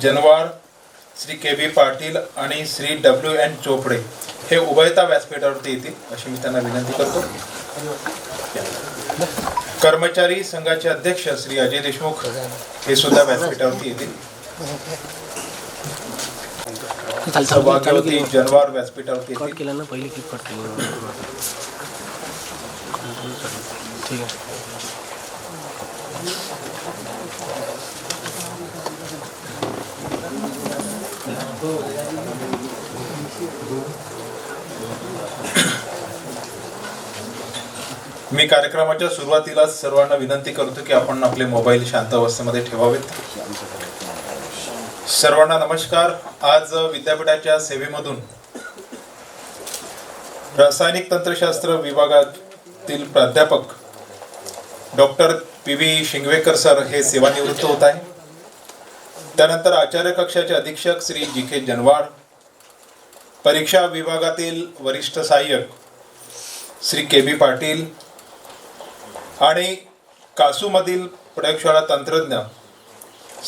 जनवार, श्री के.बी. पाटील आणि श्री W.N. चोपडे हे उभयता व्यासपीठावरती येतील अशी मी त्यांना विनंती करतो. कर्मचारी संघाचे अध्यक्ष श्री अजय देशमुख हे सुद्धा व्यासपीठावरती येतील. सौभाग्यवती जनवार व्यासपीठावरती येतील. ठीक आहे. मी कार्यक्रमाच्या सुरुवातीला सर्वांना विनंती करतो की आपण आपले मोबाईल शांत अवस्थेमध्ये ठेवावेत. सर्वांना नमस्कार. आज विद्यापीठाच्या सेवेमधून रासायनिक तंत्रशास्त्र विभागातील प्राध्यापक डॉक्टर P.V. शिंगवेकर सर हे सेवानिवृत्त होत आहे. त्यानंतर आचार्य कक्षाचे अधीक्षक श्री G.K. जनवार, परीक्षा विभागातील वरिष्ठ सहाय्यक श्री के.बी. पाटील आणि कासूमधील प्रयोगशाळा तंत्रज्ञ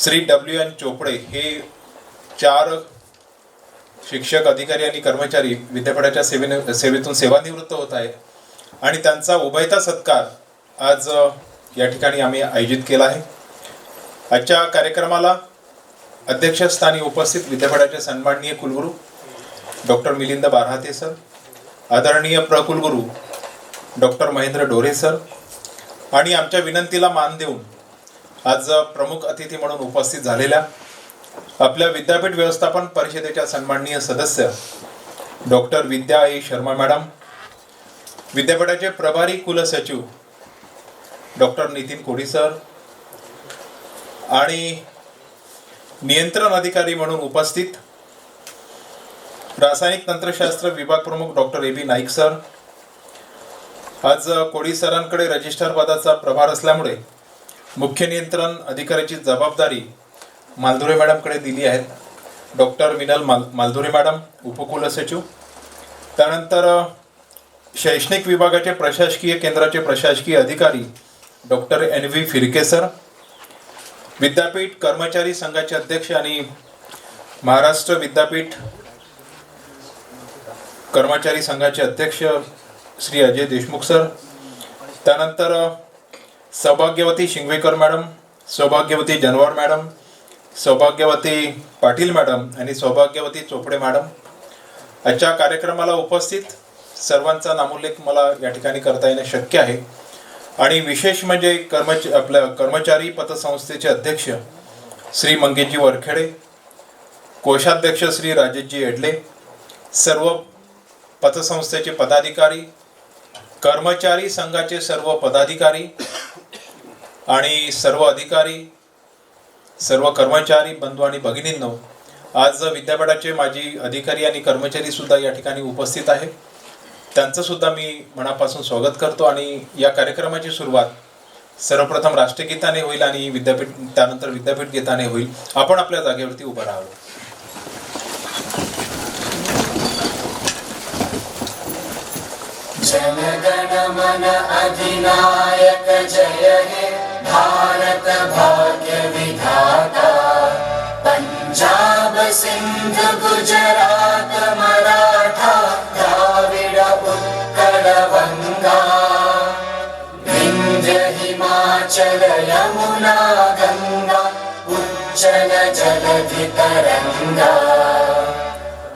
श्री W.N. चोपडे हे 4 शिक्षक, अधिकारी आणि कर्मचारी विद्यापीठाच्या सेवेतून सेवानिवृत्त होत आहे आणि त्यांचा उभयता सत्कार आज या ठिकाणी आम्ही आयोजित केला आहे. आजच्या कार्यक्रमाला अध्यक्षस्थानी उपस्थित विद्यापीठाचे सन्माननीय कुलगुरू डॉक्टर मिलिंद बारहाते सर, आदरणीय प्रकुलगुरू डॉक्टर महेंद्र डोरे सर आणि आमच्या विनंतीला मान देऊन आज प्रमुख अतिथी म्हणून उपस्थित झालेल्या आपल्या विद्यापीठ व्यवस्थापन परिषदेच्या सन्माननीय सदस्य डॉक्टर विद्या ए. शर्मा मॅडम, विद्यापीठाचे प्रभारी कुलसचिव डॉक्टर नितीन कोडी सर आणि नियंत्रण अधिकारी म्हणून उपस्थित रासायनिक तंत्रशास्त्र विभाग प्रमुख डॉक्टर A.B. नाईक सर. आज कोडी सरांकडे रजिस्ट्रार पदाचा प्रभार असल्यामुळे मुख्य नियंत्रण अधिकाऱ्याची जबाबदारी मालधुरे मॅडमकडे दिली आहे. डॉक्टर मिनल मालधुरे मॅडम उपकुलसचिव. त्यानंतर शैक्षणिक विभागाचे प्रशासकीय केंद्राचे प्रशासकीय अधिकारी डॉक्टर N.V. फिरके सर, विद्यापीठ कर्मचारी संघाचे अध्यक्ष आणि महाराष्ट्र विद्यापीठ कर्मचारी संघाचे अध्यक्ष श्री अजय देशमुख सर. त्यानंतर सौभाग्यवती शिंगवेकर मॅडम, सौभाग्यवती जनवार मॅडम, सौभाग्यवती पाटील मॅडम आणि सौभाग्यवती चोपडे मॅडम. आजच्या कार्यक्रमाला उपस्थित सर्वांचा नामोल्लेख मला या ठिकाणी करता येणे शक्य आहे आणि विशेष म्हणजे आपल्या कर्मचारी पतसंस्थेचे अध्यक्ष श्री मंगेशजी वरखेडे, कोषाध्यक्ष श्री राजेशजी एडले, सर्व पतसंस्थेचे पदाधिकारी, कर्मचारी संघाचे सर्व पदाधिकारी आणि सर्व अधिकारी, सर्व कर्मचारी बंधू आणि भगिनींनो, आज विद्यापीठाचे माजी अधिकारी आणि कर्मचारी सुद्धा या ठिकाणी उपस्थित आहे. त्यांचं सुद्धा मी मनापासून स्वागत करतो आणि या कार्यक्रमाची सुरुवात सर्वप्रथम राष्ट्रगीताने होईल आणि त्यानंतर विद्यापीठ गीताने होईल. आपण आपल्या जागेवरती उभं राहावं. जनगण मन अधिनायक जय हे भारत भाग्य विधाता. पंजाब सिंध गुजरात मराठा द्राविड उत्कल गंगा. विंध्य हिमाचल यमुना गंगा उच्चल जलधि तरंगा.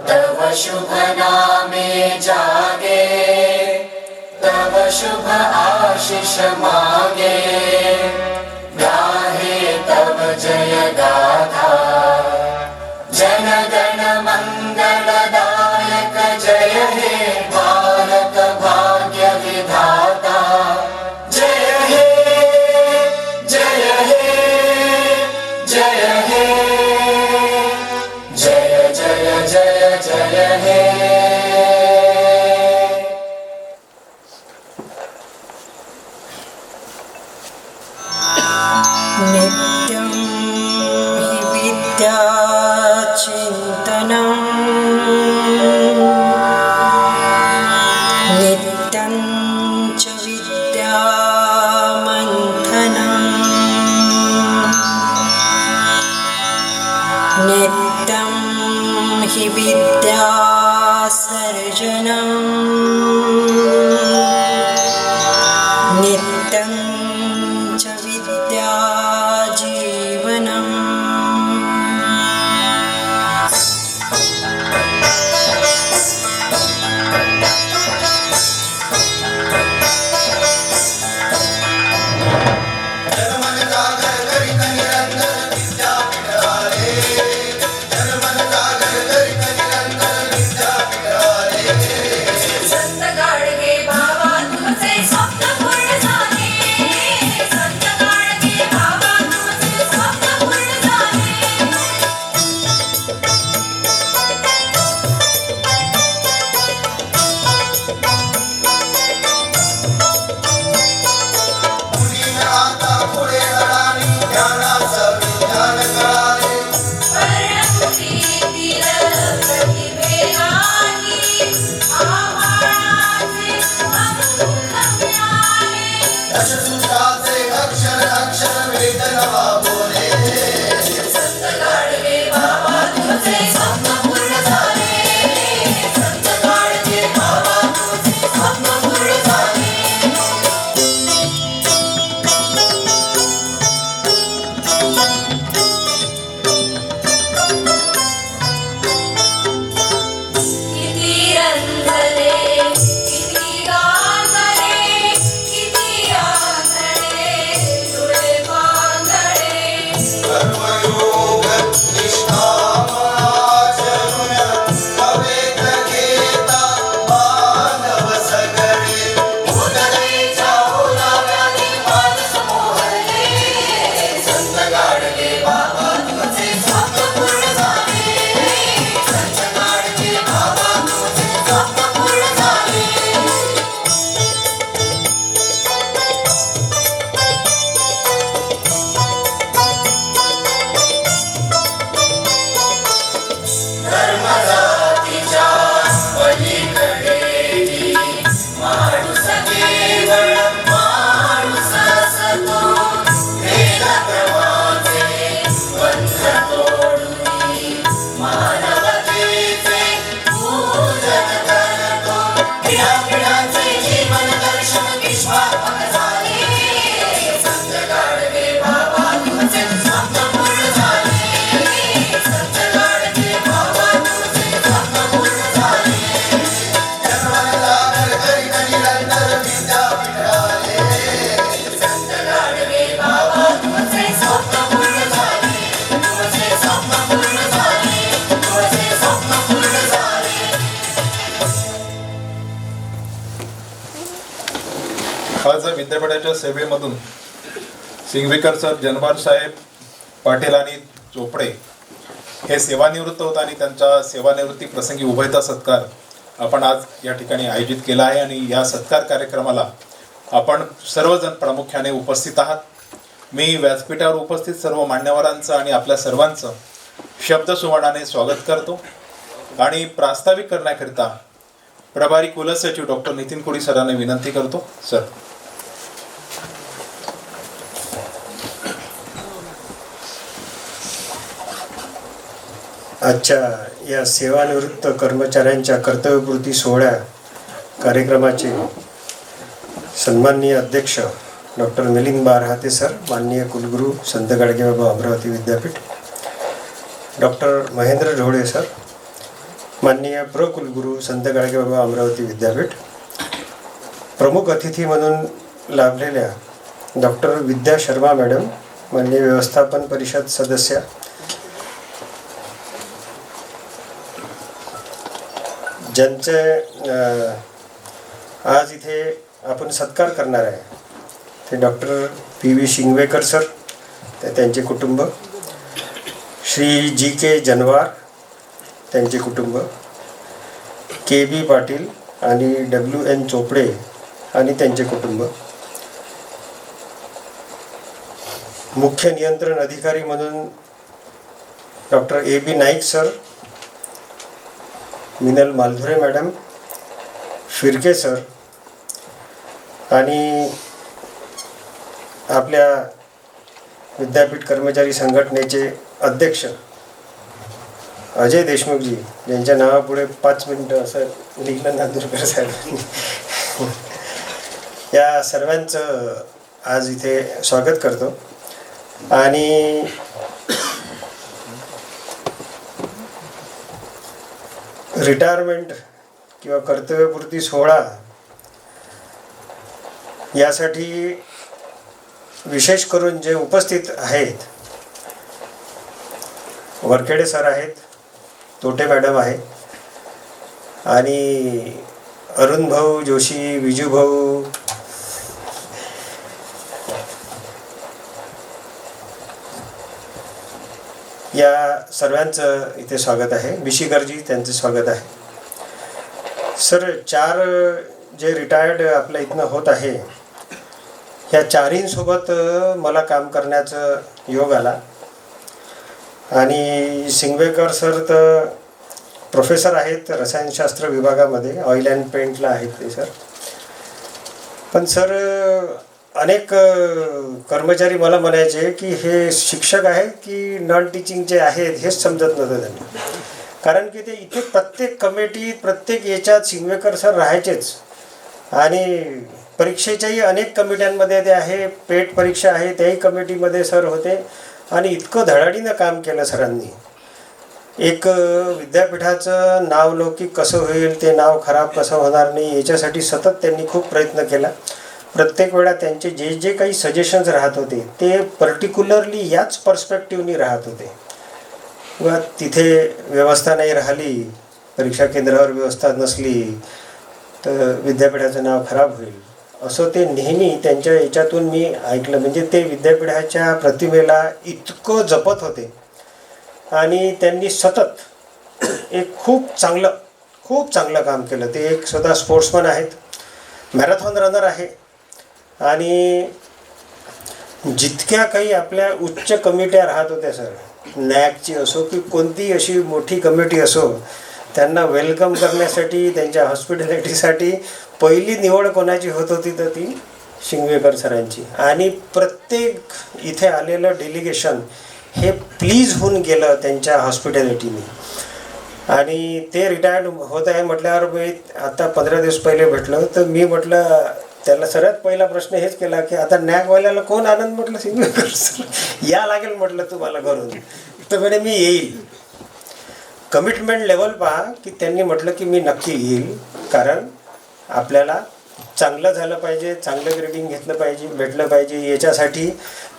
तव शुभ नामे जागे, तव शुभ आशीष मागे. गाहे तव जय गाथा. जनगण मंगलदायक जय हे भारत भाग्य विधाता. जय हे जय हे जय हे जय जय जय जय हे. नित्यं हि विद्याचिन्तनं नित्यं च विद्यामन्थनं. नित्यं हि विद्यासर्जनं नित्यं च विद्याजीवनम् आज विद्यापीठाच्या सेवेमधून सिंगवेकर सर, जनवार साहेब, पाटील आणि चोपडे हे सेवानिवृत्त होत आणि त्यांच्या सेवानिवृत्ती प्रसंगी उभयता सत्कार आपण आज या ठिकाणी आयोजित केला आहे आणि या सत्कार कार्यक्रमाला आपण सर्वजण प्रामुख्याने उपस्थित आहात. मी व्यासपीठावर उपस्थित सर्व मान्यवरांचं आणि आपल्या सर्वांचं शब्दसुमनाने स्वागत करतो आणि प्रास्ताविक करण्याकरिता प्रभारी कुलसचिव डॉक्टर नितीन कोळी सरांना विनंती करतो. सर. आजच्या या सेवानिवृत्त कर्मचाऱ्यांच्या कर्तव्यपूर्ती सोहळ्या कार्यक्रमाचे सन्माननीय अध्यक्ष डॉक्टर मिलिंद बारहाते सर, माननीय कुलगुरू संत गाडगेबाबा अमरावती विद्यापीठ, डॉक्टर महेंद्र ढोळे सर, माननीय कुलगुरू संत गाडगेबाबा अमरावती विद्यापीठ, प्रमुख अतिथी म्हणून लाभलेल्या डॉक्टर विद्या शर्मा मॅडम, माननीय व्यवस्थापन परिषद सदस्य, ज्यांचे आज इथे आपण सत्कार करणार आहे ते डॉक्टर PV शिंगवेकर सर, त्यांचे कुटुंब, श्री GK जनवार त्यांचे कुटुंब, KB पाटील आणि WN चोपडे आणि त्यांचे कुटुंब, मुख्य नियंत्रण अधिकारी म्हणून doctor AB Naik sir, Minal Maldhure madam, Phirke sir आणि आपल्या विद्यापीठ कर्मचारी संघटनेचे अध्यक्ष अजय देशमुखजी, ज्यांच्या नावापुढे 5 मिनटं असं लिहिलं नांदुरकर साहेब, या सर्वांचं आज इथे स्वागत करतो. आणि रिटायरमेंट किंवा कर्तव्यपूर्ती सोहळा यासाठी विशेष करून जे उपस्थित आहेत, वरखेडे सर आहेत, तोटे मॅडम आहे, आणि अरुण भाऊ जोशी, विजू भाऊ, या सर्वांचं इथे स्वागत आहे. बिशीकरजी, त्यांचं स्वागत आहे. सर, 4 जे रिटायर्ड आपल्या इथनं होत आहे, ह्या 4सोबत मला काम करण्याचं योग आला. आणि सिंगवेकर सर तर प्रोफेसर आहेत रसायनशास्त्र विभागामध्ये, ऑइल अँड पेंटला आहेत ते सर. पण सर, अनेक कर्मचारी मला म्हणायचे की हे शिक्षक आहेत की नॉन टीचिंगचे आहेत हेच समजत नव्हतं त्यांनी. कारण की ते इथे प्रत्येक कमिटीत, प्रत्येक याच्यात सिंगवेकर सर राहायचेच. आणि परीक्षेच्याही अनेक कमिट्यांमध्ये ते आहे, पेट परीक्षा आहे त्याही कमिटीमध्ये सर होते. आणि इतकं धडाडीनं काम केलं सरांनी. एक विद्यापीठाचं नाव लौकिक कसं होईल, ते नाव खराब कसं होणार नाही, याच्यासाठी सतत त्यांनी खूप प्रयत्न केला. प्रत्येक वेळा त्यांचे जे जे काही सजेशन्स राहत होते ते पर्टिक्युलरली याच पर्स्पेक्टिव्हनी राहत होते. किंवा तिथे व्यवस्था नाही राहिली, परीक्षा केंद्रावर व्यवस्था नसली तर विद्यापीठाचं नाव खराब होईल, असं ते नेहमी त्यांच्या याच्यातून मी ऐकलं. म्हणजे ते विद्यापीठाच्या प्रतिमेला इतकं जपत होते. आणि त्यांनी सतत एक खूप चांगलं काम केलं. ते एक स्वतः स्पोर्ट्समन आहेत, मॅरेथॉन रनर आहे. आणि जितक्या काही आपल्या उच्च कमिट्या राहत होत्या सर, नॅकची असो की कोणतीही अशी मोठी कमिटी असो, त्यांना वेलकम करण्यासाठी, त्यांच्या हॉस्पिटॅलिटीसाठी पहिली निवड कोणाची होत होती तर ती शिंगवेकर सरांची. आणि प्रत्येक इथे आलेलं डेलिगेशन हे प्लीज होऊन गेलं त्यांच्या हॉस्पिटॅलिटीने. आणि ते रिटायर्ड होत आहे म्हटल्यावर मी आता 15 दिवस पहिले भेटलो तर मी म्हटलं त्याला सर्वात पहिला प्रश्न हेच केला की आता नॅकवाल्याला कोण आनंद, म्हटलं सिंगवेकर सर या लागेल म्हटलं तुम्हाला घरून. तर म्हणे मी येईल. कमिटमेंट लेवल पहा की त्यांनी म्हटलं की मी नक्की येईल, कारण आपल्याला चांगलं झालं पाहिजे, चांगलं ग्रेडिंग भेटलं पाहिजे. याच्यासाठी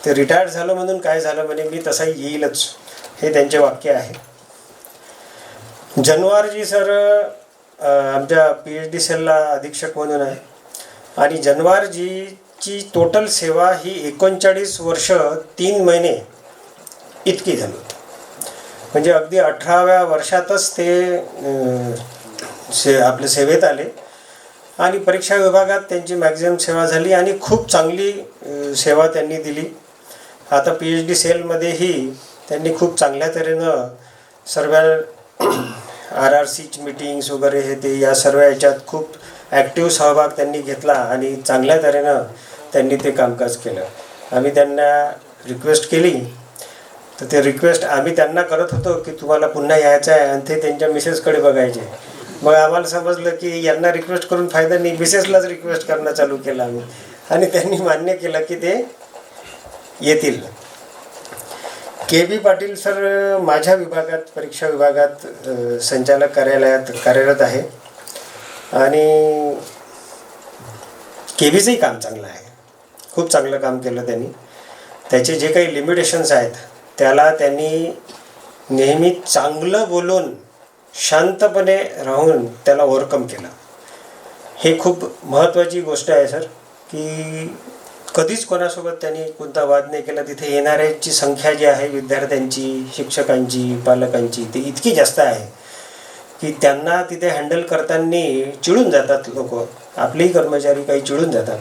ते रिटायर्ड झालं म्हणून काय झालं म्हणे, मी तसा येईलच, हे त्यांचे वाक्य आहे. जनवारजी सर आमच्या PhD सेलला अधीक्षक म्हणून आहे. आणि जनवारजीची टोटल सेवा ही 39 वर्ष 3 महिने इतकी झाली. म्हणजे अगदी 18व्या वर्षातच ते आपल्या सेवेत आले. आणि परीक्षा विभागात त्यांची मॅक्झिमम सेवा झाली आणि खूप चांगली सेवा त्यांनी दिली. आता PhD सेलमध्येही त्यांनी खूप चांगल्या तऱ्हेनं सर्व RRCची मीटिंग्स वगैरे हे ते या सर्व याच्यात खूप ॲक्टिव्ह सहभाग त्यांनी घेतला आणि चांगल्या तऱ्हेनं त्यांनी ते कामकाज केलं. आम्ही त्यांना रिक्वेस्ट केली तर ते रिक्वेस्ट आम्ही त्यांना करत होतो की तुम्हाला पुन्हा यायचं आहे, आणि ते त्यांच्या मिसेसकडे बघायचे. मग आम्हाला समजलं की यांना रिक्वेस्ट करून फायदा नाही, मिसेसलाच रिक्वेस्ट करणं चालू केलं आम्ही. आणि त्यांनी मान्य केलं की ते येतील. KB पाटील सर माझ्या विभागात, परीक्षा विभागात संचालक कार्यालयात कार्यरत आहे. आणि KBचंही काम चांगलं आहे, खूप चांगलं काम केलं त्यांनी. त्याचे जे काही लिमिटेशन्स आहेत त्याला त्यांनी नेहमी चांगलं बोलून, शांतपणे राहून त्याला ओव्हरकम केलं. हे खूप महत्त्वाची गोष्ट आहे सर, की कधीच कोणासोबत त्यांनी कोणता वाद नाही केला. तिथे येणाऱ्यांची संख्या जी आहे विद्यार्थ्यांची, शिक्षकांची, पालकांची, ती इतकी जास्त आहे की त्यांना तिथे हँडल करताना चिडून जातात लोक. आपलेही कर्मचारी काही चिडून जातात.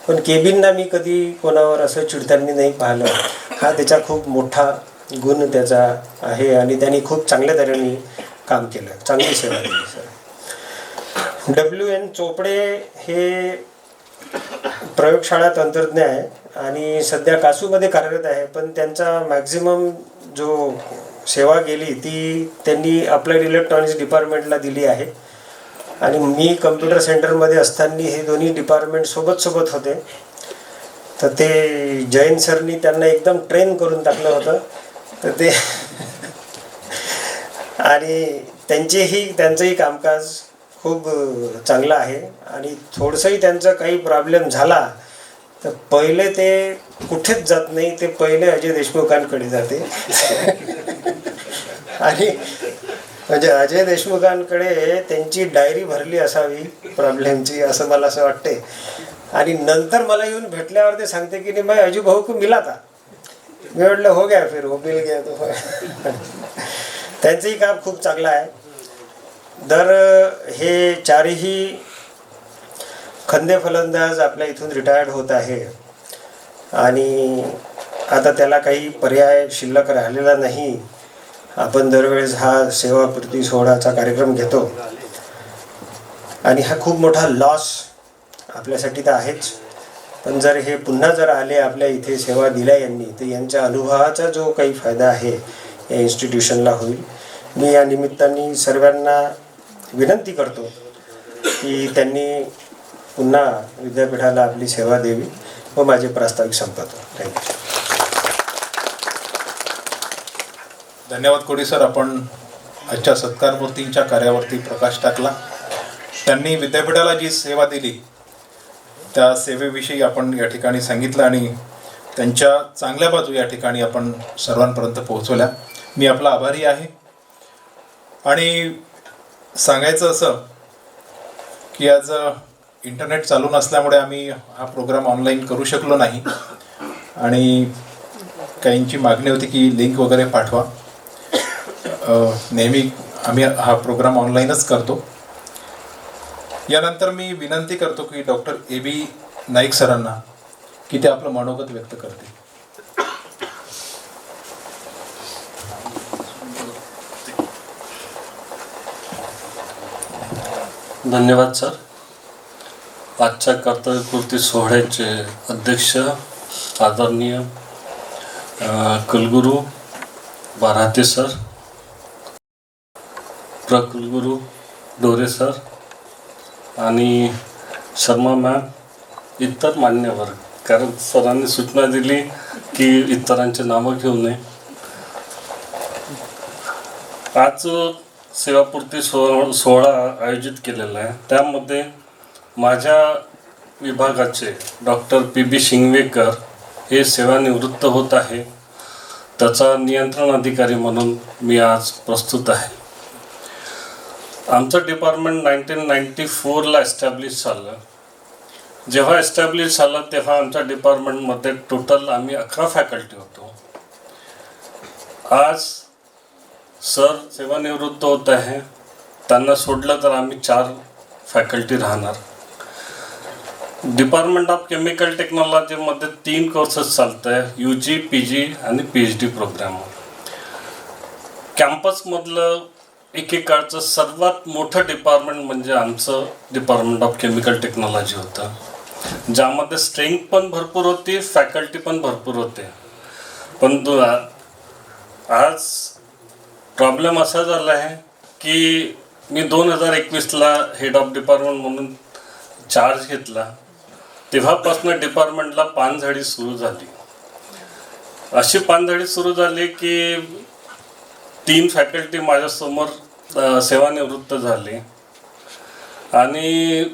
पण केबींना मी कधी कोणावर असं चिडताना नाही पाहिलं. हा त्याचा खूप मोठा गुण त्याचा आहे. आणि त्यांनी खूप चांगल्या तऱ्हेने काम केलं, चांगली सेवा दिली सर. WN चोपडे हे प्रयोगशाळा तंत्रज्ञ आहे आणि सध्या कासूमध्ये कार्यरत आहे. पण त्यांचा मॅक्झिमम जो सेवा केली ती त्यांनी अप्लाइड इलेक्ट्रॉनिक्स डिपार्टमेंटला दिली आहे. आणि मी कम्प्युटर सेंटरमध्ये असताना हे दोन्ही डिपार्टमेंट सोबत होते. तर ते जैन सरनी त्यांना एकदम ट्रेन करून टाकलं होतं. तर ते आणि त्यांचंही कामकाज खूप चांगलं आहे. आणि थोडंसंही त्यांचा काही प्रॉब्लेम झाला तर पहिले ते कुठेच जात नाही, ते पहिले अजय देशमुखांकडे जाते. आणि म्हणजे अजय देशमुखांकडे त्यांची डायरी भरली असावी प्रॉब्लेमची, असं मला असं वाटते. आणि नंतर मला येऊन भेटल्यावर ते सांगते की नाही मैं अजू भाऊ को मिला था. मी म्हटलं हो गया फिर वो मिल गया तो. त्यांचंही काम खूप चांगलं आहे. हे चारही खंदे फलंदाज आपल्या इथून रिटायर्ड होत आहे आणि आता त्याला काही पर्याय शिल्लक राहिलेला नाही. आपण दरवेळेस हा सेवापूर्ती सोहळ्याचा कार्यक्रम घेतो आणि हा खूप मोठा लॉस आपल्यासाठी तर आहेच. पण जर हे पुन्हा जर आले आपल्या इथे सेवा दिल्या यांनी, तर यांच्या अनुभवाचा जो काही फायदा आहे या इन्स्टिट्यूशनला होईल. मी या निमित्ताने सर्वांना विनंती करतो की त्यांनी पुन्हा विद्यापीठाला आपली सेवा द्यावी व माझे प्रास्ताविक संपवतो. थँक्यू. धन्यवाद कोडी सर. आपण आजच्या सत्कारमूर्तींच्या कार्यावरती प्रकाश टाकला. त्यांनी विद्यापीठाला जी सेवा दिली त्या सेवेविषयी आपण या ठिकाणी सांगितलं आणि त्यांच्या चांगल्या बाजू या ठिकाणी आपण सर्वांपर्यंत पोहोचवल्या. मी आपला आभारी आहे. आणि सांगायचं असं की आज इंटरनेट चालू नसल्यामुळे आम्ही हा प्रोग्राम ऑनलाईन करू शकलो नाही आणि काहींची मागणी होती की लिंक वगैरे पाठवा. नेहमी आम्ही हा प्रोग्राम ऑनलाईनच करतो. यानंतर मी विनंती करतो की डॉक्टर AB नाईक सरांना की ते आपलं मनोगत व्यक्त करतील. धन्यवाद सर. आजच्या कर्तव्यपूर्ती सोहळ्याचे अध्यक्ष आदरणीय कुलगुरू बाराते सर, प्रकुलगुरू डोरे सर आणि शर्मा मॅम, इतर मान्यवर, कारण सरांनी सूचना दिली की इतरांचे नावं घेऊ नये. आज सेवापूर्ती सोहळा आयोजित केलेला आहे. त्यामध्ये माझ्या विभागाचे डॉक्टर PB शिंगवेकर हे सेवानिवृत्त होत आहे. त्याचा नियंत्रण अधिकारी म्हणून मी आज प्रस्तुत आहे. आमचं डिपार्टमेंट 1994ला एस्टॅब्लिश झालं. जेव्हा एस्टॅब्लिश झालं तेव्हा आमच्या डिपार्टमेंटमध्ये टोटल आम्ही 11 फॅकल्टी होतो. आज सर सेवानिवृत्त होत आहे. त्यांना सोडलं तर आम्ही 4 फॅकल्टी राहणार. डिपार्टमेंट ऑफ केमिकल टेक्नॉलॉजीमध्ये 3 कोर्सेस चालत आहे, UG, PG आणि PhD प्रोग्राम. कॅम्पसमधलं एकेकाळचं सर्वात मोठं डिपार्टमेंट म्हणजे आमचं डिपार्टमेंट ऑफ केमिकल टेक्नॉलॉजी होतं, ज्यामध्ये स्ट्रेंथ पण भरपूर होती, फॅकल्टी पण भरपूर होते. पण आज प्रॉब्लेम असा झाला आहे की मी 2021ला हेड ऑफ डिपार्टमेंट म्हणून चार्ज घेतला. तेव्हापासून डिपार्टमेंटला पानझडी सुरू झाली. अशी पानझडी सुरू झाली की 3 फॅकल्टी माझ्यासमोर सेवानिवृत्त झाले आणि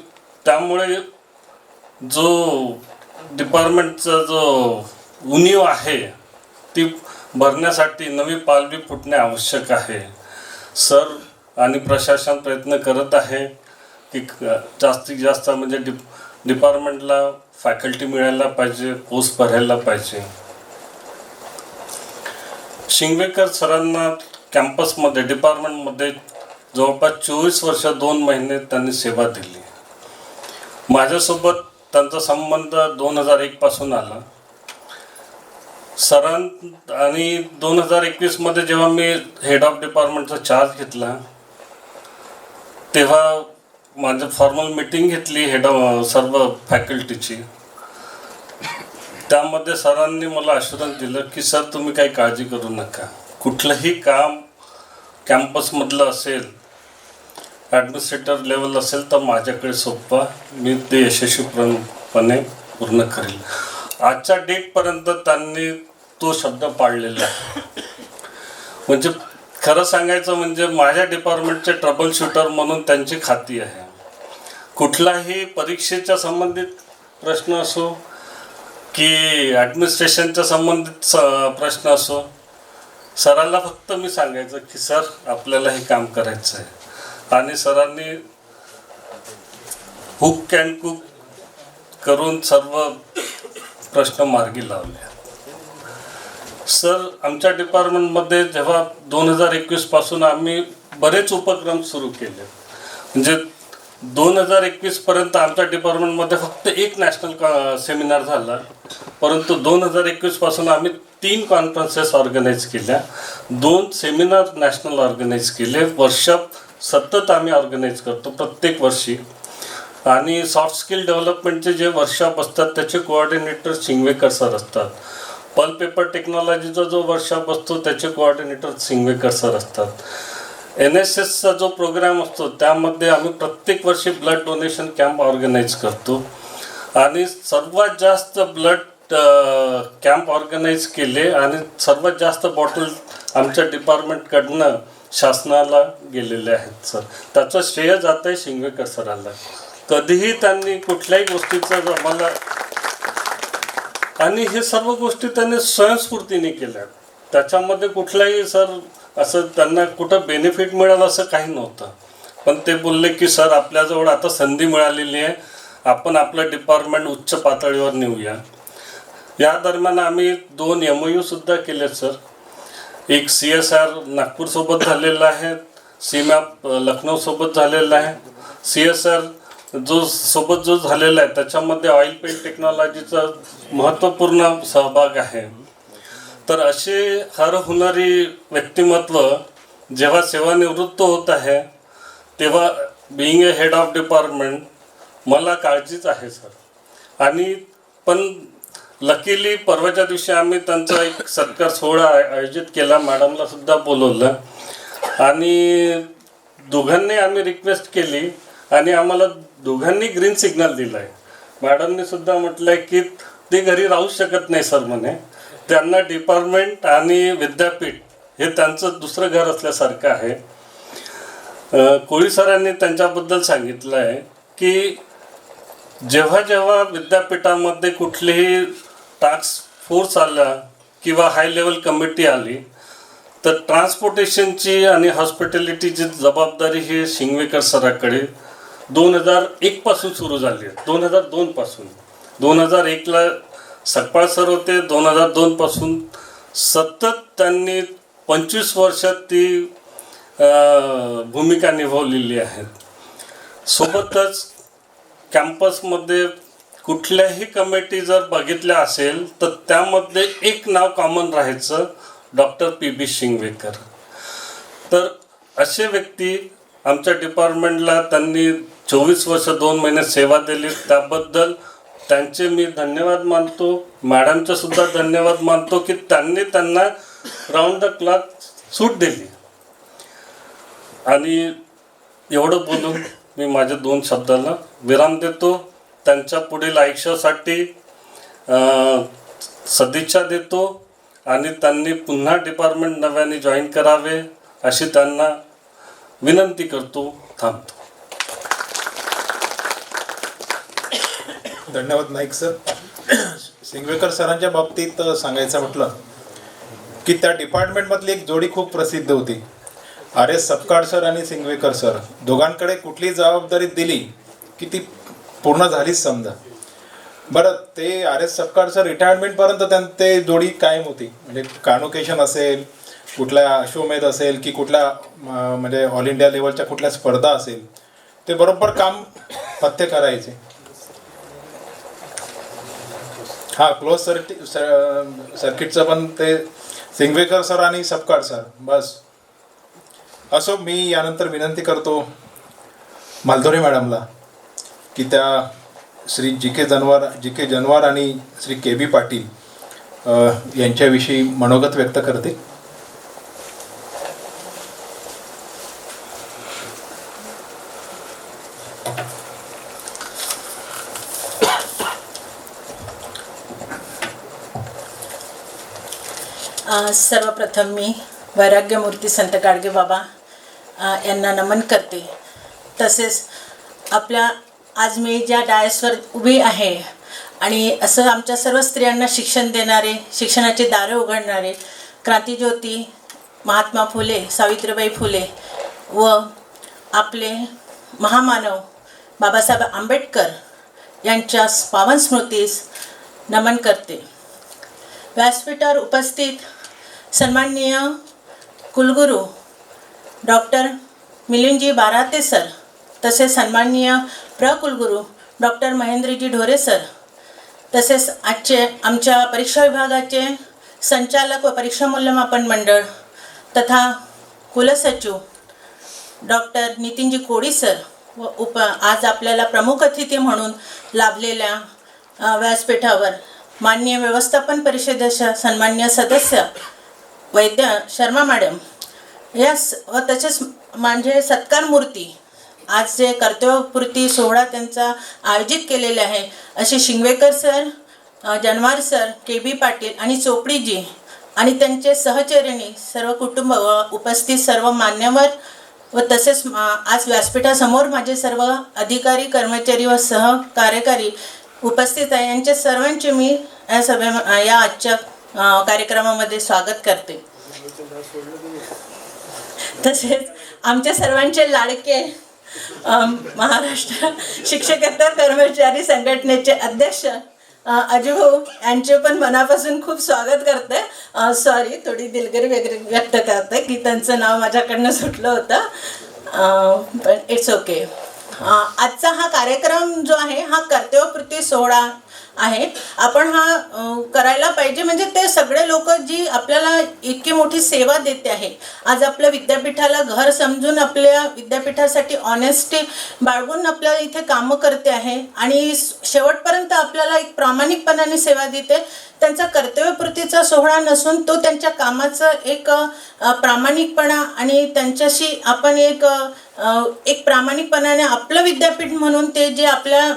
त्यामुळे जो डिपार्टमेंटचा जो उणीव आहे ती भरण्यासाठी नवी पालवी फुटणे आवश्यक आहे. सर आणि प्रशासन प्रयत्न करत आहे की जास्तीत जास्त म्हणजे डिपार्टमेंटला फॅकल्टी मिळायला पाहिजे, पोस्ट भरायला पाहिजे. शिंगवेकर सरांना कॅम्पसमध्ये डिपार्टमेंटमध्ये जवळपास 24 वर्ष 2 महिने त्यांनी सेवा दिली. माझ्यासोबत त्यांचा संबंध 2001 पासून आला. आणि 2021मध्ये जेव्हा मी हेड ऑफ डिपार्टमेंटचा चार्ज घेतला तेव्हा माझं फॉर्मल मीटिंग घेतली सर्व फॅकल्टीची. त्यामध्ये सरांनी मला आश्वासन दिलं की सर तुम्ही काही काळजी करू नका, कुठलंही काम कॅम्पसमधलं असेल, ॲडमिनिस्ट्रेटर लेवल असेल तर माझ्याकडे सोपवा, मी ते यशस्वीपणे पूर्ण करेल. आजच्या डेटपर्यंत त्यांनी तो शब्द पाळलेला आहे. म्हणजे खरं सांगायचं म्हणजे माझ्या डिपार्टमेंटचे ट्रबल शूटर म्हणून त्यांची खाती आहे. कुठलाही परीक्षेच्या संबंधित प्रश्न असो की ॲडमिनिस्ट्रेशनच्या संबंधित प्रश्न असो, सरांना फक्त मी सांगायचं की सर आपल्याला हे काम करायचं आहे, आणि सरांनी हुक अँड कुक करून सर्व प्रश्न मार्गी लावले. सर आमच्या डिपार्टमेंटमध्ये जेव्हा 2021 पासून आम्ही बरेच उपक्रम सुरू केले, म्हणजे 2021 पर्यंत आमच्या डिपार्टमेंटमध्ये फक्त एक नॅशनल सेमिनार झाला, परंतु 2021 पासून आम्ही 3 कॉन्फरन्सेस ऑर्गनाईज केल्या, 2 सेमिनार नॅशनल ऑर्गनाईज केले. सतत आम्ही ऑर्गनाईज करतो प्रत्येक वर्षी. आणि सॉफ्ट स्किल डेव्हलपमेंटचे जे वर्कशॉप असतात त्याचे कोऑर्डिनेटर शिंगवेकर सर असतात. पल पेपर टेक्नॉलॉजीचा जो वर्कशॉप असतो त्याचे कोऑर्डिनेटर शिंगवेकर सर असतात. NSSचा जो प्रोग्राम असतो त्यामध्ये आम्ही प्रत्येक वर्षी ब्लड डोनेशन कॅम्प ऑर्गनाईज करतो, आणि सर्वात जास्त ब्लड कॅम्प ऑर्गनाईज केले आणि सर्वात जास्त बॉटल आमच्या डिपार्टमेंटकडनं शासनाला गेलेले आहेत. सर त्याचं श्रेय जातं आहे शिंगवेकर सरांना. कधीही त्यांनी कुठल्याही गोष्टीचं आम्हाला, आणि हे सर्व गोष्टी त्यांनी स्वयंस्फूर्तीने केल्या. त्याच्यामध्ये कुठलाही सर असं त्यांना कुठं बेनिफिट मिळालं असं काही नव्हतं, पण ते बोलले की सर आपल्याजवळ आता संधी मिळालेली आहे, आपण आपलं डिपार्टमेंट उच्च पातळीवर नेऊया. या दरम्यान आम्ही 2 MOU सुद्धा केले सर. एक CSR नागपूरसोबत झालेला आहे, सीमॅप लखनौसोबत झालेला आहे. CSR जो झालेला आहे त्याच्यामध्ये ऑइल पेंट टेक्नॉलॉजीचा महत्त्वपूर्ण सहभाग आहे. तर असे हर हुनरी व्यक्तिमत्व जेव्हा सेवानिवृत्त होत आहे तेव्हा being A head of department मला काळजीच आहे सर. आणि पण लकीली परवाच्या दिवशी आम्ही त्यांचा एक सत्कार सोहळा आयोजित केला, मॅडमला सुद्धा बोलवलं, आणि दोघांनी आम्ही रिक्वेस्ट केली आणि आम्हाला दोघांनी ग्रीन सिग्नल दिला आहे. मॅडमने सुद्धा म्हटलं आहे की ते घरी राहू शकत नाही सर म्हणे, त्यांना डिपार्टमेंट आणि विद्यापीठ हे त्यांचं दुसरं घर असल्यासारखं आहे. कोळी सरांनी त्यांच्याबद्दल सांगितलं आहे की जेव्हा जेव्हा विद्यापीठामध्ये कुठलीही टास्क फोर्स आला किंवा हाय लेवल कमिटी आली तर ट्रान्सपोर्टेशनची आणि हॉस्पिटॅलिटीची जबाबदारी ही शिंगवेकर सराकडे 2001 पासून सुरू झाली आहे. 2002 पासून, 2001ला सकपाळ सर होते, 2002 पासून सतत त्यांनी 25 वर्षात ती भूमिका निभावलेली आहे. सोबतच कॅम्पसमध्ये कुठल्याही कमिटी जर बघितल्या असेल तर त्यामध्ये एक नाव कॉमन राहायचं, डॉक्टर PB शिंगवेकर. तर असे व्यक्ती आमच्या डिपार्टमेंटला त्यांनी 24 वर्ष 2 महिने सेवा दिली, त्याबद्दल त्यांचे मी धन्यवाद मानतो. मॅडमचे सुद्धा धन्यवाद मानतो की त्यांनी त्यांना राऊंड द क्लॉक सूट दिली. आणि एवढं बोलून मी माझ्या 2 शब्दाला विराम देतो. त्यांच्या पुढील आयुष्यासाठी सदिच्छा देतो आणि त्यांनी पुन्हा डिपार्टमेंट नव्याने जॉईन करावे अशी त्यांना विनंती करतो. थांबतो. धन्यवाद नाईक सर. शिंगवेकर सरांच्या बाबतीत सांगायचं म्हटलं की त्या डिपार्टमेंटमधली एक जोडी खूप प्रसिद्ध होती. RS सपकाळ सर आणि शिंगवेकर सर दोघांकडे कुठली जबाबदारी दिली की ती पूर्ण झालीच समजा. बरं, ते RS सपकाळ सर रिटायरमेंटपर्यंत ते जोडी कायम होती. म्हणजे कॉन्व्होकेशन असेल, कुठल्या अश्वमेध असेल की कुठल्या म्हणजे ऑल इंडिया लेवलच्या कुठल्या स्पर्धा असेल, ते बरोबर काम पथ्य करायचे. हां, क्लोज सर्किटचं पण ते शिंगवेकर सर आणि सपकाळ सर बस. असो, मी यानंतर विनंती करतो मालधोरे मॅडमला की त्या श्री जी के जनवार आणि श्री KB पाटील यांच्याविषयी मनोगत व्यक्त करते. सर्वप्रथम मी वैराग्यमूर्ती संत गाडगे बाबा यांना नमन करते. तसेच आपल्या आज मी ज्या डायसवर उभी आहे आणि असं आमच्या सर्व स्त्रियांना शिक्षण देणारे, शिक्षणाचे दारे उघडणारे क्रांतिज्योती महात्मा फुले, सावित्रीबाई फुले व आपले महामानव बाबासाहेब आंबेडकर यांच्या पावन स्मृतीस नमन करते. व्यासपीठावर उपस्थित सन्माननीय कुलगुरू डॉक्टर मिलिंदजी बाराते सर, तसेच सन्माननीय प्रकुलगुरू डॉक्टर महेंद्रजी ढोरे सर, तसेच आजचे आमच्या परीक्षा विभागाचे संचालक व परीक्षा मूल्यमापन मंडळ तथा कुलसचिव डॉक्टर नितीनजी कोडी सर व आज आपल्याला प्रमुख अतिथी म्हणून लाभलेल्या व्यासपीठावर माननीय व्यवस्थापन परिषदेच्या सन्माननीय सदस्य वैद्य शर्मा मॅडम यास व तसेच म्हणजे सत्कार मूर्ती आज जे कर्तव्यपूर्ती सोहळा त्यांचा आयोजित केलेला आहे असे शिंगवेकर सर, जनवार सर, KB पाटील आणि चोपडीजी आणि त्यांचे सहचरिणी सर्व कुटुंब व उपस्थित सर्व मान्यवर व तसेच आज व्यासपीठासमोर माझे सर्व अधिकारी, कर्मचारी व सहकार्यकारी उपस्थित आहे, यांच्या सर्वांचे मी या आजच्या कार्यक्रमामध्ये स्वागत करते. तसेच आमच्या सर्वांचे लाडके महाराष्ट्र शिक्षकेतर कर्मचारी संघटनेचे अध्यक्ष अजूभाऊ यांचे पण मनापासून खूप स्वागत करते. सॉरी, थोडी दिलगिरी वगैरे व्यक्त करते की त्यांचं नाव माझ्याकडनं सुटलं होतं, पण इट्स ओके. आजचा हा कार्यक्रम जो आहे हा कर्तव्यपूर्ती सोहळा आहे. आपण हा करायला पाहिजे, म्हणजे ते सगळे लोक जी आपल्याला इतकी मोठी सेवा देते आहे, आज आपल्या विद्यापीठाला घर समजून आपल्या विद्यापीठासाठी ऑनेस्टी बाळगून आपल्याला इथे कामं करते आहे आणि शेवटपर्यंत आपल्याला एक प्रामाणिकपणाने सेवा देते. त्यांचा कर्तव्यपूर्तीचा सोहळा नसून तो त्यांच्या कामाचं एक प्रामाणिकपणा आणि त्यांच्याशी आपण एक प्रामाणिकपणाने आपलं विद्यापीठ म्हणून ते जे आपल्या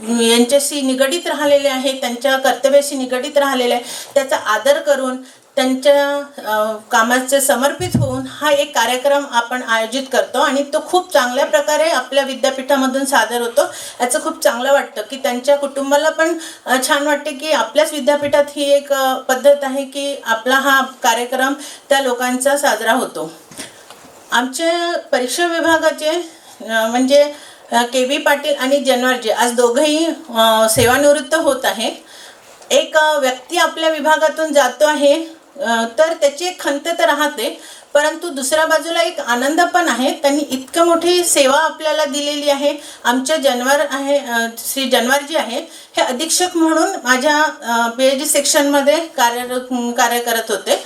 यांच्याशी निगडीत राहिलेले आहे, त्यांच्या कर्तव्याशी निगडीत राहिलेले आहे, त्याचा आदर करून त्यांच्या कामाचे समर्पित होऊन हा एक कार्यक्रम आपण आयोजित करतो आणि तो खूप चांगल्या प्रकारे आपल्या विद्यापीठामधून सादर होतो. याचं खूप चांगलं वाटतं की त्यांच्या कुटुंबाला पण छान वाटते की आपल्याच विद्यापीठात ही एक पद्धत आहे की आपला हा कार्यक्रम त्या लोकांचा साजरा होतो. आमच्या परीक्षा विभागाचे म्हणजे KB पाटील आणि जनवारजी आज दोघंही सेवानिवृत्त होत आहे. एक व्यक्ती आपल्या विभागातून जातो आहे तर त्याची एक खंत तर राहते, परंतु दुसऱ्या बाजूला एक आनंद पण आहे. त्यांनी इतकं मोठी सेवा आपल्याला दिलेली आहे. आमच्या जनवार आहे श्री जनवारजी आहे, हे अधीक्षक म्हणून माझ्या PhD सेक्शनमध्ये कार्य करत होते.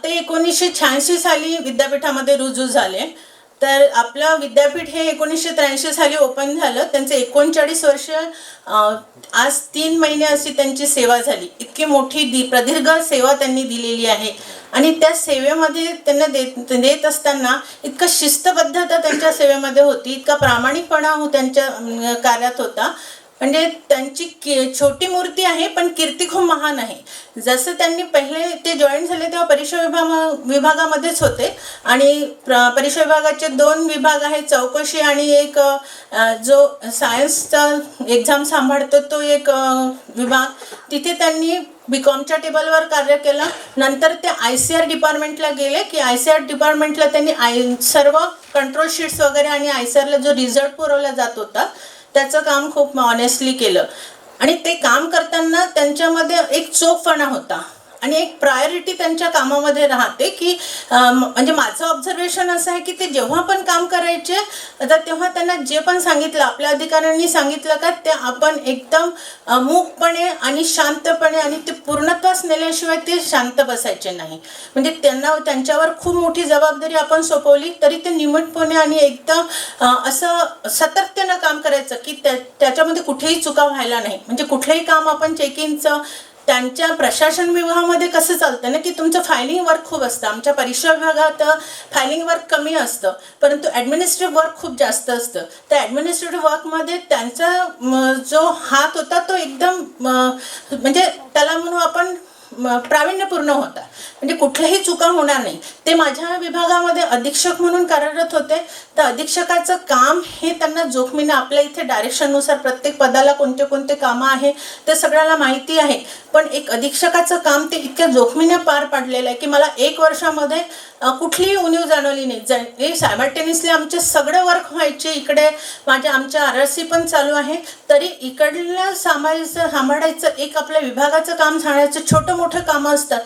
ते 1986 साली विद्यापीठामध्ये रुजू झाले. तर आपलं विद्यापीठ हे 1983 साली ओपन झालं. त्यांचे 39 वर्ष आज 3 महिने अशी त्यांची सेवा झाली. इतकी मोठी प्रदीर्घ सेवा त्यांनी दिलेली आहे आणि त्या सेवेमध्ये त्यांना देत असताना इतकं शिस्तबद्धता त्यांच्या सेवेमध्ये होती, इतका प्रामाणिकपणा त्यांच्या कार्यात होता. म्हणजे त्यांची छोटी मूर्ती आहे पण कीर्ती खूप महान आहे. जसं त्यांनी पहिले ते जॉईन झाले तेव्हा परीक्षा विभागामध्येच होते आणि परीक्षा विभागाचे 2 विभाग आहेत, चौकशी आणि एक जो सायन्सचा एक्झाम सांभाळतो तो एक विभाग. तिथे त्यांनी BComच्या टेबलवर कार्य केलं. नंतर ते ICR डिपार्टमेंटला गेले की ICR डिपार्टमेंटला त्यांनी सर्व कंट्रोल शीट्स वगैरे आणि ICRला जो रिझल्ट पुरवला जात होता त्याचं काम खूप ऑनेस्टली केलं आणि ते काम करताना त्यांच्यामध्ये एक चोखपणा होता आणि एक प्रायोरिटी त्यांच्या कामामध्ये राहते की म्हणजे माझं ऑब्झर्वेशन असं आहे की ते जेव्हा पण काम करायचे तर तेव्हा त्यांना जे पण सांगितलं, आपल्या अधिकाऱ्यांनी सांगितलं का ते आपण एकदम मूकपणे आणि शांतपणे आणि ते पूर्णत्वास नेल्याशिवाय ते शांत बसायचे नाही. म्हणजे त्यांच्यावर खूप मोठी जबाबदारी आपण सोपवली तरी ते निमूटपणे आणि एकदम असं सतर्कतेनं काम करायचं की त्याच्यामध्ये कुठेही चुका व्हायला नाही. म्हणजे कुठलंही काम आपण चेकिंगचं त्यांच्या प्रशासन विभागामध्ये कसं चालतं ना की तुमचं फायलिंग वर्क खूप असतं. आमच्या परीक्षा विभागात फायलिंग वर्क कमी असतं, परंतु ॲडमिनिस्ट्रेटिव्ह वर्क खूप जास्त असतं. त्या ॲडमिनिस्ट्रेटिव्ह वर्कमध्ये त्यांचा जो हात होता तो एकदम म्हणजे त्याला म्हणू आपण प्रावीण्यपूर्ण होता, म्हणजे कुठल्याही चुका होणार नाही. ते माझ्या विभागामध्ये अधीक्षक म्हणून कार्यरत होते. तर अधीक्षकाचं काम हे त्यांना जोखमीनं आपल्या इथे डायरेक्शननुसार प्रत्येक पदाला कोणते कोणते कामं आहे ते सगळ्याला माहिती आहे. पण एक अधीक्षकाचं काम ते इतक्या जोखमीने पार पाडलेलं आहे की मला 1 वर्षामध्ये कुठलीही उणीव जाणवली नाही. सायमल्टेनियसली आमचे सगळे वर्क व्हायचे. इकडे आमच्या RRC पण चालू आहे, तरी इकडलं सांभाळायचं एक आपल्या विभागाचं काम सांगायचं छोटं मोठं कामं असतात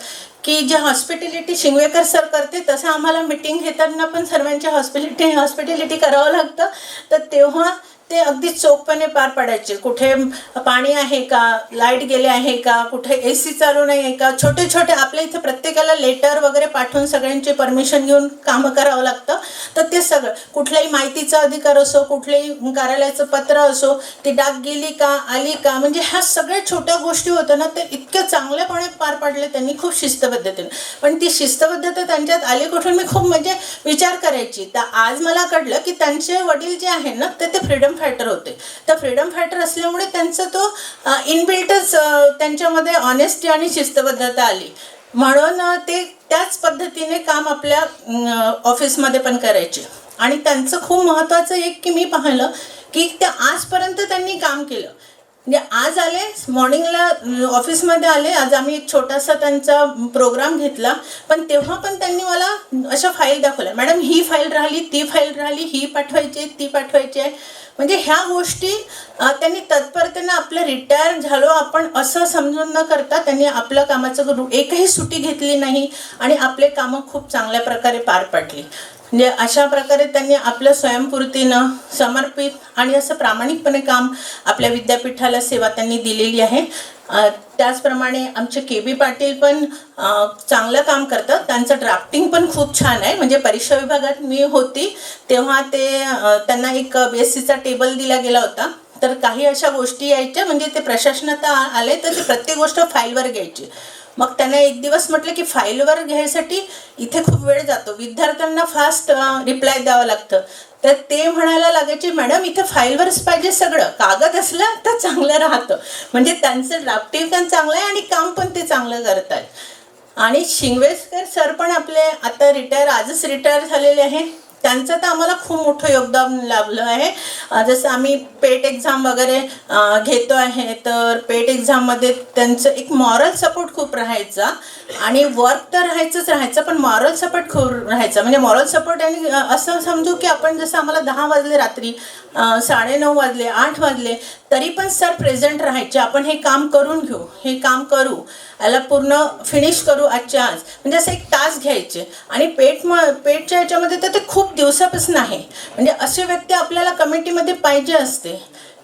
की जे हॉस्पिटॅलिटी शिंगवेकर सर करते तसं आम्हाला मीटिंग घेताना पण सर्वांची हॉस्पिटॅलिटी करावं लागतं. तर तेव्हा ते अगदी चोखपणे पार पाडायचे. कुठे पाणी आहे का, लाईट गेले आहे का, कुठे AC चालू नाही आहे का, छोटे छोटे आपल्या इथे प्रत्येकाला लेटर वगैरे पाठवून सगळ्यांची परमिशन घेऊन कामं करावं लागतं. तर ते सगळं कुठल्याही माहितीचा अधिकार असो, कुठल्याही कार्यालयाचं पत्र असो, ती डाक गेली का, आली का, म्हणजे ह्या सगळ्या छोट्या गोष्टी होत्या ना ते इतक्या चांगल्यापणे पार पाडले त्यांनी, खूप शिस्तबद्धतेने. पण ती शिस्तबद्धता त्यांच्यात आली कुठून मी खूप म्हणजे विचार करायची. तर आज मला कळलं की त्यांचे वडील जे आहे ना ते फ्रीडम फायटर होते. तर फ्रीडम फायटर असल्यामुळे त्यांचा तो इनबिल्टच त्यांच्यामध्ये ऑनेस्टी आणि शिस्तबद्धता आली, म्हणून ते त्याच पद्धतीने काम आपल्या ऑफिसमध्ये पण करायचे. आणि त्यांचं खूप महत्त्वाचं एक की मी पाहिलं की ते आजपर्यंत त्यांनी काम केलं. म्हणजे आज आले मॉर्निंगला ऑफिसमध्ये आले, आज आम्ही एक छोटासा त्यांचा प्रोग्राम घेतला, पण तेव्हा पण त्यांनी मला अशा फाईल दाखवल्या. मॅडम ही फाईल राहिली, ती फाईल राहिली, ही पाठवायची, ती पाठवायची आहे. म्हणजे ह्या गोष्टी त्यांनी तत्परतेनं आपलं रिटायर झालो आपण असं समजून न करता त्यांनी आपलं कामाचं एकही सुट्टी घेतली नाही आणि आपले कामं खूप चांगल्या प्रकारे पार पाडली. म्हणजे अशा प्रकारे त्यांनी आपलं स्वयंपूर्तीनं समर्पित आणि असं प्रामाणिकपणे काम आपल्या विद्यापीठाला सेवा त्यांनी दिलेली आहे. त्याचप्रमाणे आमचे KB पाटील पण चांगलं काम करतात. त्यांचं ड्राफ्टिंग पण खूप छान आहे. म्हणजे परीक्षा विभागात मी होती तेव्हा त्यांना एक BScचा टेबल दिला गेला होता. तर काही अशा गोष्टी यायच्या, म्हणजे ते प्रशासनात आले तर ते प्रत्येक गोष्ट फाईलवर घ्यायची. मग त्यांना एक दिवस म्हटलं की फाईलवर घ्यायसाठी इथे खूप वेळ जातो, विद्यार्थ्यांना फास्ट रिप्लाय द्यावं लागतं. तर ते म्हणायला लागायचे मॅडम इथं फाईलवरच पाहिजे, सगळं कागद असलं तर चांगलं राहतं. म्हणजे त्यांचं ड्राफ्टिंग पण चांगलं आहे आणि काम पण ते चांगलं करत आहेत. आणि शिंगवेकर सर पण आपले आता आजच रिटायर झालेले आहे. त्यांचं तर आम्हाला खूप मोठं योगदान लाभलं आहे. जसं आम्ही पेट एक्झाम वगैरे घेतो आहे, तर पेट एक्झाममध्ये त्यांचं एक मॉरल सपोर्ट खूप राहायचा आणि वर्क तर राहायचं, पण मॉरल सपोर्ट खूप राहायचा. म्हणजे मॉरल सपोर्ट आणि असं समजू की आपण जसं आम्हाला 10 वाजले रात्री, 9:30 वाजले, 8 वाजले, तरी पण सर प्रेझेंट राहायचे. आपण हे काम करून घेऊ, हे काम करू, याला पूर्ण फिनिश करू आजच्या आज, म्हणजे असं एक तास घ्यायचे. आणि पेटच्या ह्याच्यामध्ये तर ते खूप दिवसापासून आहे. म्हणजे असे व्यक्ती आपल्याला कमिटीमध्ये पाहिजे असते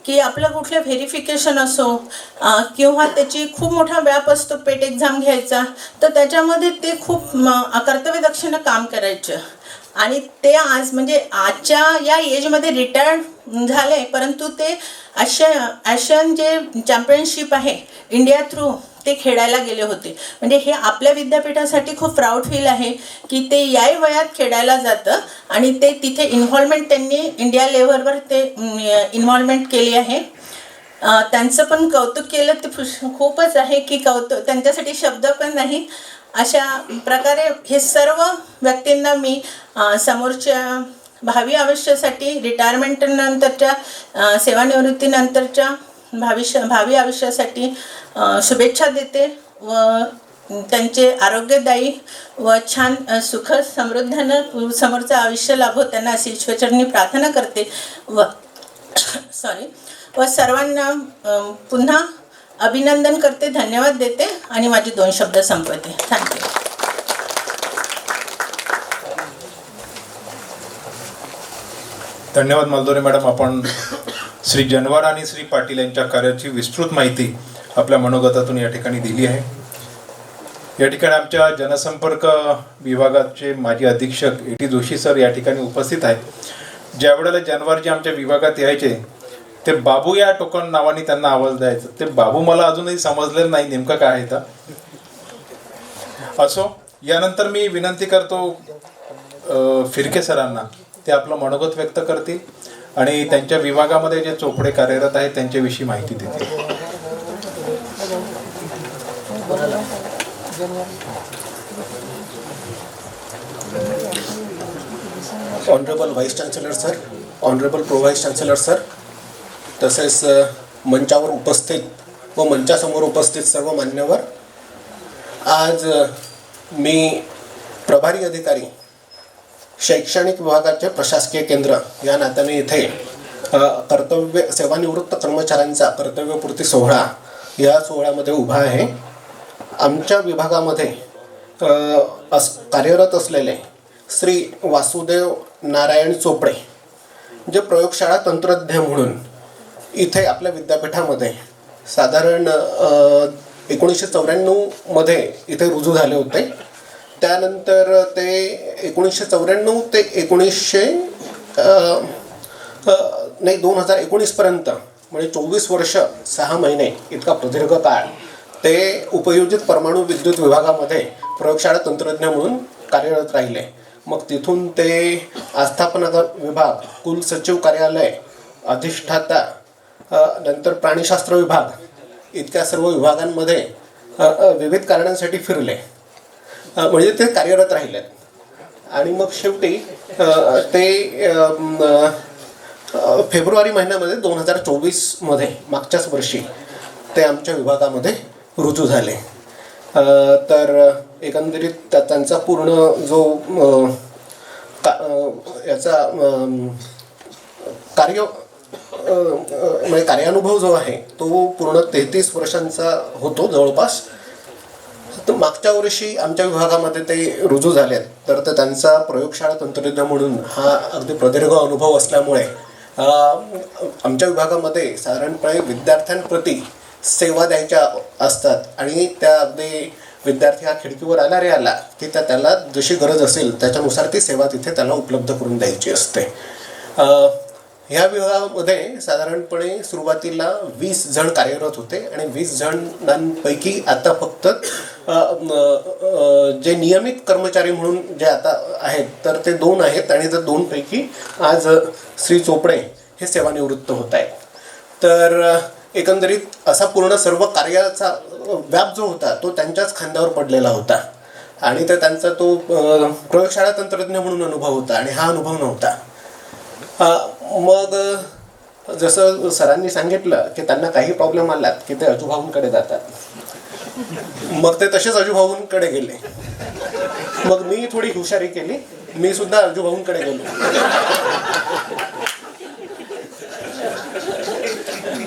की आपलं कुठलं व्हेरिफिकेशन असो किंवा त्याची खूप मोठा व्याप असतो पेट एक्झाम घ्यायचा, तर त्याच्यामध्ये ते खूप कर्तव्यदक्षीनं काम करायचं. आणि ते आज म्हणजे आजच्या या एजमध्ये रिटायर्ड झाले, परंतु ते आशियन जे चॅम्पियनशिप आहे इंडिया थ्रू ते खेळायला गेले होते. म्हणजे हे आपल्या विद्यापीठासाठी खूप प्राऊड फील आहे की ते याही वयात खेळायला जातं आणि ते तिथे इन्व्हॉल्वमेंट त्यांनी इंडिया लेव्हलवर ते इन्व्हॉल्वमेंट केली आहे. त्यांचं पण कौतुक केलं ते खूपच आहे की कौतुक त्यांच्यासाठी शब्द पण नाही. अशा प्रकारे हे सर्व व्यक्तींना मी समोरच्या भावी आयुष्यासाठी, रिटायरमेंटनंतरच्या सेवानिवृत्तीनंतरच्या भावी आयुष्यासाठी शुभेच्छा देते व त्यांचे आरोग्यदायी व छान सुख समृद्धीनं समोरचं आयुष्य लाभो त्यांना अशी ईश्वरचरणी प्रार्थना करते व सर्वांना पुन्हा अभिनंदन करते, धन्यवाद देते आणि माझे 2 शब्द संपवते. थँक्यू. धन्यवाद मालदोरे मॅडम. आपण श्री जनवार आणि श्री पाटील यांच्या कार्याची विस्तृत माहिती आपल्या मनोगतातून या ठिकाणी दिली आहे. या ठिकाणी आमच्या जनसंपर्क विभागाचे माजी अधीक्षक AT जोशी सर या ठिकाणी उपस्थित आहेत. ज्या वेळेला जनवार जे आमच्या विभागात यायचे ते बाबू या टोकन नावाने त्यांना आवाज द्यायचं. ते बाबू मला अजूनही समजलेलं नाही नेमकं काय आहे तर. असो, यानंतर मी विनंती करतो फिरके सरांना ते आपलं मनोगत व्यक्त करतील आणि त्यांच्या विभागामध्ये जे चोपडे कार्यरत आहेत त्यांच्याविषयी माहिती देतील. Honourable vice chancellor sir, honourable pro vice chancellor sir, तसेच मंचावर उपस्थित व मंचासमोर उपस्थित सर्व मान्यवर, आज मी प्रभारी अधिकारी शैक्षणिक विभागाचे प्रशासकीय केंद्र या नात्याने इथे सेवानिवृत्त कर्मचाऱ्यांचा कर्तव्यपूर्ती सोहळा या सोहळ्यामध्ये उभा आहे. आमच्या विभागामध्ये कार्यरत असलेले श्री वासुदेव नारायण चोपडे जे प्रयोगशाळा तंत्रज्ञ म्हणून इथे आपल्या विद्यापीठामध्ये साधारण 1994 इथे रुजू झाले होते. त्यानंतर ते 1994 ते 2019 पर्यंत म्हणजे 24 वर्ष 6 महिने इतका प्रदीर्घ काळ ते उपयोजित परमाणु विद्युत विभागामध्ये प्रयोगशाळा तंत्रज्ञ म्हणून कार्यरत राहिले. मग तिथून ते आस्थापना विभाग, कुलसचिव कार्यालय, अधिष्ठाता, नंतर प्राणीशास्त्र विभाग इतक्या सर्व विभागांमध्ये विविध कारणांसाठी फिरले, म्हणजे ते कार्यरत राहिले. आणि मग शेवटी ते फेब्रुवारी महिन्यामध्ये 2024 मागच्याच वर्षी ते आमच्या विभागामध्ये रुजू झाले. तर एकंदरीत त्यांचा पूर्ण जो याचा म्हणजे कार्यानुभव जो आहे तो पूर्ण 33 वर्षांचा होतो जवळपास. तर मागच्या वर्षी आमच्या विभागामध्ये ते रुजू झाले. तर त्यांचा प्रयोगशाळा तंत्रज्ञ म्हणून हा अगदी प्रदीर्घ अनुभव असल्यामुळे आमच्या विभागामध्ये साधारणपणे विद्यार्थ्यांप्रती सेवा द्यायच्या असतात आणि त्या अगदी विद्यार्थी हा खिडकीवर आला की त्याला जशी गरज असेल त्याच्यानुसार ती सेवा तिथे त्याला उपलब्ध करून द्यायची असते. ह्या विभागामध्ये साधारणपणे सुरुवातीला 20 जण कार्यरत होते आणि 20 जणांपैकी आता फक्त जे नियमित कर्मचारी म्हणून जे आता आहेत तर ते 2 आहेत आणि त्या 2 पैकी आज श्री चोपडे हे सेवानिवृत्त होत आहेत. तर एकंदरीत असा पूर्ण सर्व कार्याचा व्याप जो होता तो त्यांच्याच खांद्यावर पडलेला होता आणि तर त्यांचा तो प्रयोगशाळा तंत्रज्ञ म्हणून अनुभव होता आणि हा अनुभव नव्हता. मग जसं सरांनी सांगितलं की त्यांना काही प्रॉब्लेम आला की ते अजूभाऊंकडे जातात. मग ते तसेच अजूभाऊंकडे गेले. मग मी थोडी हुशारी केली, मी सुद्धा अजूभाऊंकडे गेलो.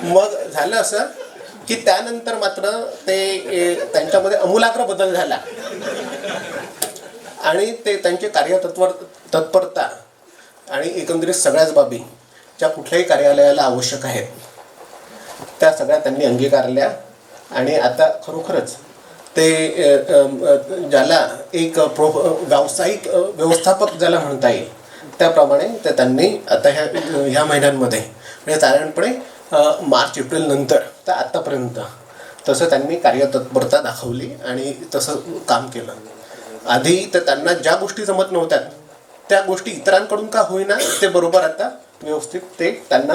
मग झालं असं की त्यानंतर मात्र ते त्यांच्यामध्ये आमूलाग्र बदल झाला आणि ते त्यांचे तत्परता आणि एकंदरीत सगळ्याच बाबी ज्या कुठल्याही कार्यालयाला आवश्यक आहेत त्या सगळ्या त्यांनी अंगीकारल्या आणि आता खरोखरच ते ज्याला एक व्यावसायिक व्यवस्थापक ज्याला म्हणता येईल त्याप्रमाणे ते त्यांनी आता ह्या महिन्यांमध्ये म्हणजे साधारणपणे मार्च एप्रिल नंतर तर आत्तापर्यंत तसं त्यांनी कार्यतत्परता दाखवली आणि तसं काम केलं. आधी तर त्यांना ज्या गोष्टी जमत नव्हत्या त्या गोष्टी इतरांकडून का होईना ते बरोबर आता व्यवस्थित ते त्यांना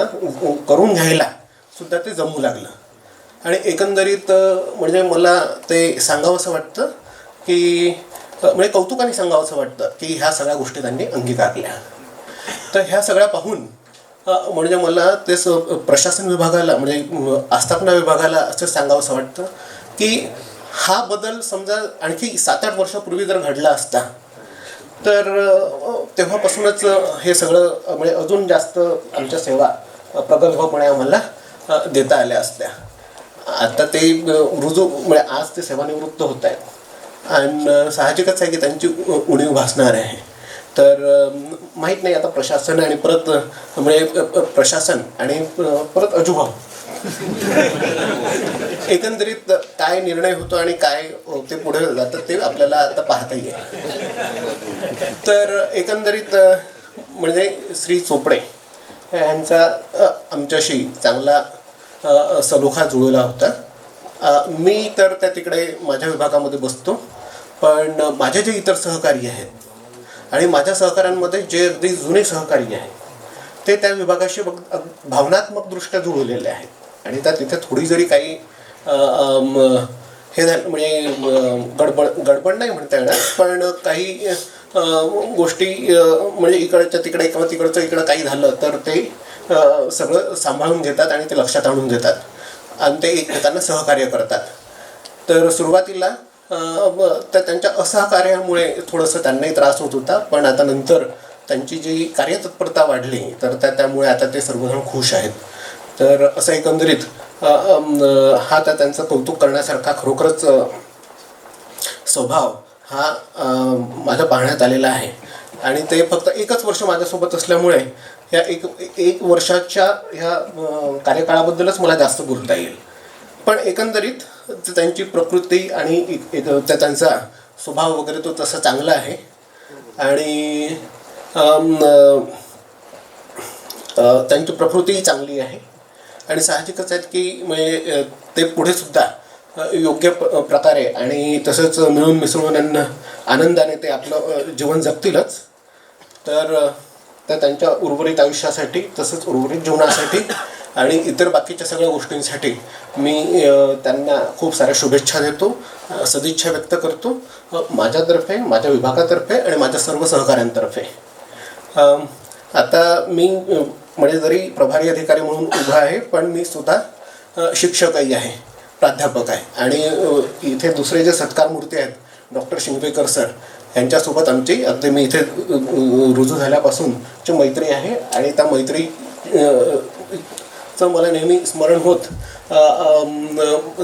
करून घ्यायला सुद्धा ते जमू लागलं. आणि एकंदरीत म्हणजे मला ते सांगावंसं वाटतं की म्हणजे कौतुकाने सांगावंसं वाटतं की ह्या सगळ्या गोष्टी त्यांनी अंगीकारल्या. तर ह्या सगळ्या पाहून म्हणजे मला तेच प्रशासन विभागाला म्हणजे आस्थापना विभागाला असं सांगावंसं वाटतं की हा बदल समजा आणखी 7-8 वर्षापूर्वी जर घडला असता तर तेव्हापासूनच हे सगळं म्हणजे अजून जास्त आमच्या सेवा प्रगल्भपणे आम्हाला देता आल्या असत्या. आता ते रुजू म्हणजे आज ते सेवानिवृत्त होत आहेत आणि साहजिकच आहे की त्यांची उणीव भासणार आहे. तर माहीत नाही आता प्रशासन आणि परत म्हणजे प्रशासन आणि परत अजूभाऊ एकंदरीत काय निर्णय होतो आणि काय ते पुढे जातात ते आपल्याला आता पाहता येईल. तर एकंदरीत म्हणजे श्री चोपडे यांचा आमच्याशी चांगला सलोखा जुळला होता. मी तर त्या तिकडे माझ्या विभागामध्ये बसतो, पण माझे जे इतर सहकारी आहेत आणि माझ्या सहकाऱ्यांमध्ये जे अगदी जुने सहकारी आहेत ते त्या विभागाशी भावनात्मकदृष्ट्या जुळलेले आहेत आणि त्या तिथे थोडी जरी काही हे झालं म्हणजे गडबड नाही म्हणता येणार, पण काही गोष्टी म्हणजे इकडच्या तिकडे किंवा तिकडचं इकडं काही झालं तर ते सगळं सांभाळून घेतात आणि ते लक्षात आणून देतात आणि ते एकमेकांना सहकार्य करतात. तर सुरुवातीला तर त्यांच्या असहकार्यामुळे थोडंसं त्यांनाही त्रास होत होता, पण आता नंतर त्यांची जी कार्यतत्परता वाढली तर त्यामुळे आता ते सर्वजण खुश आहेत. तर असं एकंदरीत हा तर त्यांचं कौतुक करण्यासारखा खरोखरच स्वभाव हा माझ्या पाहण्यात आलेला आहे आणि ते फक्त एकच वर्ष माझ्यासोबत असल्यामुळे या एक वर्षाच्या ह्या कार्यकाळाबद्दलच मला जास्त बोलता येईल. पण एकंदरीत त्यांची प्रकृती आणि त्यांचा स्वभाव वगैरे तो तसा चांगला आहे आणि त्यांची प्रकृती चांगली आहे आणि साहजिकच आहेत की म्हणजे ते पुढे सुद्धा योग्य प्रकारे आणि तसंच मिळून मिसळून आनंदाने ते आपलं जीवन जगतीलच. तर त्यांच्या उर्वरित आयुष्यासाठी तसंच उर्वरित जीवनासाठी आणि इतर बाकीच्या सगळ्या गोष्टींसाठी मी त्यांना खूप साऱ्या शुभेच्छा देतो, सदिच्छा व्यक्त करतो माझ्यातर्फे, माझ्या विभागातर्फे आणि माझ्या सर्व सहकाऱ्यांतर्फे. आता मी म्हणजे जरी प्रभारी अधिकारी म्हणून उभा आहे, पण मी सुद्धा शिक्षकही आहे, प्राध्यापक आहे आणि इथे दुसरे जे सत्कारमूर्ती आहेत डॉक्टर शिंगवेकर सर यांच्यासोबत आमची अगदी मी इथे रुजू झाल्यापासूनची मैत्री आहे आणि त्या मैत्रीचं मला नेहमी स्मरण होत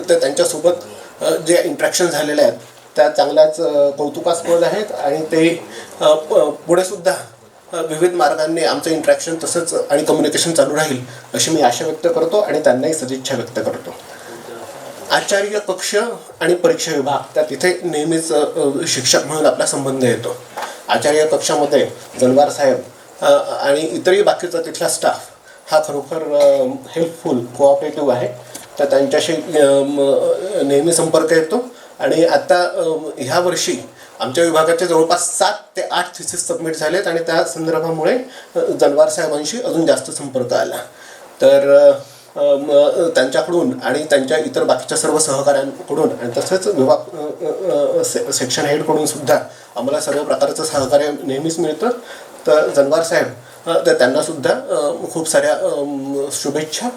तर त्यांच्यासोबत जे इंट्रॅक्शन झालेले आहेत त्या चांगल्याच कौतुकास्पद आहेत आणि ते पुढे सुद्धा विविध मार्गांनी आमचं इंट्रॅक्शन तसंच आणि कम्युनिकेशन चालू राहील अशी मी आशा व्यक्त करतो आणि त्यांनाही सदिच्छा व्यक्त करतो. आचार्य कक्ष आणि परीक्षा विभाग त्या तिथे नेहमीच शिक्षक म्हणून आपला संबंध येतो. आचार्य कक्षामध्ये जनवार साहेब आणि इतरही बाकीचा तिथला स्टाफ हा खरोखर हेल्पफुल कोऑपरेटिव्ह आहे. तर त्यांच्याशी नेहमी संपर्क येतो आणि आता ह्या वर्षी आमच्या विभागाचे जवळपास 7 ते 8 थिसिस सबमिट झालेत आणि त्या संदर्भामुळे जनवार साहेबांशी अजून जास्त संपर्क आला. तर त्यांच्याकडून आणि त्यांच्या इतर बाकीच्या सर्व सहकाऱ्यांकडून आणि तसंच विभाग सेक्शन हेडकडून सुद्धा आम्हाला सर्व प्रकारचं सहकार्य नेहमीच मिळतं. तर जनवार साहेब तर त्यांनासुद्धा खूप साऱ्या शुभेच्छा.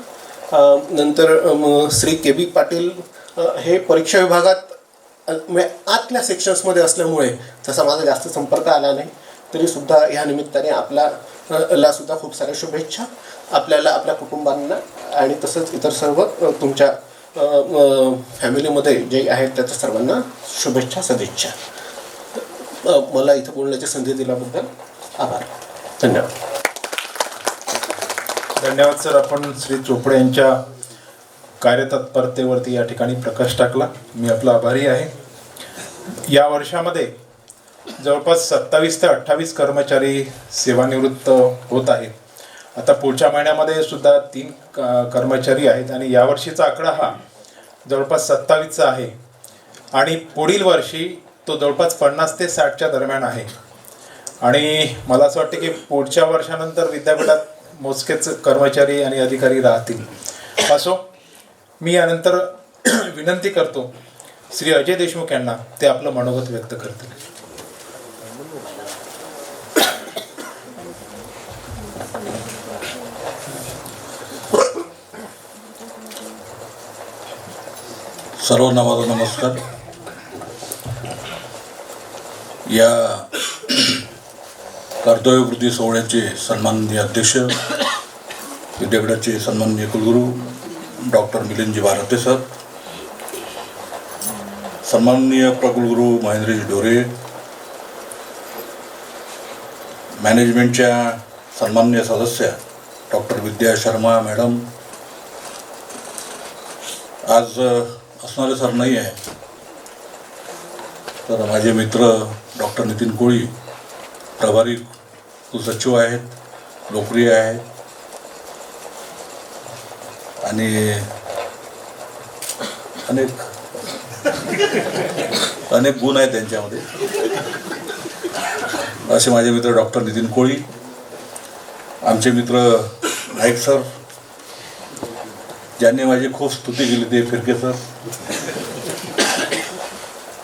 नंतर श्री के बी पाटील हे परीक्षा विभागात म्हणजे आतल्या सेक्शन्समध्ये असल्यामुळे तसा माझा जास्त संपर्क आला नाही, तरीसुद्धा ह्या निमित्ताने आपल्याला सुद्धा खूप साऱ्या शुभेच्छा आपल्याला, आपल्या कुटुंबांना आणि तसंच इतर सर्व तुमच्या फॅमिलीमध्ये जे आहेत त्याच्या सर्वांना शुभेच्छा सदिच्छा. मला इथं बोलण्याची संधी दिल्याबद्दल आभार. धन्यवाद. धन्यवाद सर. आपण श्री चोपडे यांच्या कार्यतत्परतेवरती या ठिकाणी प्रकाश टाकला. मी आपला आभारी आहे. या वर्षामध्ये जवळपास 27 ते 28 कर्मचारी सेवानिवृत्त होत आहेत. आता पुढच्या महिन्यामध्ये सुद्धा 3 कर्मचारी आहेत आणि यावर्षीचा आकडा हा जवळपास 27चा आहे आणि पुढील वर्षी तो जवळपास 50 ते 60च्या दरम्यान आहे. आणि मला असं वाटतं की पुढच्या वर्षानंतर विद्यापीठात मोजकेच कर्मचारी आणि अधिकारी राहतील. असो, मी यानंतर विनंती करतो श्री अजय देशमुख यांना ते आपलं मनोगत व्यक्त करतील. सर्वांना माझा नमस्कार. या कर्तव्यवृत्ती सोहळ्याचे सन्माननीय अध्यक्ष, विद्यापीठाचे सन्माननीय कुलगुरू डॉक्टर मिलिंदजी भारते सर, सन्माननीय प्रकुलगुरू महेंद्रजी ढोरे, मॅनेजमेंटच्या सन्माननीय सदस्य डॉक्टर विद्या शर्मा मॅडम, आज असणारे सर नाही आहे तर माझे मित्र डॉक्टर नितीन कोळी प्रभारी कुलसचिव आहेत, लोकप्रिय आहेत, आणि अनेक गुण आहेत त्यांच्यामध्ये. असे माझे मित्र डॉक्टर नितीन कोळी, आमचे मित्र नाईक सर, ज्यांनी माझी खूप स्तुती केली ते फिरके सर,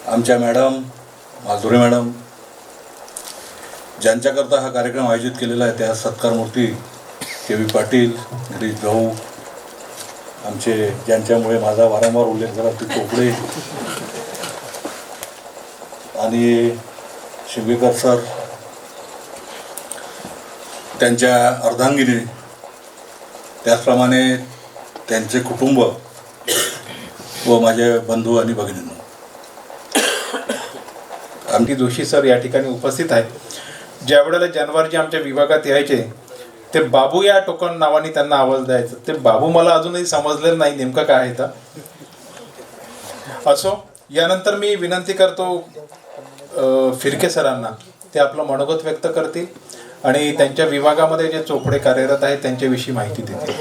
आमच्या मॅडम माधुरे मॅडम, ज्यांच्याकरता हा कार्यक्रम आयोजित केलेला आहे त्या सत्कारमूर्ती के.व्ही. पाटील, गिरीश भाऊ, आमचे ज्यांच्यामुळे माझा वारंवार उल्लेख झाला ते चोपडे आणि शिंगवेकर सर, त्यांच्या अर्धांगिनी, त्याचप्रमाणे त्यांचे कुटुंब व माझे बंधू आणि भगिनींनो. आमटी जोशी सर या ठिकाणी उपस्थित आहेत. ज्या वेळेला जानवारजी आमच्या विभागात यायचे ते बाबू या टोकन नावाने त्यांना आवाज द्यायचं. ते बाबू मला अजूनही समजलेलं नाही नेमकं काय आहे तर. असो, यानंतर मी विनंती करतो फिरके सरांना ते आपलं मनोगत व्यक्त करतील आणि त्यांच्या विभागामध्ये जे चोपडे कार्यरत आहेत त्यांच्याविषयी माहिती देतील.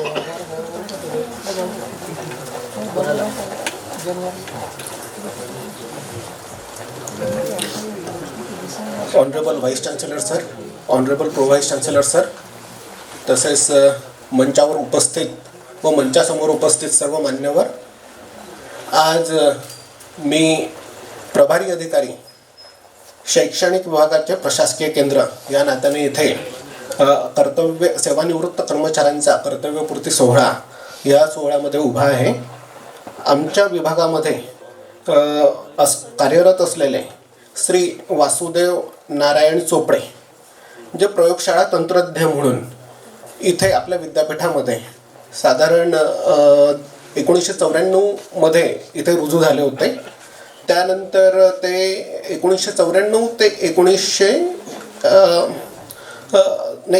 Honourable vice chancellor sir, honourable pro vice chancellor sir, तसेच मंचावर उपस्थित व मंचासमोर उपस्थित सर्व मान्यवर, आज मी प्रभारी अधिकारी शैक्षणिक विभागाचे प्रशासकीय केंद्र या नात्याने इथे कर्तव्य सेवानिवृत्त कर्मचाऱ्यांचा कर्तव्यपूर्ती सोहळा या सोहळ्यामध्ये उभा आहे. आमच्या विभागामध्ये कार्यरत असलेले श्री वासुदेव नारायण चोपडे, जे प्रयोगशाळा तंत्रज्ञ म्हणून इथे आपल्या विद्यापीठामध्ये साधारण 1994 इथे रुजू झाले होते. त्यानंतर ते 1994 ते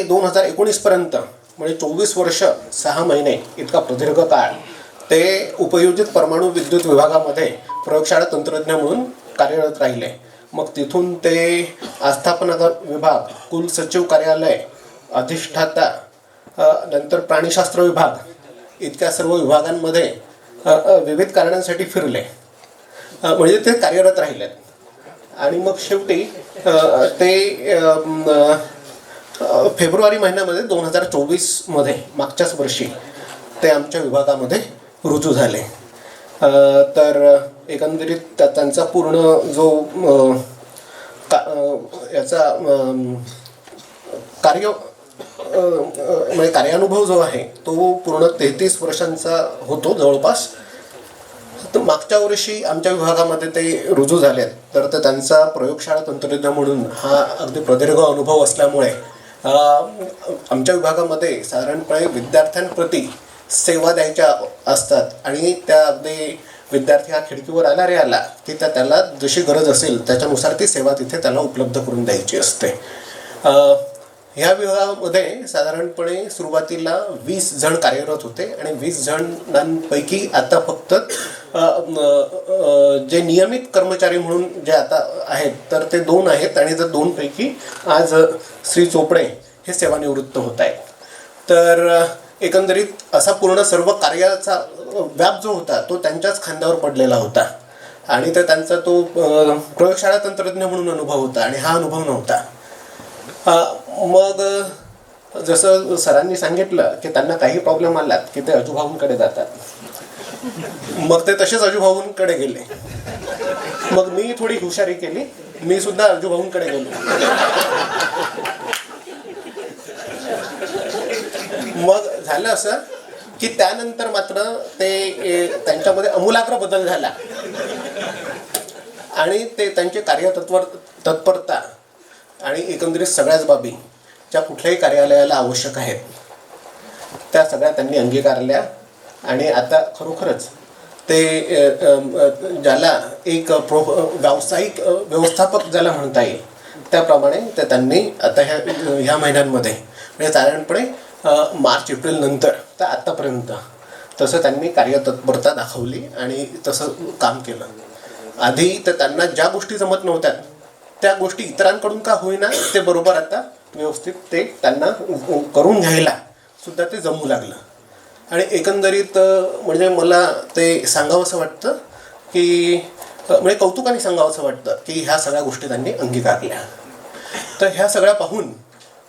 2019 पर्यंत म्हणजे 24 वर्ष 6 महिने इतका प्रदीर्घ काळ ते उपयोजित परमाणु विद्युत विभागामध्ये प्रयोगशाळा तंत्रज्ञ म्हणून कार्यरत राहिले. मग तिथून ते आस्थापना विभाग, कुलसचिव कार्यालय, अधिष्ठाता, नंतर प्राणीशास्त्र विभाग इतक्या सर्व विभागांमध्ये विविध कारणांसाठी फिरले, म्हणजे ते कार्यरत राहिलेत. आणि मग शेवटी ते फेब्रुवारी महिन्यामध्ये 2024 मागच्याच वर्षी ते आमच्या विभागामध्ये रुजू झाले. तर एकंदरीत त्यांचा पूर्ण जो याचा म्हणजे कार्यानुभव जो आहे तो पूर्ण 33 वर्षांचा होतो जवळपास. तर मागच्या वर्षी आमच्या विभागामध्ये ते रुजू झालेत. तर त्यांचा प्रयोगशाळा तंत्रज्ञ म्हणून हा अगदी प्रदीर्घ अनुभव असल्यामुळे आमच्या विभागामध्ये साधारणपणे विद्यार्थ्यांप्रती सेवा द्यायच्या असतात आणि त्या अगदी विद्यार्थी हा खिडकीवर आला रे आला की त्याला जशी गरज असेल त्याच्यानुसार ती सेवा तिथे त्याला उपलब्ध करून द्यायची असते. ह्या विभागामध्ये साधारणपणे सुरुवातीला 20 जण कार्यरत होते आणि 20 जणांपैकी आता फक्त जे नियमित कर्मचारी म्हणून जे आता आहेत तर ते 2 आहेत आणि जर 2 पैकी आज श्री चोपडे हे सेवानिवृत्त होत आहेत. तर एकंदरीत असा पूर्ण सर्व कार्याचा व्याप जो होता तो त्यांच्याच खांद्यावर पडलेला होता आणि तर त्यांचा तो प्रयोगशाळा तंत्रज्ञ म्हणून अनुभव होता आणि हा अनुभव नव्हता. मग जसं सरांनी सांगितलं की त्यांना काही प्रॉब्लेम आलात की ते अजूभाऊंकडे जातात. मग ते तसेच अजूभाऊंकडे गेले. मग मी थोडी हुशारी केली, मी सुद्धा अजूभाऊंकडे गेलो. मग झालं असं की त्यानंतर मात्र ते त्यांच्यामध्ये आमूलाग्र बदल झाला आणि ते त्यांचे तत्परता आणि एकंदरीत सगळ्याच बाबी ज्या कुठल्याही कार्यालयाला आवश्यक आहेत त्या सगळ्या त्यांनी अंगीकारल्या आणि आता खरोखरच ते ज्याला एक व्यावसायिक व्यवस्थापक ज्याला म्हणता येईल त्याप्रमाणे ते त्यांनी आता ह्या महिन्यांमध्ये म्हणजे साधारणपणे मार्च एप्रिल नंतर तर आत्तापर्यंत तसं त्यांनी कार्यतत्परता दाखवली आणि तसं काम केलं. आधी तर त्यांना ज्या गोष्टी जमत नव्हत्या त्या गोष्टी इतरांकडून का होईना ते बरोबर आता व्यवस्थित ते त्यांना करून घ्यायला सुद्धा ते जमू लागलं. आणि एकंदरीत म्हणजे मला ते सांगावंसं वाटतं की म्हणजे कौतुकाने सांगावंसं वाटतं की ह्या सगळ्या गोष्टी त्यांनी अंगीकारल्या. तर ह्या सगळ्या पाहून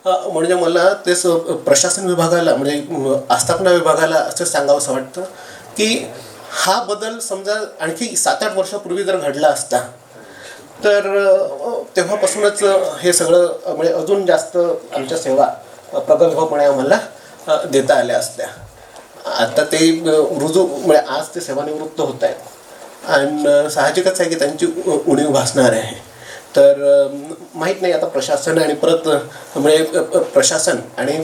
म्हणजे मला ते प्रशासन विभागाला म्हणजे आस्थापना विभागाला असं सांगावंसं वाटतं की हा बदल समजा आणखी 7-8 वर्षापूर्वी जर घडला असता तर तेव्हापासूनच हे सगळं म्हणजे अजून जास्त आमच्या सेवा प्रगल्भपणे आम्हाला देता आल्या असत्या. आता ते रुजू म्हणजे आज ते सेवानिवृत्त होत आहेत आणि साहजिकच आहे की त्यांची उणीव भासणार आहे. तर माहीत नाही आता प्रशासन आणि परत म्हणजे प्रशासन आणि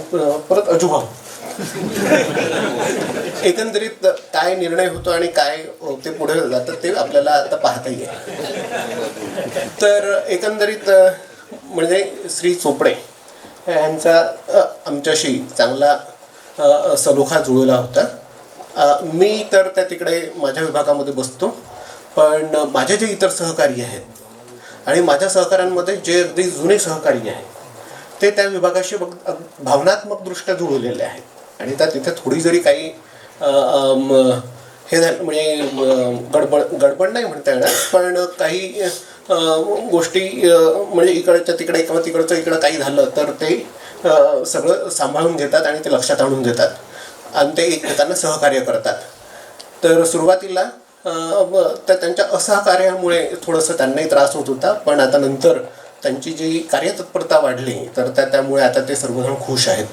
परत अजुभाव एकंदरीत काय निर्णय होतो आणि काय ते पुढे जातं ते आपल्याला आता पाहता येईल. तर एकंदरीत म्हणजे श्री चोपडे यांचा आमच्याशी चांगला सलोखा जुळला होता. मी तर त्या तिकडे माझ्या विभागामध्ये बसतो, पण माझे जे इतर सहकारी आहेत आणि माझ्या सहकाऱ्यांमध्ये जे अगदी जुने सहकारी आहेत ते त्या विभागाशी भावनात्मकदृष्ट्या जुळलेले आहेत. आणि त्या तिथे थोडी जरी काही हे झालं म्हणजे गडबड नाही म्हणता येणार, पण काही गोष्टी म्हणजे इकडच्या तिकडे किंवा तिकडचं इकडं काही झालं तर ते सगळं सांभाळून घेतात आणि ते लक्षात आणून देतात आणि ते एकमेकांना सहकार्य करतात. तर सुरुवातीला तर त्यांच्या असहकार्यामुळे थोडंसं त्यांनाही त्रास होत होता, पण आता नंतर त्यांची जी कार्यतत्परता वाढली तर त्यामुळे आता ते सर्वजण खुश आहेत.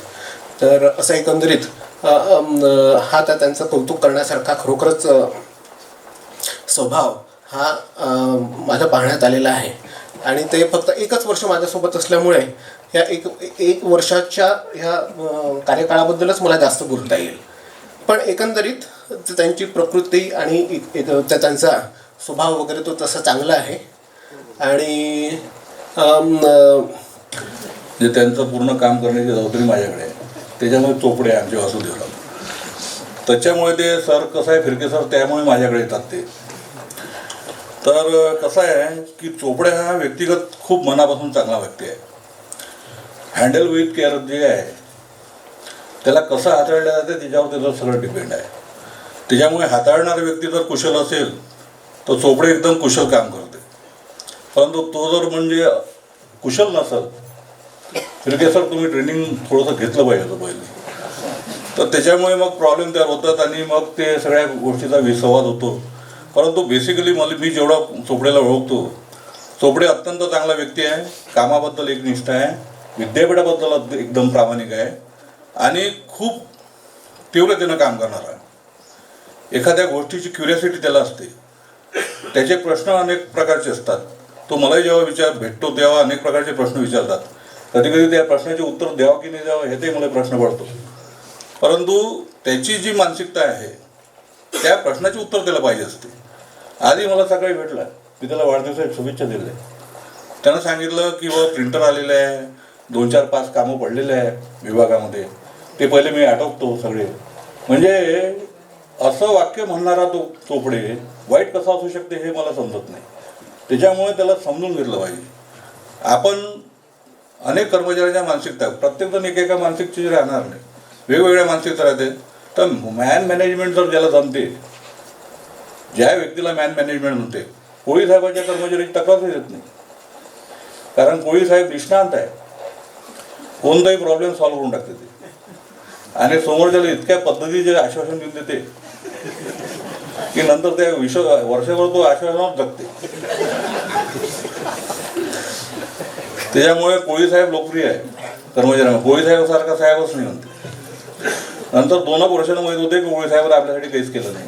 तर असं एकंदरीत हा तर त्यांचं कौतुक करण्यासारखा खरोखरच स्वभाव हा माझ्या पाहण्यात आलेला आहे. आणि ते फक्त 1च वर्ष माझ्यासोबत असल्यामुळे ह्या एक वर्षाच्या ह्या कार्यकाळाबद्दलच मला जास्त बोलता येईल. पण एकंदरीत त्यांची प्रकृती आणि त्यांचा स्वभाव वगैरे तो तसा चांगला आहे. आणि जे त्यांचं पूर्ण काम करण्याची जबाबदारी माझ्याकडे आहे. त्याच्यामुळे चोपडे आमचे वासुदेवराव, त्याच्यामुळे ते सर कसं आहे फिरके सर त्यामुळे माझ्याकडे येतात ते. तर कसं आहे की चोपडे हा व्यक्तिगत खूप मनापासून चांगला व्यक्ती आहे. हँडल विथ केअर जे आहे त्याला कसं हाताळलं जाते त्याच्यावर त्याचं सगळं डिपेंड आहे. त्याच्यामुळे हाताळणारा व्यक्ती जर कुशल असेल तर चोपडे एकदम कुशल काम करते. परंतु तो जर म्हणजे कुशल नसेल, फिरके सर तुम्ही ट्रेनिंग थोडंसं घेतलं पाहिजे होतं पहिले, तर त्याच्यामुळे मग प्रॉब्लेम तयार होतात आणि मग ते सगळ्या गोष्टीचा विसंवाद होतो. परंतु बेसिकली मी जेवढा चोपडेला ओळखतो, चोपडे अत्यंत चांगला व्यक्ती आहे, कामाबद्दल एकनिष्ठ आहे, विद्यापीठाबद्दल एकदम प्रामाणिक आहे आणि खूप तीव्रतेनं काम करणार आहे. एखाद्या गोष्टीची क्युरियोसिटी त्याला असते, त्याचे प्रश्न अनेक प्रकारचे असतात. तो मलाही जेव्हा भेटतो तेव्हा अनेक प्रकारचे प्रश्न विचारतात. कधी कधी त्या प्रश्नाचे उत्तर द्यावं की नाही द्यावं ह्याचाही मला प्रश्न पडतो. परंतु त्याची जी मानसिकता आहे त्या प्रश्नाचे उत्तर त्याला पाहिजे असते. आधी मला सकाळी भेटला, मी त्याला वाढदिवसाची शुभेच्छा दिल्या. त्यानं सांगितलं की प्रिंटर आलेलं आहे, 2-4-5 कामं पडलेले आहे विभागामध्ये, ते पहिले मी आटोपतो सगळे. म्हणजे असं वाक्य म्हणणारा तो चोपडे वाईट कसा असू शकते हे मला समजत नाही. त्याच्यामुळे त्याला समजून घेतलं पाहिजे. आपण अनेक कर्मचाऱ्यांच्या मानसिकता, प्रत्येकजण एकेका मानसिकतेची राहणार नाही, वेगवेगळ्या मानसिकता राहते. तर मॅन मॅनेजमेंट जर ज्याला जमते, ज्या व्यक्तीला मॅन मॅनेजमेंट म्हणते, कोळी साहेबांच्या कर्मचाऱ्याची तक्रारच येत नाही. कारण कोळी साहेब निष्णांत आहे, कोणताही प्रॉब्लेम सॉल्व्ह करून टाकते ते. आणि समोरच्याला इतक्या पद्धतीचे आश्वासन देऊन देते की नंतर त्या वर्षभर तो आश्वासनावर जगते. त्याच्यामुळे कोळी साहेब लोकप्रिय आहे कर्मचाऱ्यांना. कोळी साहेब सारखा साहेबच नाही म्हणते. नंतर 2 वर्षांना माहीत होते की कोळी साहेब आपल्यासाठी काहीच केलं नाही.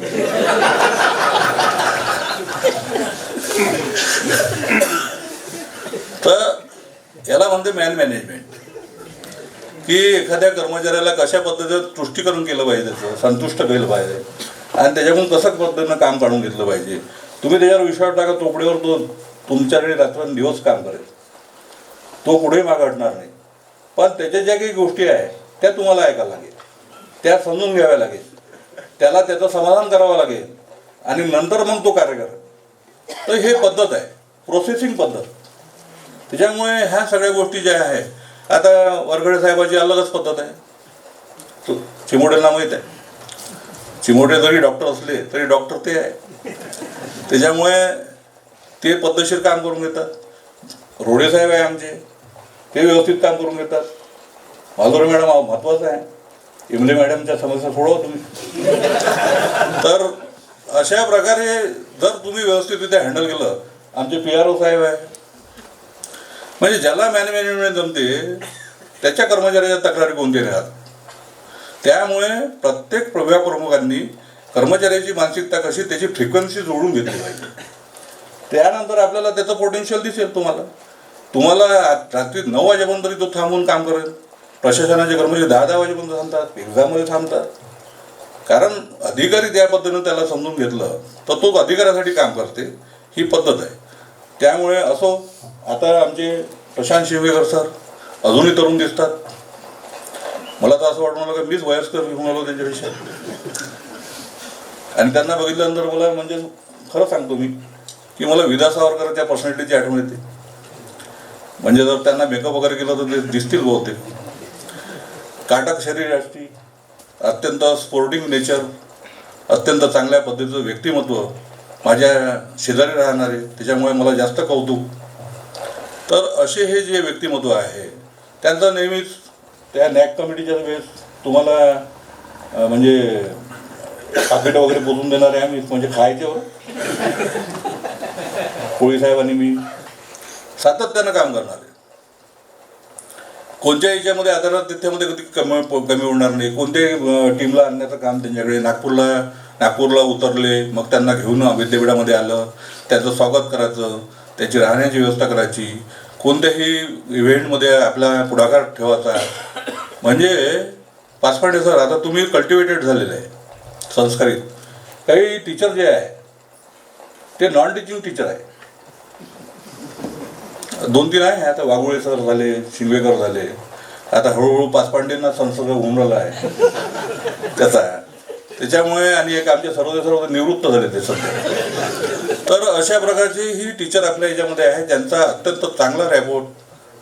तर याला म्हणते मॅन मॅनेजमेंट, की एखाद्या कर्मचाऱ्याला कशा पद्धतीचं तुष्टीकरण केलं पाहिजे, त्याचं संतुष्ट केलं पाहिजे आणि त्याच्याकडून कसं पद्धतीनं काम काढून घेतलं पाहिजे. तुम्ही त्याच्यावर विश्वास टाका, चोपडेवर तो तुमच्याकडे रात्रंदिवस काम करेल, तो पुढे मागं हटणार नाही. पण त्याच्या ज्या काही गोष्टी आहेत त्या तुम्हाला ऐकायला लागेल, त्या समजून घ्याव्या लागेल, त्याला त्याचं समाधान करावं लागेल आणि नंतर मग तो कार्य करेल. तर हे पद्धत आहे, प्रोसेसिंग पद्धत. त्याच्यामुळे ह्या सगळ्या गोष्टी ज्या आहे, आता वरगडे साहेबाची अलगच पद्धत आहे, चिमोडेला माहीत आहे. चिमोटे जरी डॉक्टर असले तरी डॉक्टर ते आहे. त्याच्यामुळे ते पद्धतशीर काम करून घेतात. रोडे साहेब आहे आमचे, ते व्यवस्थित काम करून घेतात. माधुरी मॅडम महत्त्वाचं आहे. इमले मॅडमच्या समस्या सोडवा तुम्ही. तर अशा प्रकारे जर तुम्ही व्यवस्थितरित्या हँडल केलं, आमचे PRO साहेब आहे, म्हणजे ज्याला मॅनेजमेंट जमते त्याच्या कर्मचाऱ्याच्या तक्रारी कोणत्या राहत. त्यामुळे प्रत्येक प्रभाग प्रमुखांनी कर्मचाऱ्याची मानसिकता कशी त्याची फ्रिक्वेन्सी जोडून घेतली पाहिजे. त्यानंतर आपल्याला त्याचं पोटेन्शियल दिसेल. तुम्हाला रात्री 9 वाजेपर्यंत तरी तो थांबून काम करेल. प्रशासनाचे कर्मचारी 10 वाजेपर्यंत थांबतात, एक्झाममध्ये थांबतात. कारण अधिकारी त्या पद्धतीनं त्याला समजून घेतलं तर तो अधिकाऱ्यासाठी काम करते, ही पद्धत आहे. त्यामुळे असो, आता आमचे प्रशांत शिंगवेकर सर अजूनही तरुण दिसतात. मला तर असं वाटून आलं की मीच वयस्कर घेऊन आलो त्यांच्याविषयी. आणि त्यांना बघितल्यानंतर मला म्हणजे खरं सांगतो मी की मला विदा सावरकरच्या पर्सनॅलिटीची आठवण येते. म्हणजे जर त्यांना मेकअप वगैरे केलं तर ते दिसतील बहुतेक. काटक शरीर असती, अत्यंत स्पोर्टिंग नेचर, अत्यंत चांगल्या पद्धतीचं व्यक्तिमत्व, माझ्या शेजारी राहणारे, त्याच्यामुळे मला जास्त कौतुक. तर असे हे जे व्यक्तिमत्व आहे त्यांचं नेहमीच त्या नॅक कमिटीच्या वेळेस तुम्हाला म्हणजे पाकिट वगैरे बोलून देणारे आम्ही, म्हणजे खायच्यावर कोळी साहेबांनी मी सातत्यानं काम करणार आहे. कोणत्या याच्यामध्ये आदरातिथ्यामध्ये कधी कमी होणार नाही. कोणत्याही टीमला आणण्याचं काम त्यांच्याकडे. नागपूरला उतरले, मग त्यांना घेऊन विद्यापीठामध्ये आलं, त्याचं स्वागत करायचं, त्याची राहण्याची व्यवस्था करायची, कोणत्याही इव्हेंटमध्ये आपला पुढाकार ठेवायचा. म्हणजे पासपांडे सर, आता तुम्ही कल्टिवेटेड झालेले आहे, संस्कारित. काही टीचर जे आहे ते नॉन टीचिंग टीचर आहे. 2-3 आहे. आता वाघोळे सर झाले, शिंगवेकर झाले. आता हळूहळू पासपांडेंना संसर्ग होऊन राहिला आहे त्याचा. त्याच्यामुळे आणि एक आमचे सर्व निवृत्त झाले ते सध्या. तर अशा प्रकारची ही टीचर आपल्या याच्यामध्ये आहे, ज्यांचा अत्यंत चांगला रॅपोर्ट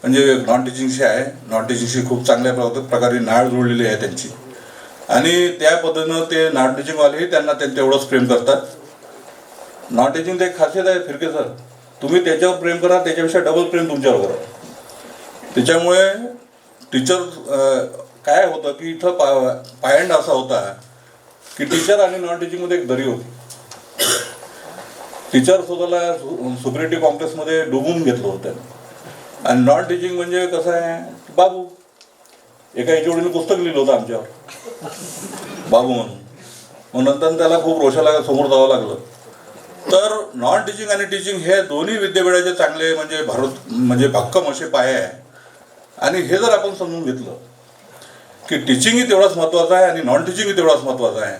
म्हणजे नॉन टीचिंगशी आहे. नॉन टीचिंगशी खूप चांगल्या प्रकारे नाळ जोडलेली आहे त्यांची. आणि त्या पद्धतीनं ते नॉन टीचिंगवालेही त्यांना तेवढंच प्रेम करतात. नॉन टीचिंग एक खासियत आहे फिरके सर, तुम्ही त्याच्यावर प्रेम करा, त्याच्यापेक्षा डबल प्रेम तुमच्यावर करा. त्याच्यामुळे टीचर काय होतं की इथं पायंड असा होता की टीचर आणि नॉन टीचिंगमध्ये एक दरी होती. टीचर स्वतःला सुप्रिटी कॉम्प्लेक्समध्ये डुबून घेतलं होतं. आणि नॉन टीचिंग म्हणजे कसं आहे, बाबू एका याच्यावडीने पुस्तक लिहिलं होतं आमच्यावर, बाबू म्हणून. मग नंतर त्याला खूप रोषाला समोर जावं लागलं. तर नॉन टीचिंग आणि टीचिंग हे दोन्ही विद्यापीठाचे चांगले म्हणजे भक्कम असे पाय आहे. आणि हे जर आपण समजून घेतलं की टीचिंगही तेवढाच महत्त्वाचं आहे आणि नॉन टीचिंगही तेवढाच महत्त्वाचं आहे,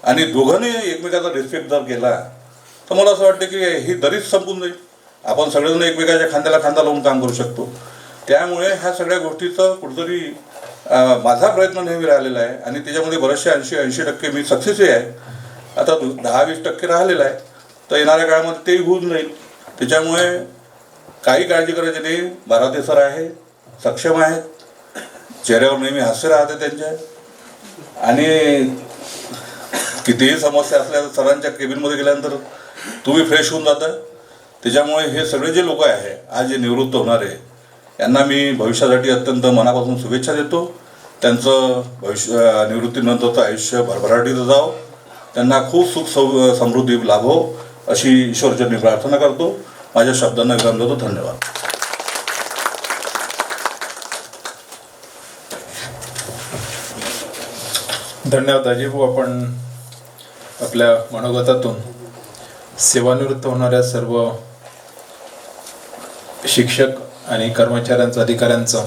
आणि दोघांनी एकमेकाचा रिस्पेक्ट जर केला तर मला असं वाटतं की ही दरीच संपून जाईल. आपण सगळेजण एकमेकाच्या खांद्याला खांदा लावून काम करू शकतो. त्यामुळे ह्या सगळ्या गोष्टीचं कुठंतरी माझा प्रयत्न नेहमी राहिलेला आहे. आणि त्याच्यामध्ये बरेचसे 80% मी सक्सेसही आहे. आता 10-20% राहिलेला आहे. तर येणाऱ्या काळामध्ये तेही होऊन जाईल. त्याच्यामुळे काही काळजी करायची नाही. बाराते सर आहे, सक्षम आहेत, चेहऱ्यावर नेहमी हास्य राहते त्यांच्या. आणि कितीही समस्या असल्या तर सरांच्या केबिनमध्ये गेल्यानंतर तुम्ही फ्रेश होऊन जाता. त्याच्यामुळे हे सगळे जे लोक आहे आज जे निवृत्त होणार आहे यांना मी भविष्यासाठी अत्यंत मनापासून शुभेच्छा देतो. त्यांचं निवृत्तीनंतरचं आयुष्य भरभराटीचं जावं, त्यांना खूप सुख समृद्धी लाभो अशी ईश्वरचरणी प्रार्थना करतो. माझ्या शब्दांना विराम देतो. धन्यवाद. धन्यवाद अजिभाऊ. आपण आपल्या मनोगतातून सेवानिवृत्त होणाऱ्या सर्व शिक्षक आणि कर्मचाऱ्यांचं, अधिकाऱ्यांचं,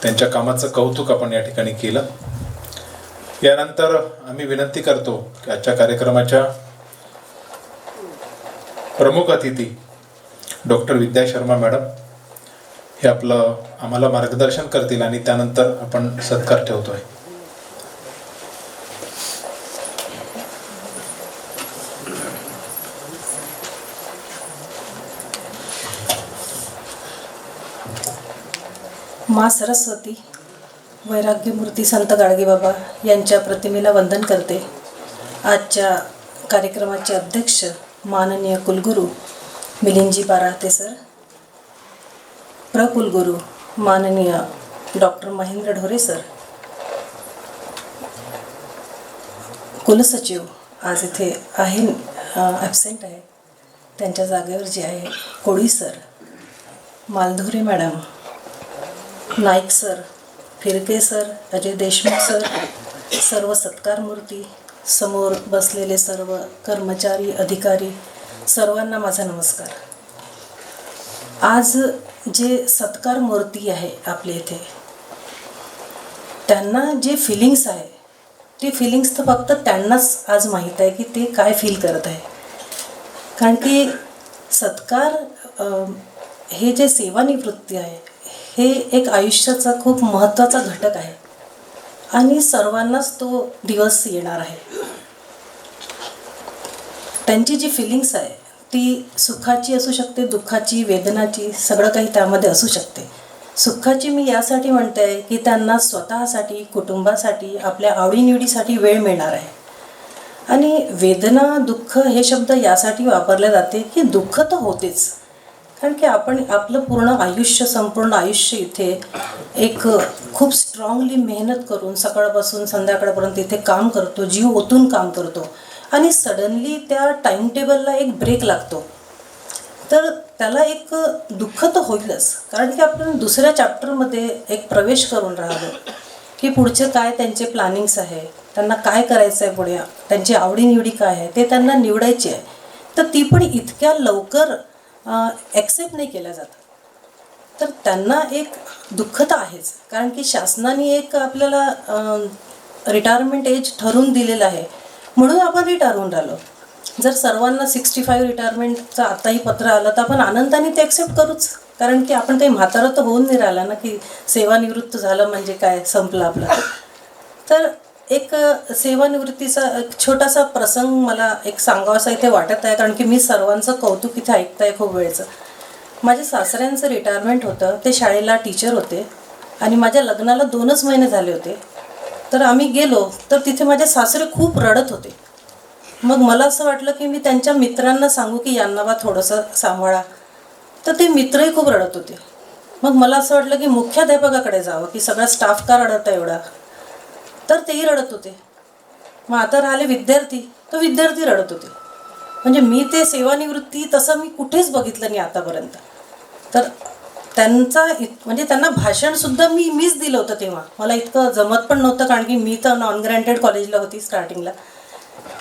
त्यांच्या कामाचं कौतुक आपण या ठिकाणी केलं. यानंतर आम्ही विनंती करतो की आजच्या कार्यक्रमाच्या प्रमुख अतिथी डॉक्टर विद्या शर्मा मॅडम हे आम्हाला मार्गदर्शन करतील आणि त्यानंतर आपण सत्कार ठेवतोय. मा सरस्वती वैराग्यमूर्ती संत गाडगेबाबा यांच्या प्रतिमेला वंदन करते. आजच्या कार्यक्रमाचे अध्यक्ष माननीय कुलगुरू मिलिंदजी बाराते सर, प्रकुलगुरू माननीय डॉक्टर महेंद्र ढोरे सर, कुलसचिव आज इथे आहे, ॲब्सेंट आहे, त्यांच्या जागेवर जे आहे कोळी सर, मालधुरे मॅडम, नाईक सर, फिरके सर, अजय देशमुख सर, सर्व सत्कारमूर्ती, समोर बसलेले सर्व कर्मचारी, अधिकारी, सर्वांना माझा नमस्कार. आज जे सत्कार मूर्ती आहे आपल्या इथे, त्यांना जे फिलिंग्स आहे ते फिलिंग्स तर फक्त त्यांनाच आज माहीत आहे की ते काय फील करत आहे. कारण की सत्कार हे जे सेवानिवृत्ती आहे हे एक आयुष्याचा खूप महत्त्वाचा घटक आहे आणि सर्वांनाच तो दिवस येणार आहे. त्यांची जी फिलिंग्स आहे ती सुखाची असू शकते, दुःखाची, वेदनाची, सगळं काही त्यामध्ये असू शकते. सुखाची मी यासाठी म्हणते आहे की त्यांना स्वतःसाठी, कुटुंबासाठी, आपल्या आवडीनिवडीसाठी वेळ मिळणार आहे. आणि वेदना, दुःख हे शब्द यासाठी वापरले जाते की दुःख तर होतेच, कारण की आपण आपलं पूर्ण आयुष्य, संपूर्ण आयुष्य इथे एक खूप स्ट्रॉंगली मेहनत करून सकाळपासून संध्याकाळपर्यंत इथे काम करतो, जीव ओतून काम करतो आणि सडनली त्या टाईम टेबलला एक ब्रेक लागतो, तर त्याला एक दुःख तर होईलच. कारण की आपण दुसऱ्या चॅप्टरमध्ये एक प्रवेश करून राहिलो की पुढचे काय त्यांचे प्लॅनिंग्स आहे, त्यांना काय करायचं आहे पुढे, त्यांची आवडीनिवडी काय आहे ते त्यांना निवडायची आहे. तर ती पण इतक्या लवकर ॲक्सेप्ट नाही केल्या जात. तर त्यांना एक दुःख तर आहेच, कारण की शासनाने एक आपल्याला रिटायरमेंट एज ठरवून दिलेलं आहे, म्हणून आपण रिटायर होऊन राहिलो. जर सर्वांना 65 रिटायरमेंटचं आताही पत्र आलं तर आपण आनंदाने ते ॲक्सेप्ट करूच, कारण की आपण काही म्हातारं तर होऊन नाही राहिला ना की सेवानिवृत्त झालं म्हणजे काय संपलं आपलं. तर एक सेवानिवृत्तीचा एक छोटासा प्रसंग मला एक सांगावासा इथे वाटत आहे, कारण की मी सर्वांचं कौतुक इथे ऐकत आहे खूप वेळचं. माझ्या सासऱ्यांचं रिटायरमेंट होतं, ते शाळेला टीचर होते आणि माझ्या लग्नाला 2च महिने झाले होते. तर आम्ही गेलो तर तिथे माझे सासरे खूप रडत होते. मग मला असं वाटलं की मी त्यांच्या मित्रांना सांगू की यांना बा थोडंसं सांभाळा, तर ते मित्रही खूप रडत होते. मग मला असं वाटलं की मुख्याध्यापकाकडे जावं की सगळा स्टाफ का रडत आहे एवढा, तर तेही रडत होते. मग आता राहिले विद्यार्थी, तर विद्यार्थी रडत होते. म्हणजे मी ते सेवानिवृत्ती तसं मी कुठेच बघितलं नाही आतापर्यंत. तर म्हणजे त्यांना भाषणसुद्धा मीच दिलं होतं. तेव्हा मला इतकं जमत पण नव्हतं, कारण की मी तर नॉन ग्रँटेड कॉलेजला होती स्टार्टिंगला.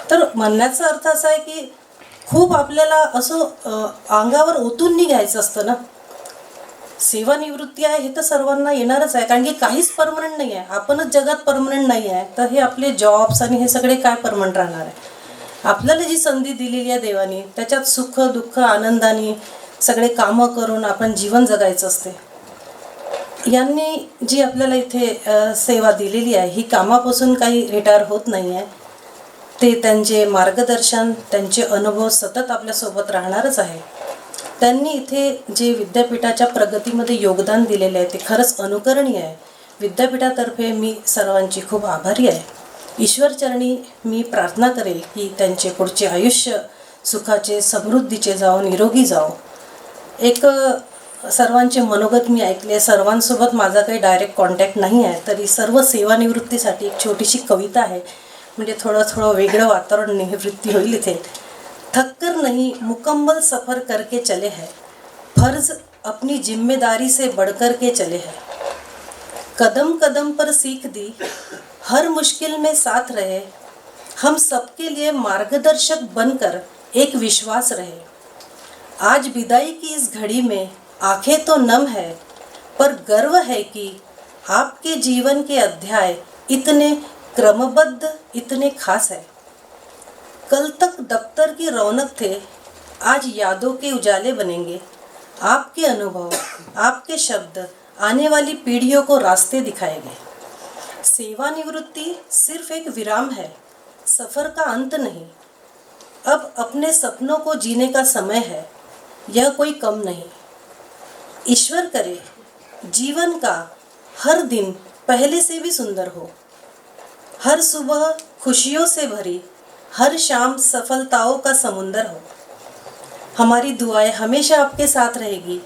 तर म्हणण्याचा अर्थ असा आहे की खूप आपल्याला असं अंगावर ओतून नाही घ्यायचं असतं ना. सेवानिवृत्ती आहे हे तर सर्वांना येणारच आहे, कारण की काहीच परमनंट नाही आहे. आपणच जगात परमनंट नाही आहे, तर हे आपले जॉब्स आणि हे सगळे काय परमनंट राहणार आहे. आपल्याला जी संधी दिलेली आहे देवाने, त्याच्यात सुख दुःख आनंदाने सगळे कामं करून आपण जीवन जगायचं असते. यांनी जी आपल्याला इथे सेवा दिलेली आहे ही कामापासून काही रिटायर होत नाही आहे. ते त्यांचे मार्गदर्शन, त्यांचे अनुभव सतत आपल्यासोबत राहणारच आहे. त्यांनी इथे जे विद्यापीठाच्या प्रगतीमध्ये योगदान दिलेले आहे ते खरंच अनुकरणीय आहे. विद्यापीठातर्फे मी सर्वांची खूप आभारी आहे. ईश्वरचरणी मी प्रार्थना करेल की त्यांचे पुढचे आयुष्य सुखाचे, समृद्धीचे जाओ, निरोगी जाओ. एक सर्वांचे मनोगत मी ऐकले. सर्वांसोबत माझा काही डायरेक्ट कॉन्टॅक्ट नाही आहे, तरी सर्व सेवानिवृत्तीसाठी एक छोटीशी कविता आहे, म्हणजे थोडं वेगळं वातावरण निवृत्ती होईल इथे. थककर नहीं मुकम्मल सफ़र करके चले हैं, फर्ज अपनी जिम्मेदारी से बढ़कर के चले हैं. कदम कदम पर सीख दी, हर मुश्किल में साथ रहे, हम सबके लिए मार्गदर्शक बनकर एक विश्वास रहे. आज विदाई की इस घड़ी में आंखें तो नम है, पर गर्व है कि आपके जीवन के अध्याय इतने क्रमबद्ध, इतने खास है. कल तक दफ्तर की रौनक थे, आज यादों के उजाले बनेंगे. आपके अनुभव, आपके शब्द आने वाली पीढ़ियों को रास्ते दिखाएंगे. सेवानिवृत्ति सिर्फ एक विराम है, सफ़र का अंत नहीं. अब अपने सपनों को जीने का समय है, यह कोई कम नहीं. ईश्वर करे जीवन का हर दिन पहले से भी सुंदर हो, हर सुबह खुशियों से भरी, हर शाम सफलताओं का समुंदर हो। हमारी दुआएं हमेशा आपके साथ रहेगी,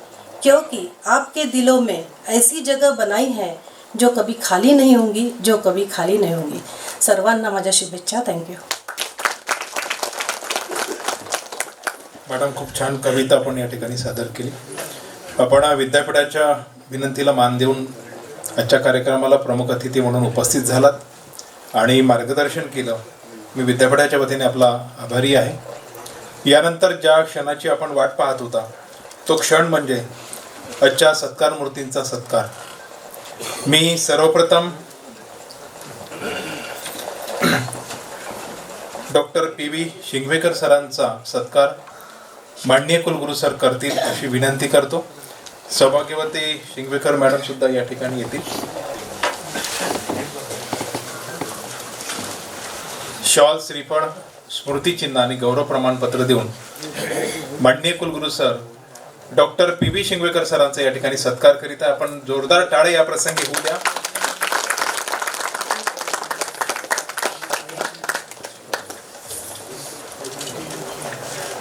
क्योंकि आपके दिलों में ऐसी जगह बनाई है जो कभी खाली नहीं होंगी, जो कभी खाली नहीं होंगी। सर्वांना माझ्या शुभेच्छा. थँक्यू. मॅडम, खूप छान कविता आपण या ठिकाणी सादर केली. आपण विद्यापीठाच्या विनंतीला मान देऊन आजच्या कार्यक्रमाला प्रमुख अतिथी म्हणून उपस्थित झालात आणि मार्गदर्शन केलं. मी विद्यापीठाच्या वतीने आपला आभारी आहे. यानंतर ज्या क्षणाची आपण वाट पाहत होता तो क्षण म्हणजे आजच्या सत्कार मूर्तींचा सत्कार. मी सर्वप्रथम डॉक्टर PV शिंगवेकर सरांचा सत्कार माननीय कुलगुरू सर करतील अशी विनंती करतो. सौभाग्यवती शिंगवेकर मॅडम सुद्धा या ठिकाणी येतील. शॉल, श्रीफळ, स्मृतिचिन्ह आणि गौरव प्रमाणपत्र देऊन माननीय कुलगुरू सर डॉक्टर PV शिंगवेकर सरांचा या ठिकाणी सत्कार करीत आहे. आपण जोरदार टाळे या प्रसंगी होऊ द्या.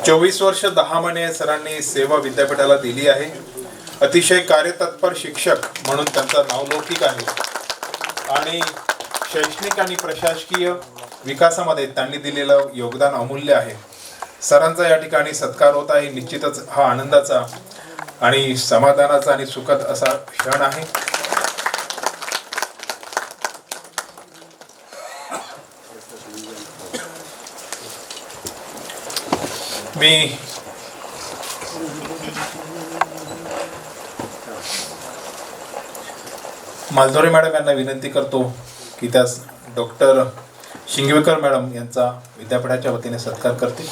चोवीस वर्ष 10 महिने सरांनी सेवा विद्यापीठाला दिली आहे. अतिशय कार्यतत्पर शिक्षक म्हणून त्यांचा नावलौकिक आहे आणि शैक्षणिक आणि प्रशासकीय विकासामध्ये त्यांनी दिलेलं योगदान अमूल्य आहे. सरांचा या ठिकाणी सत्कार होत आहे. निश्चितच हा आनंदाचा आणि समाधानाचा आणि सुखद असा क्षण आहे. मी मालधोरे मॅडम यांना विनंती करतो की त्या डॉक्टर शिंगवेकर मॅडम यांचा विद्यापीठाच्या वतीने सत्कार करतील.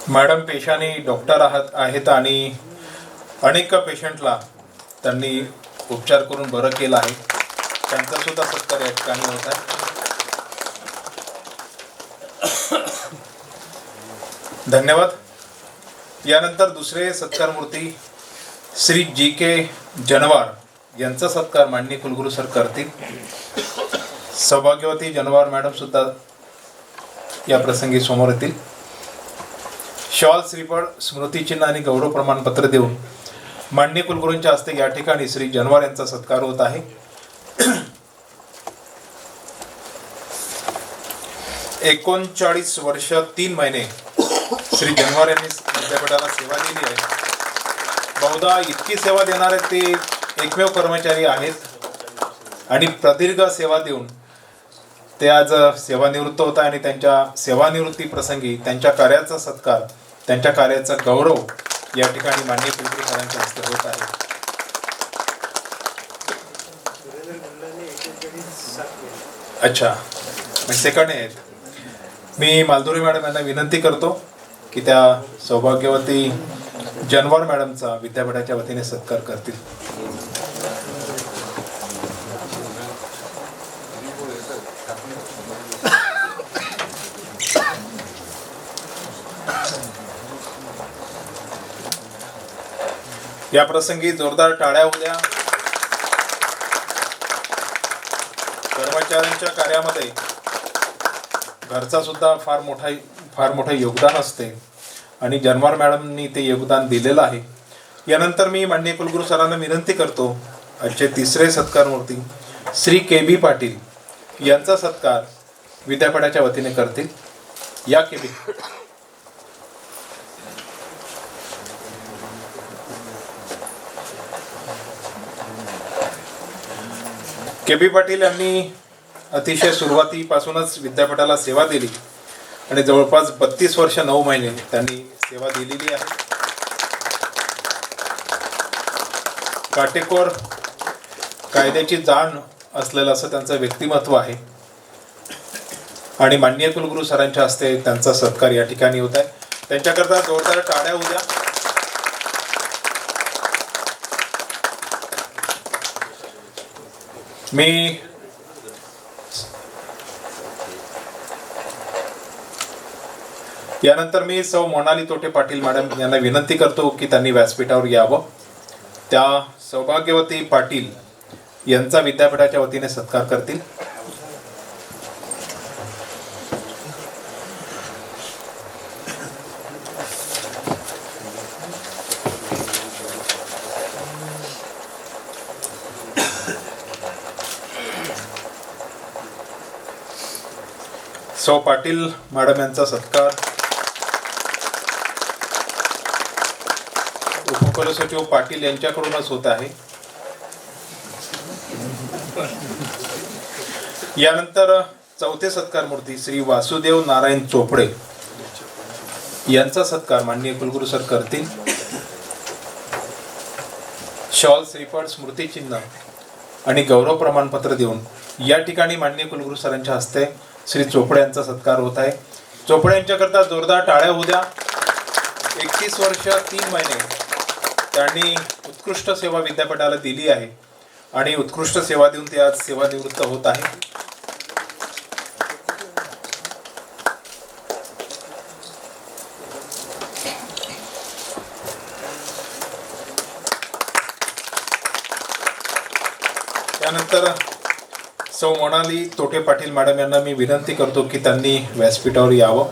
मॅडम पेशाने डॉक्टर आहेत आणि अनेक पेशंटला त्यांनी उपचार करून बरं केलं आहे. त्यांचा सुद्धा सत्कार या ठिकाणी होत आहे. धन्यवाद. यानंतर दुसरे सत्कार मूर्ती श्री GK जनवार यांचा सत्कार माननीय कुलगुरू सर करतील. सौभाग्यवती जनवार मॅडम सुद्धा या प्रसंगी समोर येतील. शॉल, श्रीफळ, स्मृतिचिन्ह आणि गौरव प्रमाणपत्र देऊन माननीय कुलगुरूंच्या हस्ते या ठिकाणी श्री जनवार यांचा सत्कार होत आहे. 39 वर्ष 3 महिने श्री जनवार यांनी विद्यापीठाला सेवा दिली आहे. बहुधा इतकी सेवा देणारे ते एकमेव कर्मचारी आहेत आणि प्रदीर्घ सेवा देऊन ते आज सेवानिवृत्त होत आहे आणि त्यांच्या सेवानिवृत्ती प्रसंगी त्यांच्या कार्याचा सत्कार, त्यांच्या कार्याचा गौरव या ठिकाणी माननीय कुलगुरू सरांच्या हस्ते होत आहे. अच्छा, सेकंड आहेत. मी मालधोरे मॅडम यांना विनंती करतो की त्या सौभाग्यवती जनवार मॅडमचा विद्यापीठाच्या वतीने सत्कार करतील. या प्रसंगी जोरदार टाळ्या होऊ द्या. कर्मचाऱ्यांच्या कार्यामध्ये घरचा सुद्धा फार मोठं योगदान असते आणि जनवार मॅडमनी ते योगदान दिलेलं आहे. यानंतर मी माननीय कुलगुरू सरांना विनंती करतो आजचे तिसरे सत्कार मूर्ती श्री KB पाटील यांचा सत्कार विद्यापीठाच्या वतीने करतील. या KB पाटील यांनी अतिशय सुरुवातीपासूनच विद्यापीठाला सेवा दिली आणि जवळपास 32 वर्ष 9 महिने त्यांनी सेवा दिलेली आहे. काटेकोर कायद्याची जाण असलेलं असं त्यांचं व्यक्तिमत्व आहे आणि माननीय कुलगुरू सरांच्या हस्ते त्यांचा सत्कार या ठिकाणी होत आहे. त्यांच्याकरता जोरदार टाळ्या होऊ द्या. मी यानंतर मी सौ मोनाली तोटे पाटील मॅडम यांना विनंती करतो की त्यांनी व्यासपीठावर यावं. त्या सौभाग्यवती पाटील यांचा विद्यापीठाच्या वतीने सत्कार करतील. सौ पाटील मॅडम यांचा सत्कार उपकुलसचिव पाटील यांच्याकडूनच होत आहे. यानंतर चौथे सत्कार मूर्ती श्री वासुदेव नारायण चोपडे यांचा सत्कार माननीय कुलगुरू सर करतील. शॉल, श्रीफळ, स्मृतिचिन्ह आणि गौरव प्रमाणपत्र देऊन या ठिकाणी माननीय कुलगुरू सरांच्या हस्ते श्री चोपडे यांचा सत्कार होत आहे. चोपडे यांच्याकरता जोरदार टाळ्या होऊ द्या. 31 वर्ष 3 महिने त्यांनी उत्कृष्ट सेवा विद्यापीठाला दिली आहे आणि उत्कृष्ट सेवा देऊन ते आज सेवानिवृत्त होत आहे. त्यानंतर सौ मोनाली तोटे पाटील मॅडम यांना मी विनंती करतो की त्यांनी व्यासपीठावर यावं.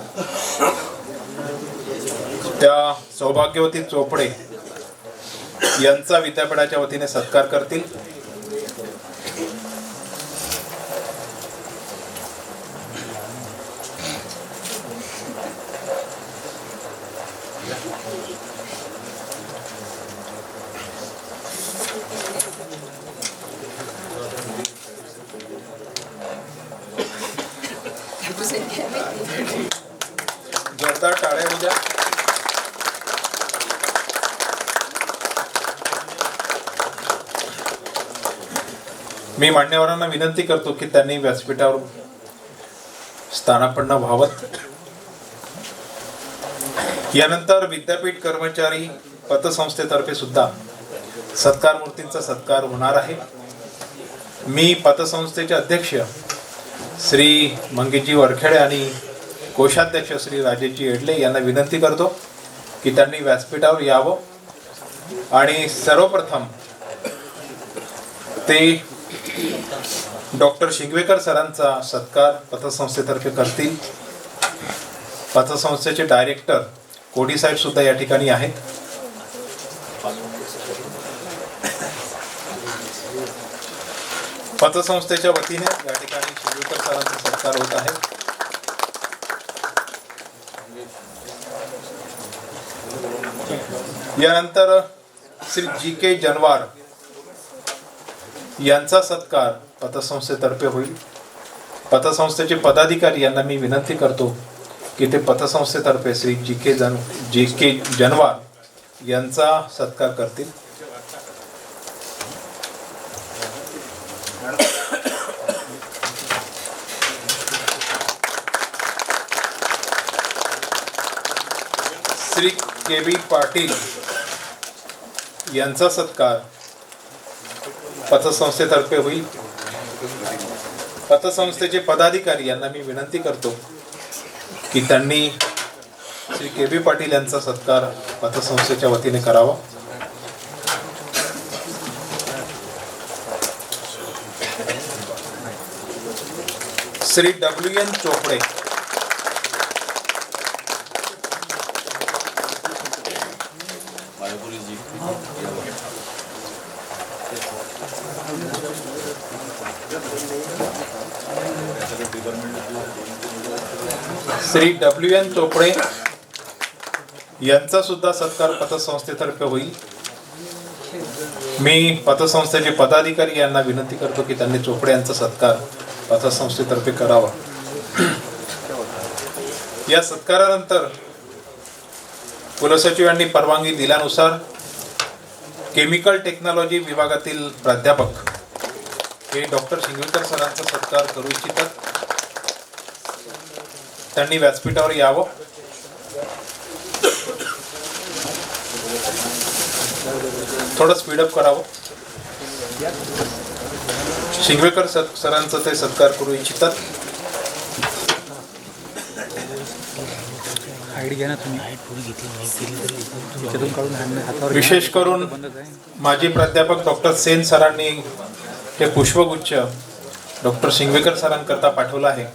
त्या सौभाग्यवती चोपडे यांचा विद्यापीठाच्या वतीने सत्कार करतील. जोरदार टाळ्या होऊ द्या. मी मान्यवरांना विनंती करतो की त्यांनी व्यासपीठावर स्थानापन्न व्हावं. यानंतर विद्यापीठ कर्मचारी पतसंस्थेतर्फे सुद्धा सत्कार मूर्तींचा सत्कार होणार आहे. मी पतसंस्थेचे अध्यक्ष श्री मंगेशजी वरखेडे आणि कोषाध्यक्ष श्री राजेशजी एडले यांना विनंती करतो की त्यांनी व्यासपीठावर यावं आणि सर्वप्रथम ते डॉक्टर शिंगवेकर सरांचा सत्कार पतसंस्थेतर्फे करतील. पतसंस्थेचे डायरेक्टर कोडी साहेब सुद्धा या ठिकाणी आहेत. पतसंस्थेच्या वतीने या ठिकाणी शिंगवेकर सरांचा सत्कार होत आहे. यानंतर श्री जी.के. जनवार यांचा सत्कार पतसंस्थेतर्फे होईल. पतसंस्थेचे पदाधिकारी यांना मी विनंती करतो की ते पतसंस्थेतर्फे श्री जी.के. जनवार यांचा सत्कार करतील. श्री के.बी. पाटील यांचा सत्कार पतसंस्थेतर्फे होईल. पतसंस्थेचे पदाधिकारी यांना मी विनंती करतो की त्यांनी श्री के.बी. पाटील यांचा सत्कार पतसंस्थेच्या वतीने करावा. श्री W.N. चोपडे श्री W.N. चोपडे यांचा सुद्धा सत्कार पतसंस्थेतर्फे होईल. मी पतसंस्थेचे पदाधिकारी यांना विनंती करतो की त्यांनी चोपडे यांचा सत्कार पतसंस्थेतर्फे करावा. या सत्कारानंतर कुलसचिवांनी परवानगी दिल्यानुसार केमिकल टेक्नॉलॉजी विभागातील प्राध्यापक हे डॉक्टर शिंगवेकर सरांचा सत्कार करू इच्छितात. त्यांनी व्यासपीठावर यावं. थोडं स्पीडअप करावं. शिंगवेकर सरांचा ते सत्कार करू इच्छितात. विशेष करून माजी प्राध्यापक डॉक्टर सेन सरांनी हे पुष्पगुच्छ डॉक्टर शिंगवेकर सरांकरता पाठवला आहे.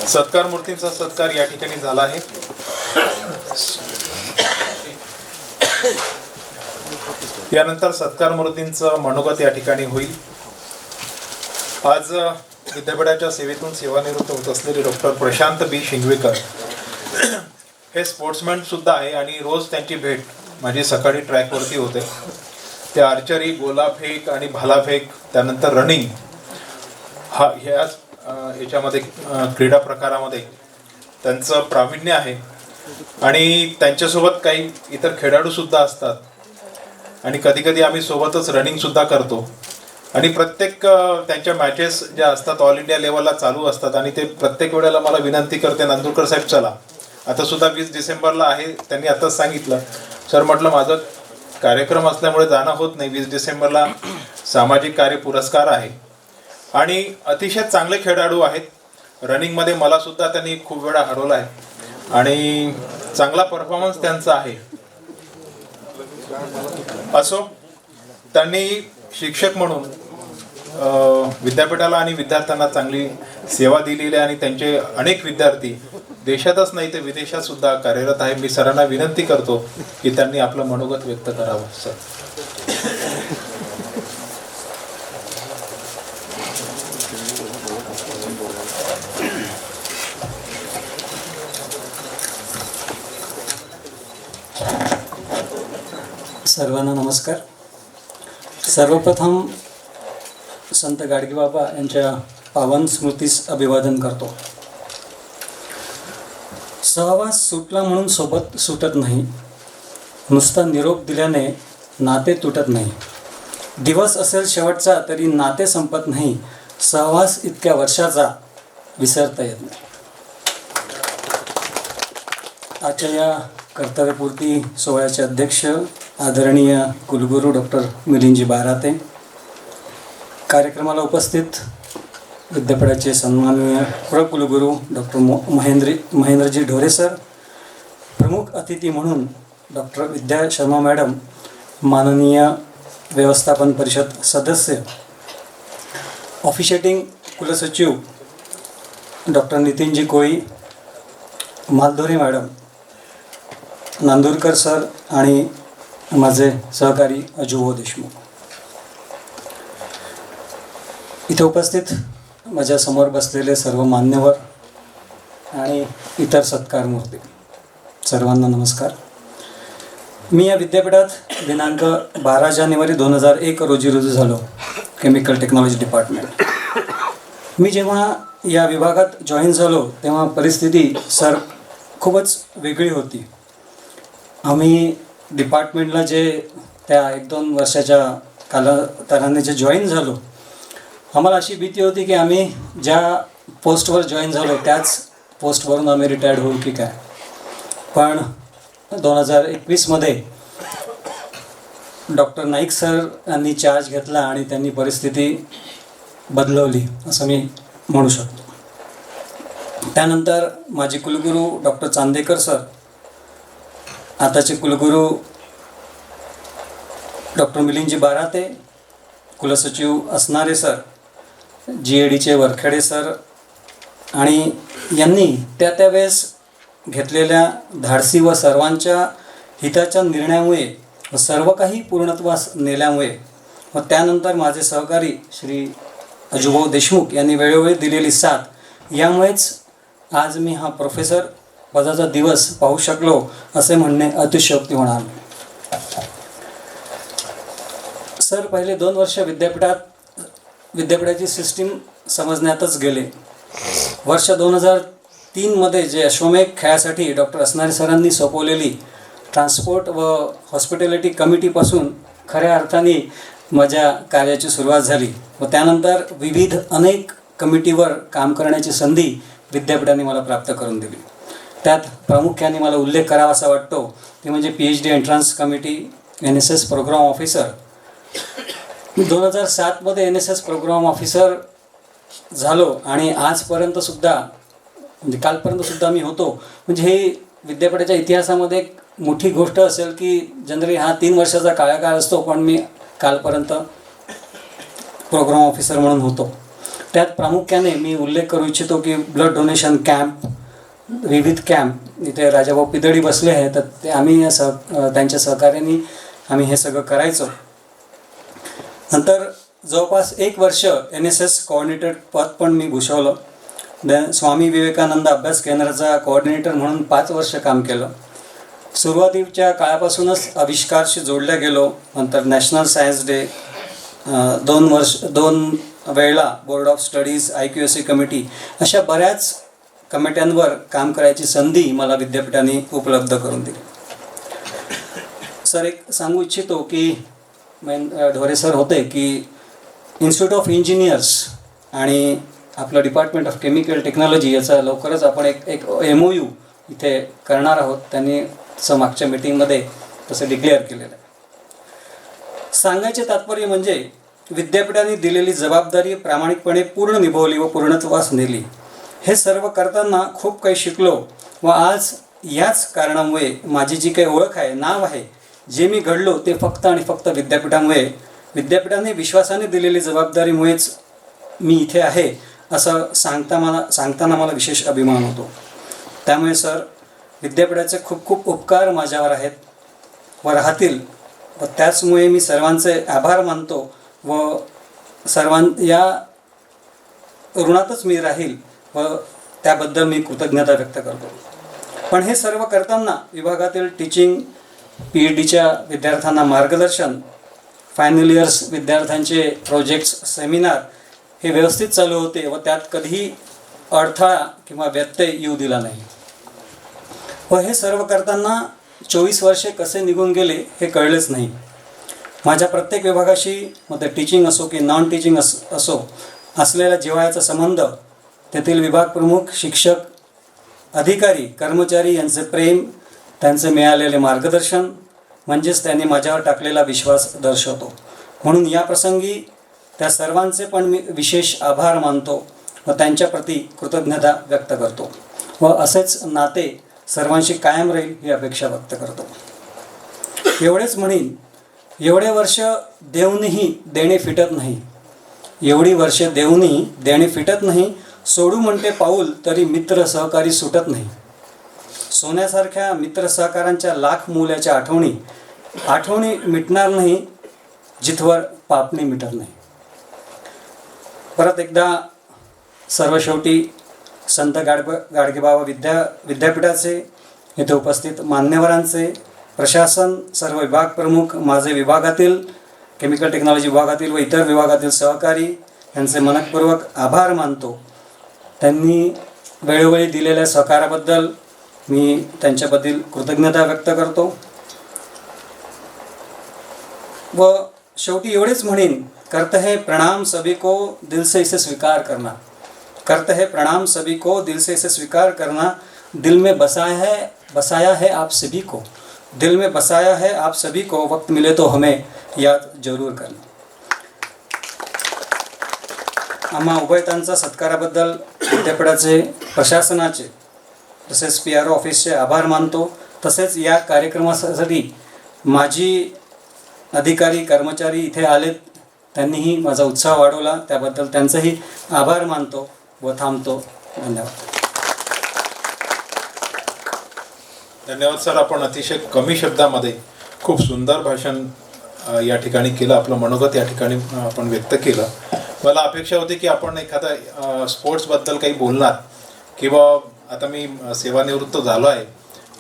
सत्कार मूर्तींचा सत्कार या ठिकाणी झाला आहे. यानंतर सत्कार मूर्तींचं मनोगत या ठिकाणी होईल. आज विद्यापीठाच्या सेवेतून सेवानिवृत्त होत असलेले डॉक्टर प्रशांत बी शिंगवेकर हे स्पोर्ट्समॅन सुद्धा आहे आणि रोज त्यांची भेट माझी सकाळी ट्रॅकवरती होते. ते आर्चरी, गोलाफेक आणि भालाफेक, त्यानंतर रनिंग ह्याच याच्यामध्ये क्रीडा प्रकारामध्ये त्यांचं प्रावीण्य आहे आणि त्यांच्यासोबत काही इतर खेळाडूसुद्धा असतात आणि कधीकधी आम्ही सोबतच रनिंगसुद्धा करतो आणि प्रत्येक त्यांच्या मॅचेस ज्या असतात ऑल इंडिया लेवलला चालू असतात आणि ते प्रत्येक वेळेला मला विनंती करते, नांदुरकर साहेब चला. आता सुद्धा 20 डिसेंबरला आहे, त्यांनी आताच सांगितलं. सर म्हटलं माझं कार्यक्रम असल्यामुळे जाणं होत नाही. 20 डिसेंबरला सामाजिक कार्य पुरस्कार आहे आणि अतिशय चांगले खेळाडू आहेत. रनिंगमध्ये मला सुद्धा त्यांनी खूप वेळा हरवलं आहे आणि चांगला परफॉर्मन्स त्यांचा आहे. असो, त्यांनी शिक्षक म्हणून विद्यापीठाला आणि विद्यार्थ्यांना चांगली सेवा दिलेली आहे आणि त्यांचे अनेक विद्यार्थी देशातच नाही तर विदेशात सुद्धा कार्यरत आहे. मी सरांना विनंती करतो की त्यांनी आपलं मनोगत व्यक्त करावं. सर. सर्वांना नमस्कार. सर्वप्रथम संत गाडगेबाबा यांच्या पावन स्मृतीस अभिवादन करतो. सहवास सुटला म्हणून सोबत सुटत नाही, नुसता निरोप दिल्याने नाते तुटत नाही. दिवस असेल शेवटचा तरी नाते संपत नाही, सहवास इतक्या वर्षाचा विसरता येत नाही. आजच्या या कर्तव्यपूर्ती सोहळ्याचे अध्यक्ष आदरणीय कुलगुरू डॉक्टर मिलिंदजी बाराते, कार्यक्रमाला उपस्थित विद्यापीठाचे सन्माननीय प्रकुलगुरू डॉक्टर महेंद्रजी ढोरे सर, प्रमुख अतिथी म्हणून डॉक्टर विद्या शर्मा मॅडम, माननीय व्यवस्थापन परिषद सदस्य, ऑफिशिएटिंग कुलसचिव डॉक्टर नितीनजी कोळी, मालधोरे मॅडम, नांदुरकर सर आणि माझे सहकारी अजुभाऊ देशमुख, इथे उपस्थित माझ्या समोर बसलेले सर्व मान्यवर आणि इतर सत्कारमूर्ती, सर्वांना नमस्कार. मी या विद्यापीठात दिनांक 12 जानेवारी 2001 रोजी रुजू झालो, केमिकल टेक्नॉलॉजी डिपार्टमेंट. मी जेव्हा या विभागात जॉईन झालो तेव्हा परिस्थिती सर खूपच वेगळी होती. आम्ही डिपार्टमेंटला जे त्या 1-2 वर्षाच्या कालांतराने जे जॉईन झालो, आम्हाला अशी भीती होती की आम्ही ज्या पोस्टवर जॉईन झालो त्याच पोस्टवरून आम्ही रिटायर्ड होऊ की काय. पण 2021मध्ये डॉक्टर नाईक सर यांनी चार्ज घेतला आणि त्यांनी परिस्थिती बदलवली असं मी म्हणू शकतो. त्यानंतर माझे कुलगुरू डॉक्टर चांदेकर सर, आताचे कुलगुरू डॉक्टर मिलिंदजी बाराते, कुलसचिव असणारे सर, GADचे वरखेडे सर आणि यांनी त्या वेळेस घेतलेल्या धाडसी व सर्वांच्या हिताच्या निर्णयामुळे व सर्व काही पूर्णत्वास नेल्यामुळे व त्यानंतर माझे सहकारी श्री अजुभाऊ देशमुख यांनी वेळोवेळी दिलेली साथ, यामुळेच आज मी हा प्रोफेसर पदाचा दिवस पाहू शकलो असे म्हणणे अतिशयोक्ती होणार. सर पहिले 2 वर्ष विद्यापीठाची सिस्टीम समजण्यातच गेले. वर्ष 2003मध्ये जे अश्वमेध खेळासाठी डॉक्टर असणारे सरांनी सोपवलेली ट्रान्सपोर्ट व हॉस्पिटॅलिटी कमिटीपासून खऱ्या अर्थाने माझ्या कार्याची सुरुवात झाली व त्यानंतर विविध अनेक कमिटीवर काम करण्याची संधी विद्यापीठाने मला प्राप्त करून दिली. त्यात प्रामुख्याने मला उल्लेख करावा असा वाटतो ते म्हणजे PhD entrance committee NSS programme officer. मी 2007मध्ये NSS प्रोग्राम ऑफिसर झालो आणि आजपर्यंतसुद्धा म्हणजे कालपर्यंतसुद्धा मी होतो. म्हणजे हे विद्यापीठाच्या इतिहासामध्ये एक मोठी गोष्ट असेल की जनरली हा 3 वर्षाचा काळ असतो, पण मी कालपर्यंत प्रोग्राम ऑफिसर म्हणून होतो. त्यात प्रामुख्याने मी उल्लेख करू इच्छितो की ब्लड डोनेशन कॅम्प, विविध कॅम्प, इथे राजाभाऊ पिदळी बसले आहेत तर ते आम्ही त्यांच्या सहकार्याने आम्ही हे सगळं करायचो. नंतर जवळपास 1 वर्ष NSS कोऑर्डिनेटर पद पण मी भूषवलं. स्वामी विवेकानंद अभ्यास केंद्राचा कोऑर्डिनेटर म्हणून 5 वर्ष काम केलं. सुरुवातीच्या काळापासूनच आविष्कारशी जोडल्या गेलो. नंतर नॅशनल सायन्स डे, 2 वेळेला board of studies, IQAC committee, अशा बऱ्याच कमिट्यांवर काम करायची संधी मला विद्यापीठाने उपलब्ध करून दिली. सर, एक सांगू इच्छितो की ढोरे सर होते की इन्स्टिट्यूट ऑफ इंजिनियर्स आणि आपलं डिपार्टमेंट ऑफ केमिकल टेक्नॉलॉजी याचा लवकरच आपण एक MOU इथे करणार आहोत. त्यांनी तसं मागच्या मीटिंगमध्ये तसं डिक्लेअर केलेलं आहे. सांगायचे तात्पर्य म्हणजे विद्यापीठाने दिलेली जबाबदारी प्रामाणिकपणे पूर्ण निभवली व पूर्णत्वास नेली. हे सर्व करताना खूप काही शिकलो व आज याच कारणामुळे माझी जी काही ओळख आहे, नाव आहे, जे मी घडलो ते फक्त आणि फक्त विद्यापीठामुळे, विद्यापीठाने विश्वासाने दिलेली जबाबदारीमुळेच मी इथे आहे असं सांगताना मला विशेष अभिमान होतो. त्यामुळे सर, विद्यापीठाचे खूप खूप उपकार माझ्यावर आहेत व राहतील व त्याचमुळे मी सर्वांचे आभार मानतो व या ऋणातच मी राहील व त्याबद्दल मी कृतज्ञता व्यक्त करतो. पण हे सर्व करताना विभागातील टीचिंग, PhDच्या विद्यार्थ्यांना मार्गदर्शन, फायनल इयर्स विद्यार्थ्यांचे प्रोजेक्ट्स, सेमिनार हे व्यवस्थित चालू होते व त्यात कधीही अडथळा किंवा व्यत्यय येऊ दिला नाही. व हे सर्व करताना 24 वर्षे कसे निघून गेले हे कळलेच नाही. माझ्या प्रत्येक विभागाशी, मग ते टीचिंग असो की नॉन टीचिंग असो, असलेला जिव्हाळ्याचा संबंध, तेथील विभाग प्रमुख, शिक्षक, अधिकारी, कर्मचारी यांचे प्रेम, त्यांचे मिळालेले मार्गदर्शन म्हणजेच त्यांनी माझ्यावर टाकलेला विश्वास दर्शवतो. म्हणून या प्रसंगी त्या सर्वांचे पण मी विशेष आभार मानतो व त्यांच्याप्रती कृतज्ञता व्यक्त करतो व असेच नाते सर्वांशी कायम राहील ही अपेक्षा व्यक्त करतो. एवढेच म्हणीन, एवढे वर्ष देऊनही देणे फिटत नाही, एवढी वर्ष देऊनही देणे फिटत नाही, सोडू म्हणते पाऊल तरी मित्र सहकारी सुटत नाही. सोन्यासारख्या मित्र सहकारांच्या लाख मूल्याच्या आठवणी मिटणार नाही, जिथवर पापणी मिटत नाही. परत एकदा सर्व शेवटी संत गाडगेबाबा विद्यापीठाचे, येथे उपस्थित मान्यवरांचे, प्रशासन, सर्व विभाग प्रमुख, माझे विभागातील, केमिकल टेक्नॉलॉजी विभागातील व इतर विभागातील सहकारी यांचे मनपूर्वक आभार मानतो. त्यांनी वेळोवेळी दिलेल्या सहकाराबद्दल मी त्यांच्याबद्दल कृतज्ञता व्यक्त करतो व शेवटी एवढेच म्हणेन, करते है प्रणाम सभी को, दिल से इसे स्वीकार करना. करते है प्रणाम सभी को, दिल से इसे स्वीकार करना. दिल में बसाया है आप सभी को, दिल में बसाया है आप सभी को, वक्त मिले तो हमें याद जरूर करना. आम्हा उभयतांचा सत्काराबद्दल विद्यापीठाचे, प्रशासनाचे तसेच PRO ऑफिसचे आभार मानतो. तसेच या कार्यक्रमासाठी माझी अधिकारी, कर्मचारी इथे आलेत, त्यांनीही माझा उत्साह वाढवला, त्याबद्दल त्यांचंही आभार मानतो व थांबतो. धन्यवाद. धन्यवाद सर. आपण अतिशय कमी शब्दामध्ये खूप सुंदर भाषण या ठिकाणी केलं, आपलं मनोगत या ठिकाणी आपण व्यक्त केलं. मला अपेक्षा होती की आपण एखादा स्पोर्ट्सबद्दल काही बोलणार, किंवा आता मी सेवानिवृत्त झालो आहे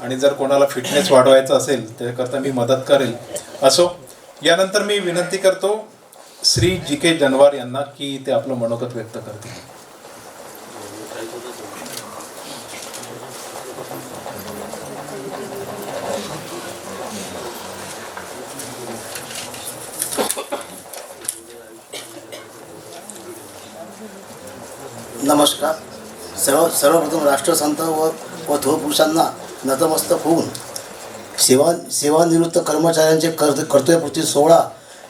आणि जर कोणाला फिटनेस वाढवायचा असेल त्याकरता मी मदत करेल असो. यानंतर मी विनंती करतो श्री GK जनवार यांना की ते आपलं मनोगत व्यक्त करतील. नमस्कार. सर्वप्रथम राष्ट्रसंत व थोर पुरुषांना नतमस्तक होऊन सेवानिवृत्त कर्मचाऱ्यांचे कर्तव्यपूर्ती सोहळा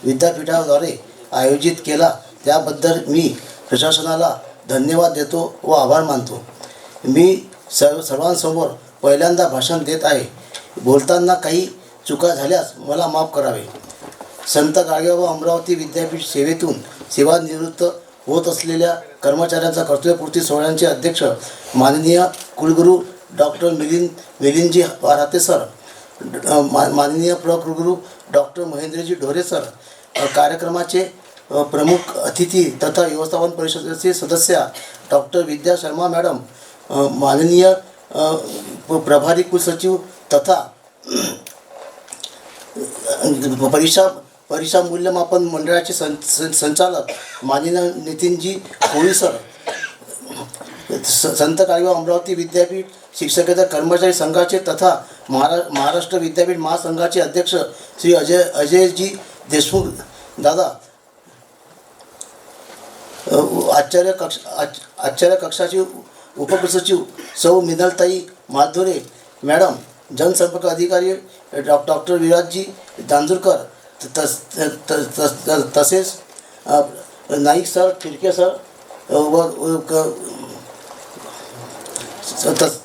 विद्यापीठाद्वारे आयोजित केला त्याबद्दल मी प्रशासनाला धन्यवाद देतो व आभार मानतो. मी सर्वांसमोर पहिल्यांदा भाषण देत आहे. बोलताना काही चुका झाल्यास मला माफ करावे. संत गाडगेबाबा अमरावती विद्यापीठ सेवेतून सेवानिवृत्त होत असलेल्या कर्मचाऱ्यांचा कर्तव्यपूर्ती सोहळ्यांचे अध्यक्ष माननीय कुलगुरू डॉक्टर मिलिंदजी राहते सर, माननीय कुलगुरू डॉक्टर महेंद्रजी ढोरे सर, कार्यक्रमाचे प्रमुख अतिथी तथा व्यवस्थापन परिषदेचे सदस्य डॉक्टर विद्या शर्मा मॅडम, माननीय प्रभारी कुलसचिव तथा परीक्षा मूल्यमापन मंडळाचे संचालक माननीय नितीनजी कोळी सर, संत गाडगेबाबा अमरावती विद्यापीठ शिक्षकेतर कर्मचारी संघाचे तथा महाराष्ट्र विद्यापीठ महासंघाचे अध्यक्ष श्री अजयजी देशमुख दादा, आचार्य कक्षाचे उपकुलसचिव सौ मिनलताई माधुरे मॅडम, जनसंपर्क अधिकारी डॉक्टर विराजजी दांजूरकर, तसेच नाईक सर, फिरके सर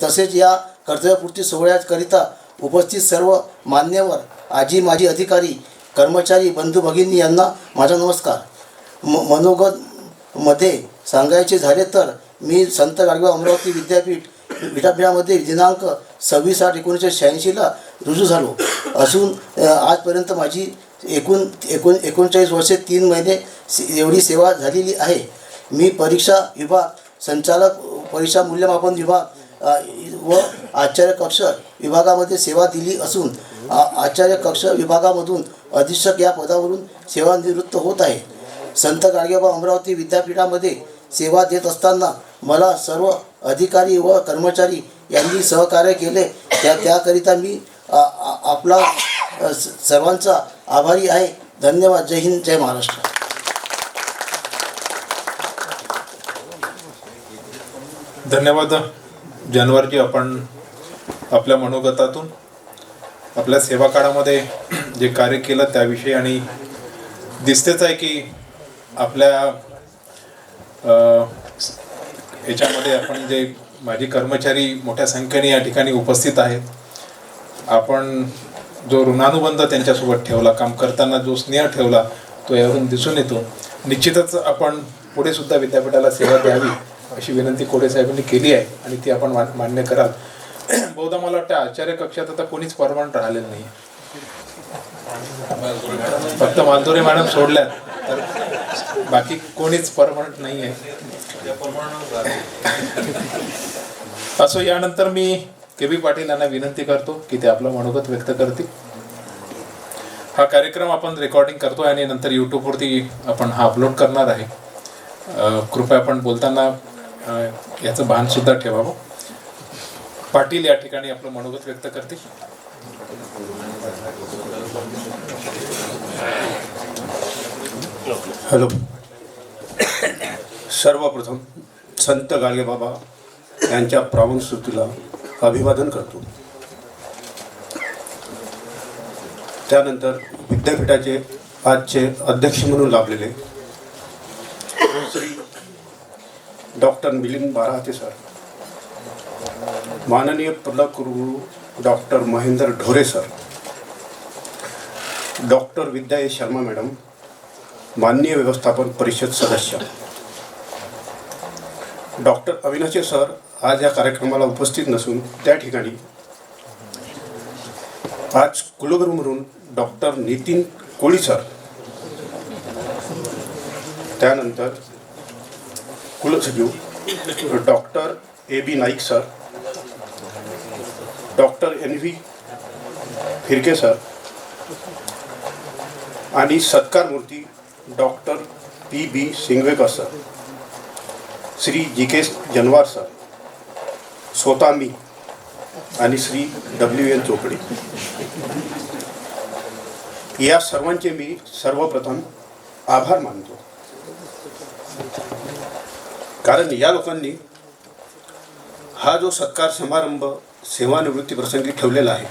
तसेच या कर्तव्यपूर्ती सोहळ्याकरिता उपस्थित सर्व मान्यवर, आजी माजी अधिकारी, कर्मचारी बंधू भगिनी यांना माझा नमस्कार. मनोगतमध्ये सांगायचे झाले तर मी संत गाडगेबाबा अमरावती विद्यापीठामध्ये दिनांक 26/8/1986 रुजू झालो असून आजपर्यंत माझी एकूण 39 वर्षे 3 महिने एवढी सेवा झालेली आहे. मी परीक्षा विभाग संचालक, परीक्षा मूल्यमापन विभाग व आचार्य कक्ष विभागामध्ये सेवा दिली असून आचार्य कक्ष विभागामधून अधीक्षक या पदावरून सेवानिवृत्त होत आहे. संत गाडगेबाबा अमरावती विद्यापीठामध्ये सेवा देत असताना मला सर्व अधिकारी व कर्मचारी यांनी सहकार्य केले त्याकरिता मी आपला सर्वांचा आभारी आहे. धन्यवाद. जय हिंद, जय महाराष्ट्र. धन्यवाद जानवारजी. आपण आपल्या मनोगतातून आपल्या सेवा काळामध्ये जे कार्य केलं त्याविषयी आणि दिसतेच आहे की आपल्या याच्यामध्ये आपण जे माजी कर्मचारी मोठ्या संख्येने या ठिकाणी उपस्थित आहेत. आपण जो ऋणानुबंध त्यांच्यासोबत ठेवला, काम करताना जो स्नेह ठेवला तो यावरून दिसून येतो. निश्चितच आपण पुढे सुद्धा विद्यापीठाला सेवा द्यावी अशी विनंती कोडे साहेबांनी केली आहे आणि ती आपण मान्य कराल. बहुधा मला वाटतं आचार्य कक्षात आता कोणीच परमनंट राहिलेलं नाही, फक्त माधुरे मॅडम सोडल्यात, तर बाकी कोणीच परमनंट नाही आहे. असो, यानंतर मी के.बी. पाटील यांना विनंती करतो की ते आपलं मनोगत व्यक्त करतील. हा कार्यक्रम आपण रेकॉर्डिंग करतो आणि नंतर यूट्यूबवरती आपण हा अपलोड करणार आहे. कृपया आपण बोलताना याचं भानसुद्धा ठेवावं. पाटील या ठिकाणी आपलं मनोगत व्यक्त करतील. हॅलो. सर्वप्रथम संत गाडगेबाबा यांच्या प्रावण स्तुतीला अभिवादन करतो. त्यानंतर विद्यापीठाचे आजचे अध्यक्ष म्हणून लाभलेले श्री डॉक्टर मिलिंद बाराहते सर, माननीय कुलगुरू डॉक्टर महेंद्र ढोरे सर, डॉक्टर विद्या शर्मा मॅडम, माननीय व्यवस्थापन परिषद सदस्य डॉक्टर अविनाशे सर आज या कार्यक्रमाला उपस्थित नसून त्या ठिकाणी आज कुलगुरू म्हणून डॉक्टर नितीन कोळी सर, त्यानंतर कुलसचिव doctor A.B. Naik sir, doctor N.V. Phirke sir आणि सत्कारमूर्ती doctor P.B. Shingwekar sir, Shri G.K. Janwar sir, स्वतः मी आणि श्री W.N. चोपडे या सर्वांचे मी सर्वप्रथम आभार मानतो. कारण या लोकांनी हा जो सत्कार समारंभ सेवानिवृत्ती प्रसंगी ठेवलेला आहे,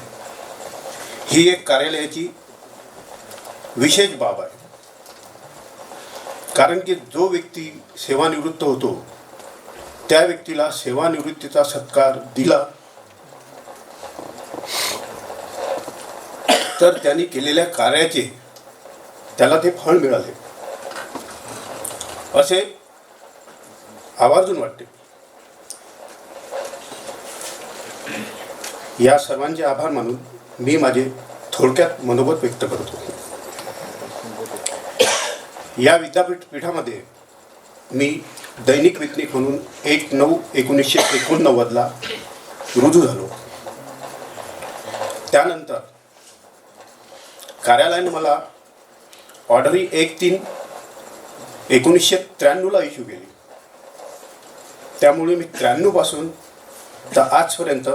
ही एक कार्यालयाची विशेष बाब आहे. कारण की जो व्यक्ती सेवानिवृत्त होतो त्या व्यक्तीला सेवानिवृत्तीचा सत्कार दिला तर त्यांनी केलेल्या कार्याचे त्याला ते फळ मिळाले असे आवर्जून वाटते. या सर्वांचे आभार मानून मी माझे थोडक्यात मनोगत व्यक्त करतो. या विद्यापीठामध्ये मी दैनिक वेतनिक म्हणून 1/9/1989 रुजू झालो. त्यानंतर कार्यालयाने मला ऑर्डरी 1/3/1993 इश्यू केली. त्यामुळे मी 93 पासून तर आजपर्यंत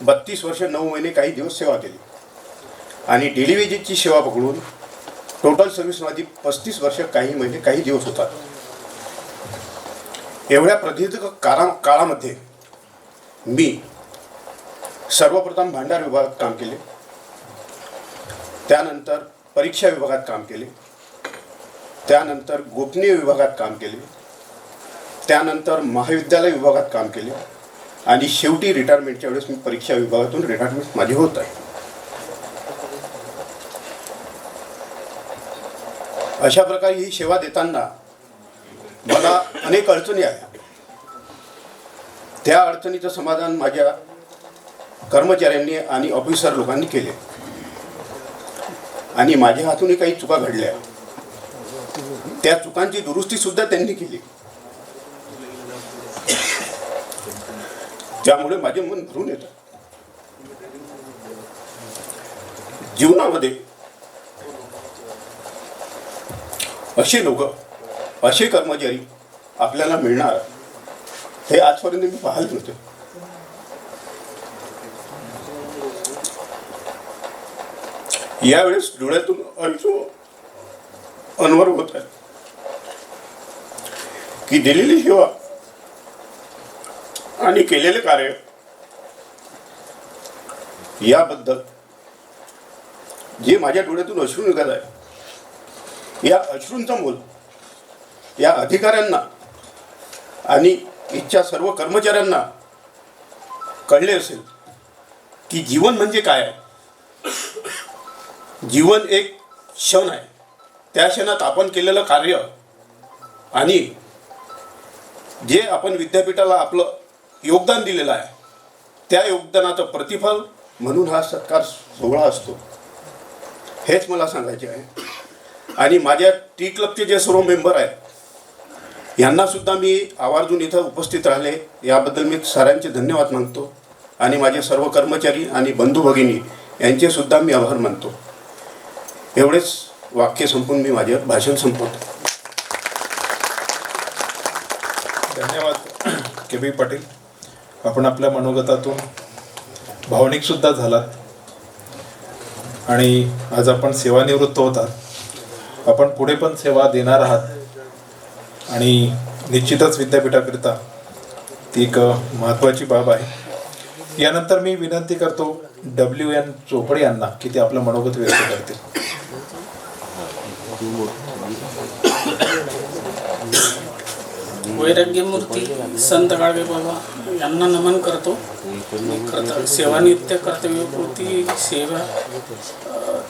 32 वर्ष 9 महिने काही दिवस सेवा केली आणि डेली वेजेसची सेवा पकडून टोटल सर्व्हिस माझी 35 वर्ष काही महिने काही दिवस होतात. एवढ्या प्रदीर्घ काळामध्ये मी सर्वप्रथम भांडार विभागात काम केले, त्यानंतर परीक्षा विभागात काम केले, त्यानंतर गोपनीय विभागात काम केले, त्यानंतर महाविद्यालय विभागात काम केले आणि शेवटी रिटायरमेंटच्या वेळेस मी परीक्षा विभागातून रिटायरमेंट माझी होत आहे. अशा प्रकारे ही सेवा देताना मला अनेक अडचणी आल्या. त्या अडचणीचं समाधान माझ्या कर्मचाऱ्यांनी आणि ऑफिसर लोकांनी केले आणि माझ्या हातूनही काही चुका घडल्या. त्या चुकांची दुरुस्तीसुद्धा त्यांनी केली. त्यामुळे माझे मन भरून येतं. जीवनामध्ये असे लोक, असे कर्मचारी आपल्याला मिळणार हे आजपर्यंत मी पाहिलं नव्हतं. यावेळेस डोळ्यातून अश्रू अनवर होत आहे की दिलेली सेवा आणि केलेले कार्य याबद्दल जे माझ्या डोळ्यातून अश्रू निघत आहे, या अश्रूंचा मोल या अधिकाऱ्यांना आणि इथच्या सर्व कर्मचाऱ्यांना कळले असेल की जीवन म्हणजे काय आहे. जीवन एक क्षण आहे. त्या क्षणात आपण केलेलं कार्य आणि जे आपण विद्यापीठाला आपलं योगदान दिलेलं आहे त्या योगदानाचं प्रतिफल म्हणून हा सत्कार सोहळा असतो, हेच मला सांगायचे आहे. आणि माझ्या टी क्लबचे जे सर्व मेंबर आहेत यांनासुद्धा मी आवर्जून इथं उपस्थित राहिले याबद्दल मी साऱ्यांचे धन्यवाद मानतो आणि माझे सर्व कर्मचारी आणि बंधू भगिनी यांचेसुद्धा मी आभार मानतो. एवढेच वाक्य संपून मी माझे भाषण संपवतो. धन्यवाद के.बी. पाटील. आपण आपल्या मनोगतातून भावनिकसुद्धा झालात आणि आज आपण सेवानिवृत्त होतात. आपण पुढे पण सेवा देणार आहात आणि निश्चितच विद्यापीठाकरिता ती एक महत्त्वाची बाब आहे. यानंतर मी विनंती करतो W.N. चोपडे यांना की ते आपलं मनोगत व्यक्त करतील. वैराग्यमूर्ती संत गाडगे बाबा यांना नमन करतो. सेवानिवृत्त कर्तव्यपूर्ती सेवा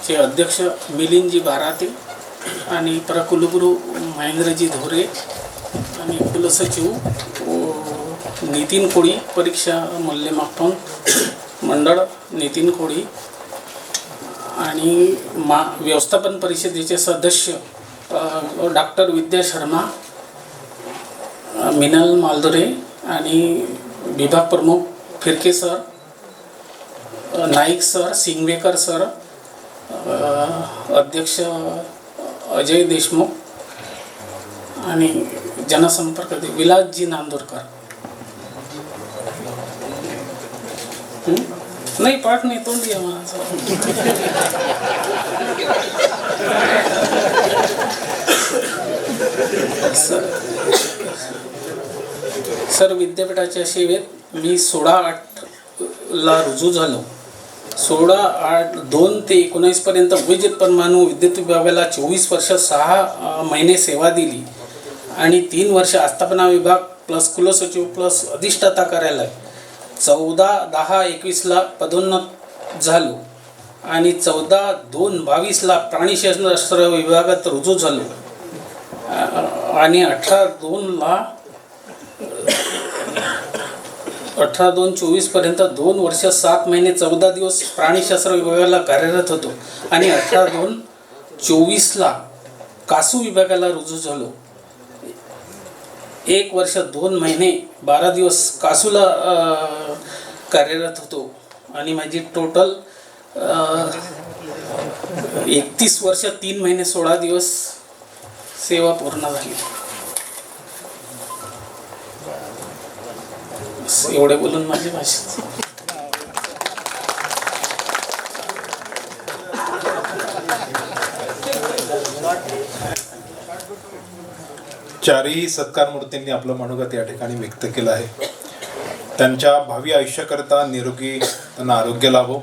चे अध्यक्ष मिलिंदजी बाराते आणि प्रकुलगुरू महेंद्रजी धोरे आणि कुलसचिव नितीन कोळी, परीक्षा मूल्यमापन मंडळ नितीन कोळी आणि व्यवस्थापन परिषदेचे सदस्य डॉक्टर विद्या शर्मा, मिनल मालदुरे आणि विभाग प्रमुख फिरके सर, नाईक सर, सिंगवेकर सर, अध्यक्ष अजय देशमुख आणि जनसंपर्क विलासजी नांदुरकर. नाही पाठ नाही तोंडी आहे माझं. सर विद्यापीठाच्या सेवेत मी 16/8 रुजू झालो. 16/8/2 ते 19पर्यंत अभिजित परमाणू विद्युत विभागाला 24 वर्ष 6 महिने सेवा दिली आणि 3 वर्ष आस्थापना विभाग प्लस कुलसचिव प्लस अधिष्ठाता कार्यालय 14/10/21ला पदोन्नत झालो आणि 14/2/22ला प्राणीशस्त्र विभागात रुजू झालो आणि 18/2/24पर्यंत 2 वर्ष 7 महिने 14 दिवस प्राणीशस्त्र विभागाला कार्यरत होतो आणि 18/2/24ला कासू विभागाला रुजू झालो. 1 वर्ष 2 महिने 12 दिवस कासूला कार्यरत होतो आणि माझी टोटल 31 वर्ष 3 महिने 16 दिवस सेवा पूर्ण झाली. एवढे बोलून माझी भाषा. चारही सत्कार मूर्तींनी आपलं मनोगत या ठिकाणी व्यक्त केलं आहे. त्यांच्या भावी आयुष्याकरता निरोगी त्यांना आरोग्य लाभो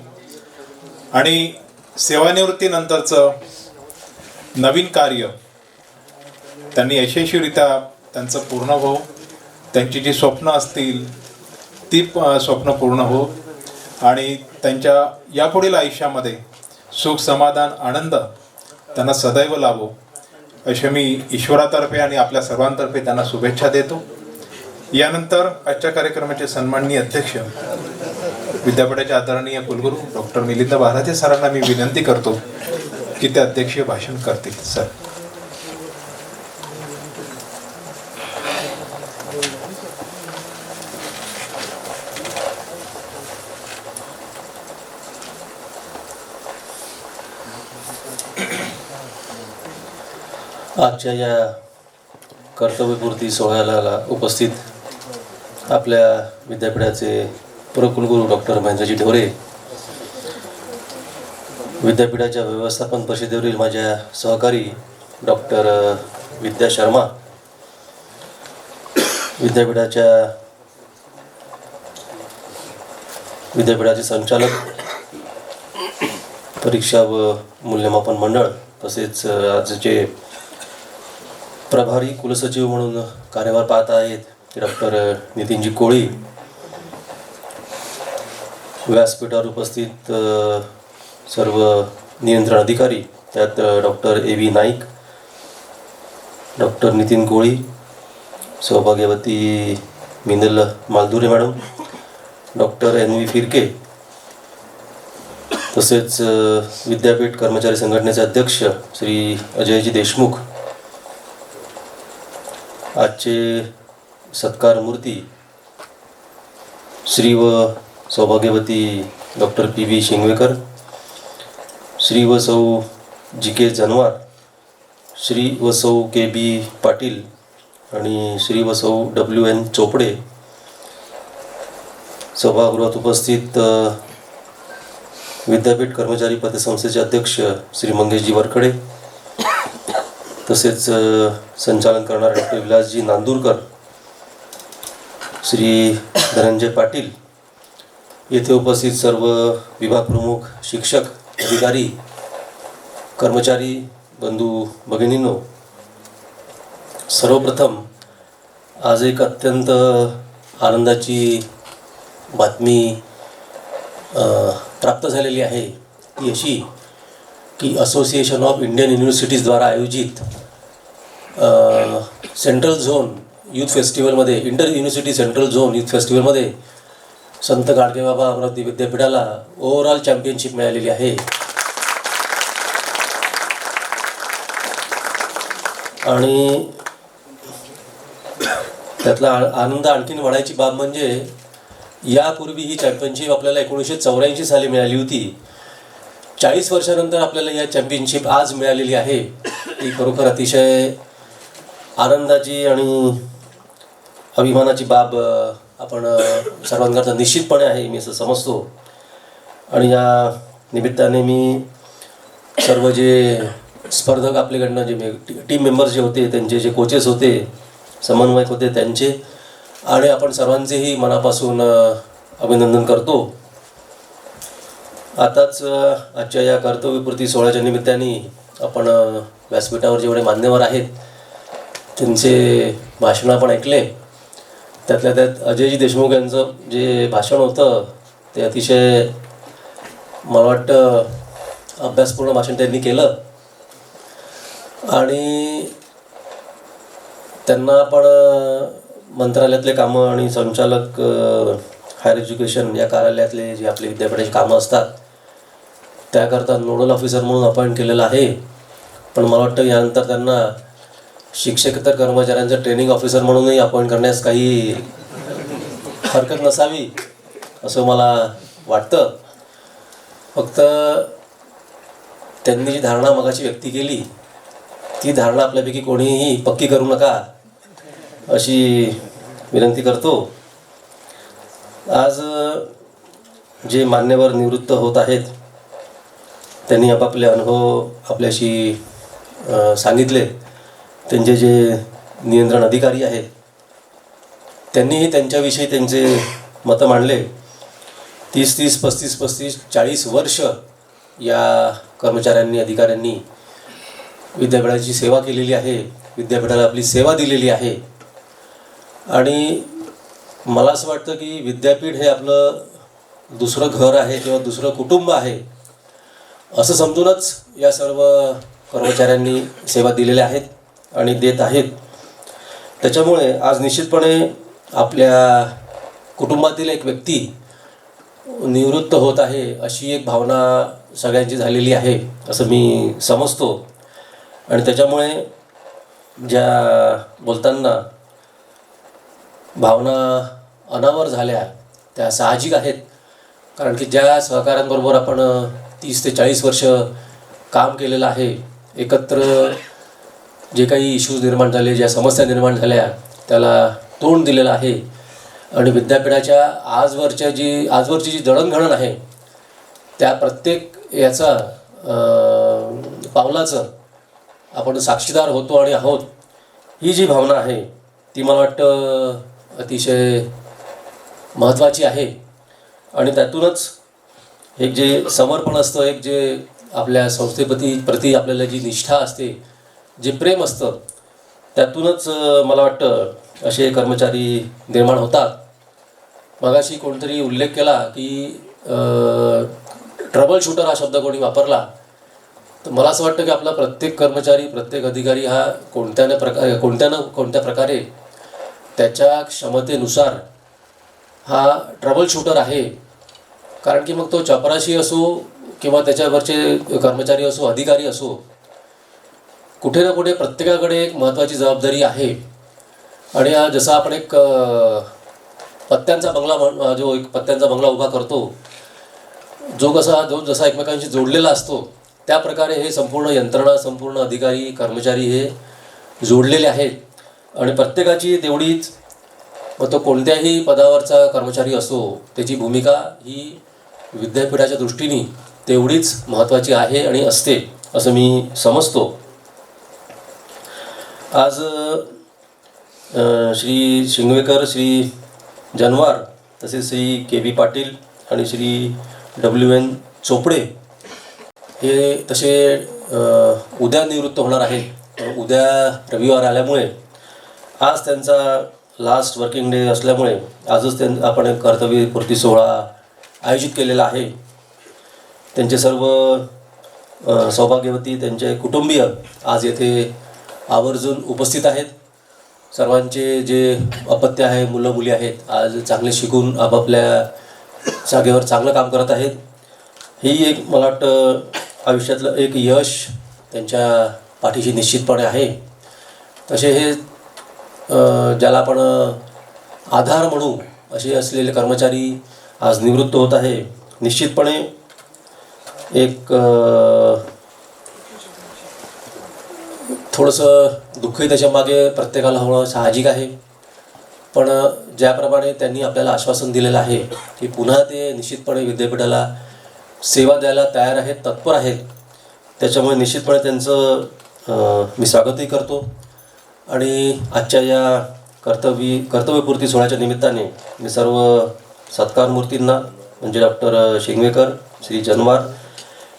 आणि सेवानिवृत्तीनंतरचं नवीन कार्य त्यांनी यशस्वीरित्या त्यांचं पूर्ण हो. त्यांची जी स्वप्न असतील ती स्वप्न पूर्ण हो आणि त्यांच्या यापुढील आयुष्यामध्ये सुख समाधान आनंद त्यांना सदैव लाभो असे मी ईश्वरातर्फे आणि आपल्या सर्वांतर्फे त्यांना शुभेच्छा देतो. यानंतर आजच्या कार्यक्रमाचे सन्माननीय अध्यक्ष विद्यापीठाचे आदरणीय कुलगुरू डॉक्टर मिलिंद भारती सरांना मी विनंती करतो की ते अध्यक्षीय भाषण करतील. सर. आजच्या या कर्तव्यपूर्ती सोहळ्याला उपस्थित आपल्या विद्यापीठाचे प्रकुलगुरू डॉक्टर महेंद्रजी ढोरे, विद्यापीठाच्या व्यवस्थापन परिषदेवरील माझ्या सहकारी डॉक्टर विद्या शर्मा, विद्यापीठाचे संचालक, परीक्षा व मूल्यमापन मंडळ, तसेच आजचे प्रभारी कुलसचिव म्हणून कार्यभार पाहत आहेत ते डॉक्टर नितीनजी कोळी, व्यासपीठावर उपस्थित सर्व नियंत्रण अधिकारी, त्यात डॉक्टर ए.व्ही. नाईक, डॉक्टर नितीन कोळी, सौभाग्यवती Minal Maldhure madam, doctor N.V.. फिरके, तसेच विद्यापीठ कर्मचारी संघटनेचे अध्यक्ष श्री अजयजी देशमुख, आजचे सत्कार मूर्ती श्री व सौभाग्यवती डॉक्टर पी.व्ही. शिंगवेकर, श्री व सौ जी.के. जनवार, श्री व सौ के.बी. पाटील आणि श्री व सौ डब्ल्यू.एन. चोपडे, सभागृहात उपस्थित विद्यापीठ कर्मचारी पतसंस्थेचे अध्यक्ष श्री मंगेशजी वरखडे, तसेच संचालन करणारे डॉक्टर विलासजी नांदूरकर, श्री धनंजय पाटील, येथे उपस्थित सर्व विभाग प्रमुख, शिक्षक, अधिकारी, कर्मचारी, बंधू भगिनींनो, सर्वप्रथम आज एक अत्यंत आनंदाची बातमी प्राप्त झालेली आहे, ती अशी की असोसिएशन ऑफ इंडियन युनिव्हर्सिटीजद्वारा आयोजित सेंट्रल झोन यूथ फेस्टिवलमध्ये, inter university central zone youth फेस्टिवलमध्ये संत गाडगेबाबा अमरावती विद्यापीठाला ओव्हरऑल चॅम्पियनशिप मिळालेली आहे. आणि त्यातला आनंद आणखीन वाढायची बाब म्हणजे यापूर्वी ही चॅम्पियनशिप आपल्याला 1984 साली मिळाली होती. 40 वर्षानंतर आपल्याला या चॅम्पियनशिप आज मिळालेली आहे. ही खरोखर अतिशय आनंदाची आणि अभिमानाची बाब आपण सर्वांकरता निश्चितपणे आहे, मी असं समजतो. आणि या निमित्ताने मी सर्व जे स्पर्धक आपल्याकडनं जे टीम मेंबर्स जे होते, त्यांचे जे कोचेस होते, समन्वयक होते, त्यांचे आणि आपण सर्वांचेही मनापासून अभिनंदन करतो. आताच आजच्या या कर्तव्यपूर्ती सोहळ्याच्या निमित्ताने आपण व्यासपीठावर जेवढे मान्यवर आहेत त्यांचे भाषणं आपण ऐकले. त्यातल्या त्यात अजयजी देशमुख यांचं जे भाषण होतं ते अतिशय मला वाटतं अभ्यासपूर्ण भाषण त्यांनी केलं. आणि त्यांना आपण मंत्रालयातले कामं आणि संचालक हायर एज्युकेशन या कार्यालयातले जे आपले विद्यापीठाची कामं असतात त्याकरता नोडल ऑफिसर म्हणून अपॉइंट केलेलं आहे. पण मला वाटतं यानंतर त्यांना शिक्षकेतर कर्मचाऱ्यांचं ट्रेनिंग ऑफिसर म्हणूनही अपॉइंट करण्यास काही हरकत नसावी असं मला वाटतं. फक्त त्यांनी जी धारणा मगाची व्यक्त केली ती धारणा आपल्यापैकी कोणीही पक्की करू नका अशी विनंती करतो. आज जे मान्यवर निवृत्त होत आहेत त्यांनी आपापले अनुभव आपल्याशी सांगितले. त्यांचे जे नियंत्रण अधिकारी आहेत त्यांनीही त्यांच्याविषयी त्यांचे मतं मांडले. 30-30, 35-35, 40 वर्ष या कर्मचाऱ्यांनी अधिकाऱ्यांनी विद्यापीठाची सेवा केलेली आहे, विद्यापीठाला आपली सेवा दिलेली आहे. आणि मला असं वाटतं की विद्यापीठ हे आपलं दुसरं घर आहे किंवा दुसरं कुटुंब आहे असं समजूनच या सर्व कर्मचाऱ्यांनी सेवा दिलेल्या आहेत आणि देत आहेत. त्याच्यामुळे आज निश्चितपणे आपल्या कुटुंबातील एक व्यक्ती निवृत्त होत आहे अशी एक भावना सगळ्यांची झालेली आहे असं मी समजतो. आणि त्याच्यामुळे ज्या बोलताना भावना अनावर झाल्या त्या साहजिक आहेत. कारण की ज्या सहकाऱ्यांबरोबर आपण 30 ते 40 वर्ष काम केलेलं आहे, एकत्र जे काही इश्यूज निर्माण झाले, ज्या समस्या निर्माण झाल्या त्याला तोंड दिलेलं आहे. आणि विद्यापीठाच्या आजवरची जी जडणघडण आहे त्या प्रत्येक याचा पावलाचं आपण साक्षीदार होतो आणि आहोत. ही जी भावना आहे ती मला वाटतं अतिशय महत्त्वाची आहे. आणि त्यातूनच एक जे समर्पण असतं, एक जे आपल्या संस्थेप्रती आपल्याला जी निष्ठा असते, जे प्रेम असतं, त्यातूनच मला वाटतं असे कर्मचारी निर्माण होतात. मगाशी कोणतरी उल्लेख केला की ट्रबल शूटर हा शब्द कोणी वापरला, तर मला असं वाटतं की आपला प्रत्येक कर्मचारी, प्रत्येक अधिकारी हा कोणत्या प्रकारे त्याच्या क्षमतेनुसार हा ट्रबल शूटर आहे. कारण की मग तो चपराशी असो किंवा त्याच्यावरचे कर्मचारी असो, अधिकारी असो, कुठे ना कुठे प्रत्येकाकडे एक महत्त्वाची जबाबदारी आहे. आणि जसा आपण एक पत्त्यांचा बंगला उभा करतो, जो जसा एकमेकांशी जोडलेला असतो, त्या प्रकारे हे संपूर्ण यंत्रणा, संपूर्ण अधिकारी, कर्मचारी हे जोडलेले आहेत. आणि प्रत्येकाची तेवढीच, मग तो कोणत्याही पदावरचा कर्मचारी असो, त्याची भूमिका ही विद्यापीठाच्या दृष्टीने तेवढीच महत्त्वाची आहे आणि असते असं मी समजतो. आज श्री शिंगवेकर, श्री जनवार, तसेच श्री के.बी. पाटील आणि श्री W.N. चोपडे हे तसे उद्या निवृत्त होणार आहेत. उद्या रविवार आल्यामुळे आज त्यांचा लास्ट वर्किंग डे असल्यामुळे आजच आपण एक कर्तव्यपूर्ती सोहळा आयोजित केलेला आहे. त्यांचे सर्व सौभाग्यवती, त्यांचे कुटुंबीय आज येथे आवर्जून उपस्थित आहेत. सर्वांचे जे अपत्य आहे, मुलं मुली आहेत, आज चांगले शिकून आपापल्या जागेवर चांगलं काम करत आहेत. ही एक मला वाटतं आयुष्यातलं एक यश त्यांच्या पाठीशी निश्चितपणे आहे. तसे हे ज्याला आपण आधार म्हणू असे असलेले कर्मचारी आज निवृत्त होत आहे. निश्चितपणे एक थोडंसं दुःखही त्याच्यामागे प्रत्येकाला होणं साहजिक आहे. पण ज्याप्रमाणे त्यांनी आपल्याला आश्वासन दिलेलं आहे की पुन्हा ते निश्चितपणे विद्यापीठाला सेवा द्यायला तयार आहेत, तत्पर आहेत, त्याच्यामुळे निश्चितपणे त्यांचं मी स्वागतही करतो. आणि आजच्या या कर्तव्यपूर्ती सोहळ्याच्या निमित्ताने मी सर्व सत्कार मूर्तींना म्हणजे डॉक्टर शिंगवेकर, श्री जनवार,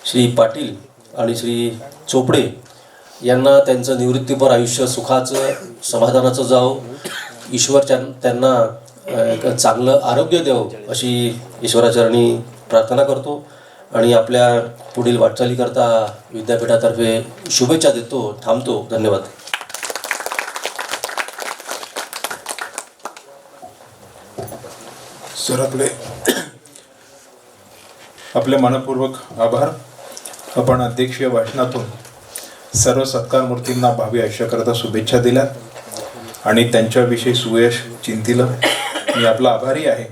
श्री पाटील आणि श्री चोपडे यांना त्यांचं निवृत्तीपर आयुष्य सुखाचं समाधानाचं जावो, ईश्वर त्यांना एक चांगलं आरोग्य देवो अशी ईश्वराचरणी प्रार्थना करतो आणि आपल्या पुढील वाटचालीकरता विद्यापीठातर्फे शुभेच्छा देतो. थांबतो. धन्यवाद. सर आपले मनपूर्वक आभार. आपण अध्यक्षीय भाषणातून सर्व सत्कार मूर्तींना भावी आयुष्याकरता शुभेच्छा दिल्यात आणि त्यांच्याविषयी सुयश चिंतिलं. मी आपला आभारी आहे.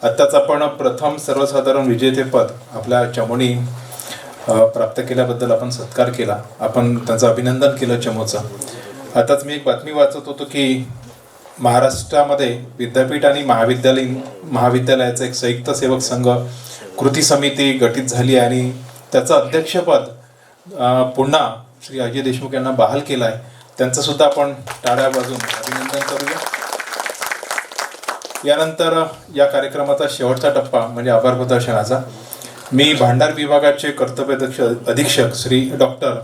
आत्ताच आपण प्रथम सर्वसाधारण विजेतेपद आपल्या चमोनी प्राप्त केल्याबद्दल आपण सत्कार केला, आपण त्यांचं अभिनंदन केलं चमोचं. आताच मी एक बातमी वाचत होतो की महाराष्ट्रामध्ये विद्यापीठ आणि महाविद्यालयाचा एक संयुक्त सेवक संघ कृती समिती गठीत झाली आणि त्याचं अध्यक्षपद पुन्हा श्री अजय देशमुख यांना बहाल केलं आहे. त्यांचं सुद्धा आपण टाळ्या वाजवून अभिनंदन करूया. यानंतर या कार्यक्रमाचा शेवटचा टप्पा म्हणजे आभार प्रदर्शनाचा. मी भांडार विभागाचे कर्तव्यदक्ष अधीक्षक श्री डॉक्टर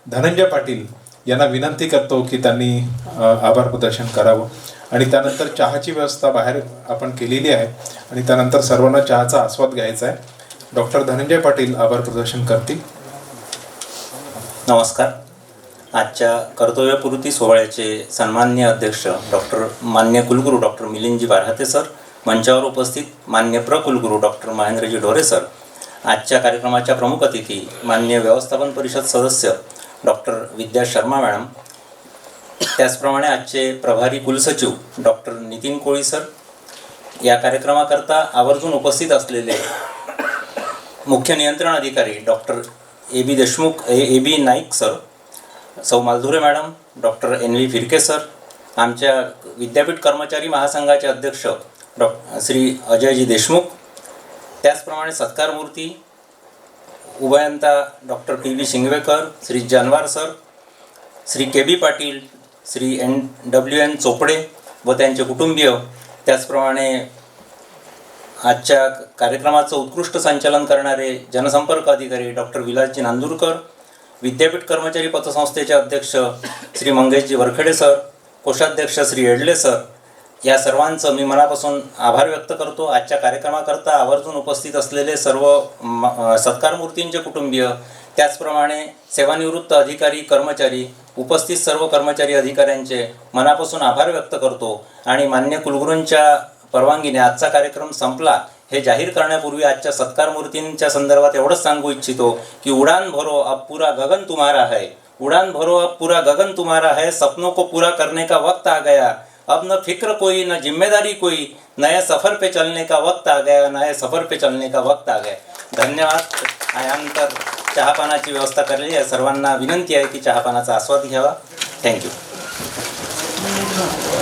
धनंजय पाटील यांना विनंती करतो की त्यांनी आभार प्रदर्शन करावं आणि त्यानंतर चहाची व्यवस्था बाहेर आपण केलेली आहे आणि त्यानंतर सर्वांना चहाचा आस्वाद घ्यायचा आहे. डॉक्टर धनंजय पाटील आभार प्रदर्शन करतील. नमस्कार. आजच्या कर्तव्यपूर्ती सोहळ्याचे सन्माननीय अध्यक्ष मान्य कुलगुरू डॉक्टर मिलिंदजी बारहाते सर, मंचावर उपस्थित मान्य कुलगुरू डॉक्टर महेंद्रजी ढोरे सर, आजच्या कार्यक्रमाच्या प्रमुख अतिथी मान्य व्यवस्थापन परिषद सदस्य डॉक्टर विद्या शर्मा मॅडम, त्याचप्रमाणे आजचे प्रभारी कुलसचिव डॉक्टर नितीन कोळी सर, या कार्यक्रमाकरता आवर्जून उपस्थित असलेले मुख्य नियंत्रण अधिकारी doctor A B Naik sir, सौ Maldhure madam, doctor NV Phirke sir, आमच्या विद्यापीठ कर्मचारी महासंघाचे अध्यक्ष श्री अजयजी देशमुख, त्याचप्रमाणे सत्कारमूर्ती उभयंता doctor PV Shingwekar, Shri Janwar sir, Shri KB Patil, Shri NWN Chopde व त्यांचे कुटुंबीय, त्याचप्रमाणे आजच्या कार्यक्रमाचं उत्कृष्ट संचालन करणारे जनसंपर्क अधिकारी डॉक्टर विलासजी नांदूरकर, विद्यापीठ कर्मचारी पतसंस्थेचे अध्यक्ष श्री मंगेशजी वरखेडे सर, कोषाध्यक्ष श्री एडले सर, या सर्वांचं मी मनापासून आभार व्यक्त करतो. आजच्या कार्यक्रमाकरता आवर्जून उपस्थित असलेले सर्व सत्कारमूर्तींचे कुटुंबीय, त्याचप्रमाणे सेवानिवृत्त अधिकारी कर्मचारी, उपस्थित सर्व कर्मचारी अधिकाऱ्यांचे मनापासून आभार व्यक्त करतो आणि मान्य कुलगुरूंच्या परवानगीने आजचा कार्यक्रम संपला हे जाहीर करण्यापूर्वी आजच्या सत्कारमूर्तींच्या संदर्भात एवढंच सांगू इच्छितो की उड़ान भरो अब पूरा गगन तुम्हारा है, उड़ान भरो अब पूरा गगन तुम्हारा है, सपनों को पूरा करने का वक्त आ गया, अब न फिक्र कोई न जिम्मेदारी कोई, नए सफ़र पे चलने का वक्त आ गया, नए सफ़र पे चलने का वक्त आ गया. धन्यवाद. यानंतर चहापानाची व्यवस्था करली आहे. सर्वांना विनंती आहे की चहापानाचा आस्वाद घ्यावा. थँक्यू.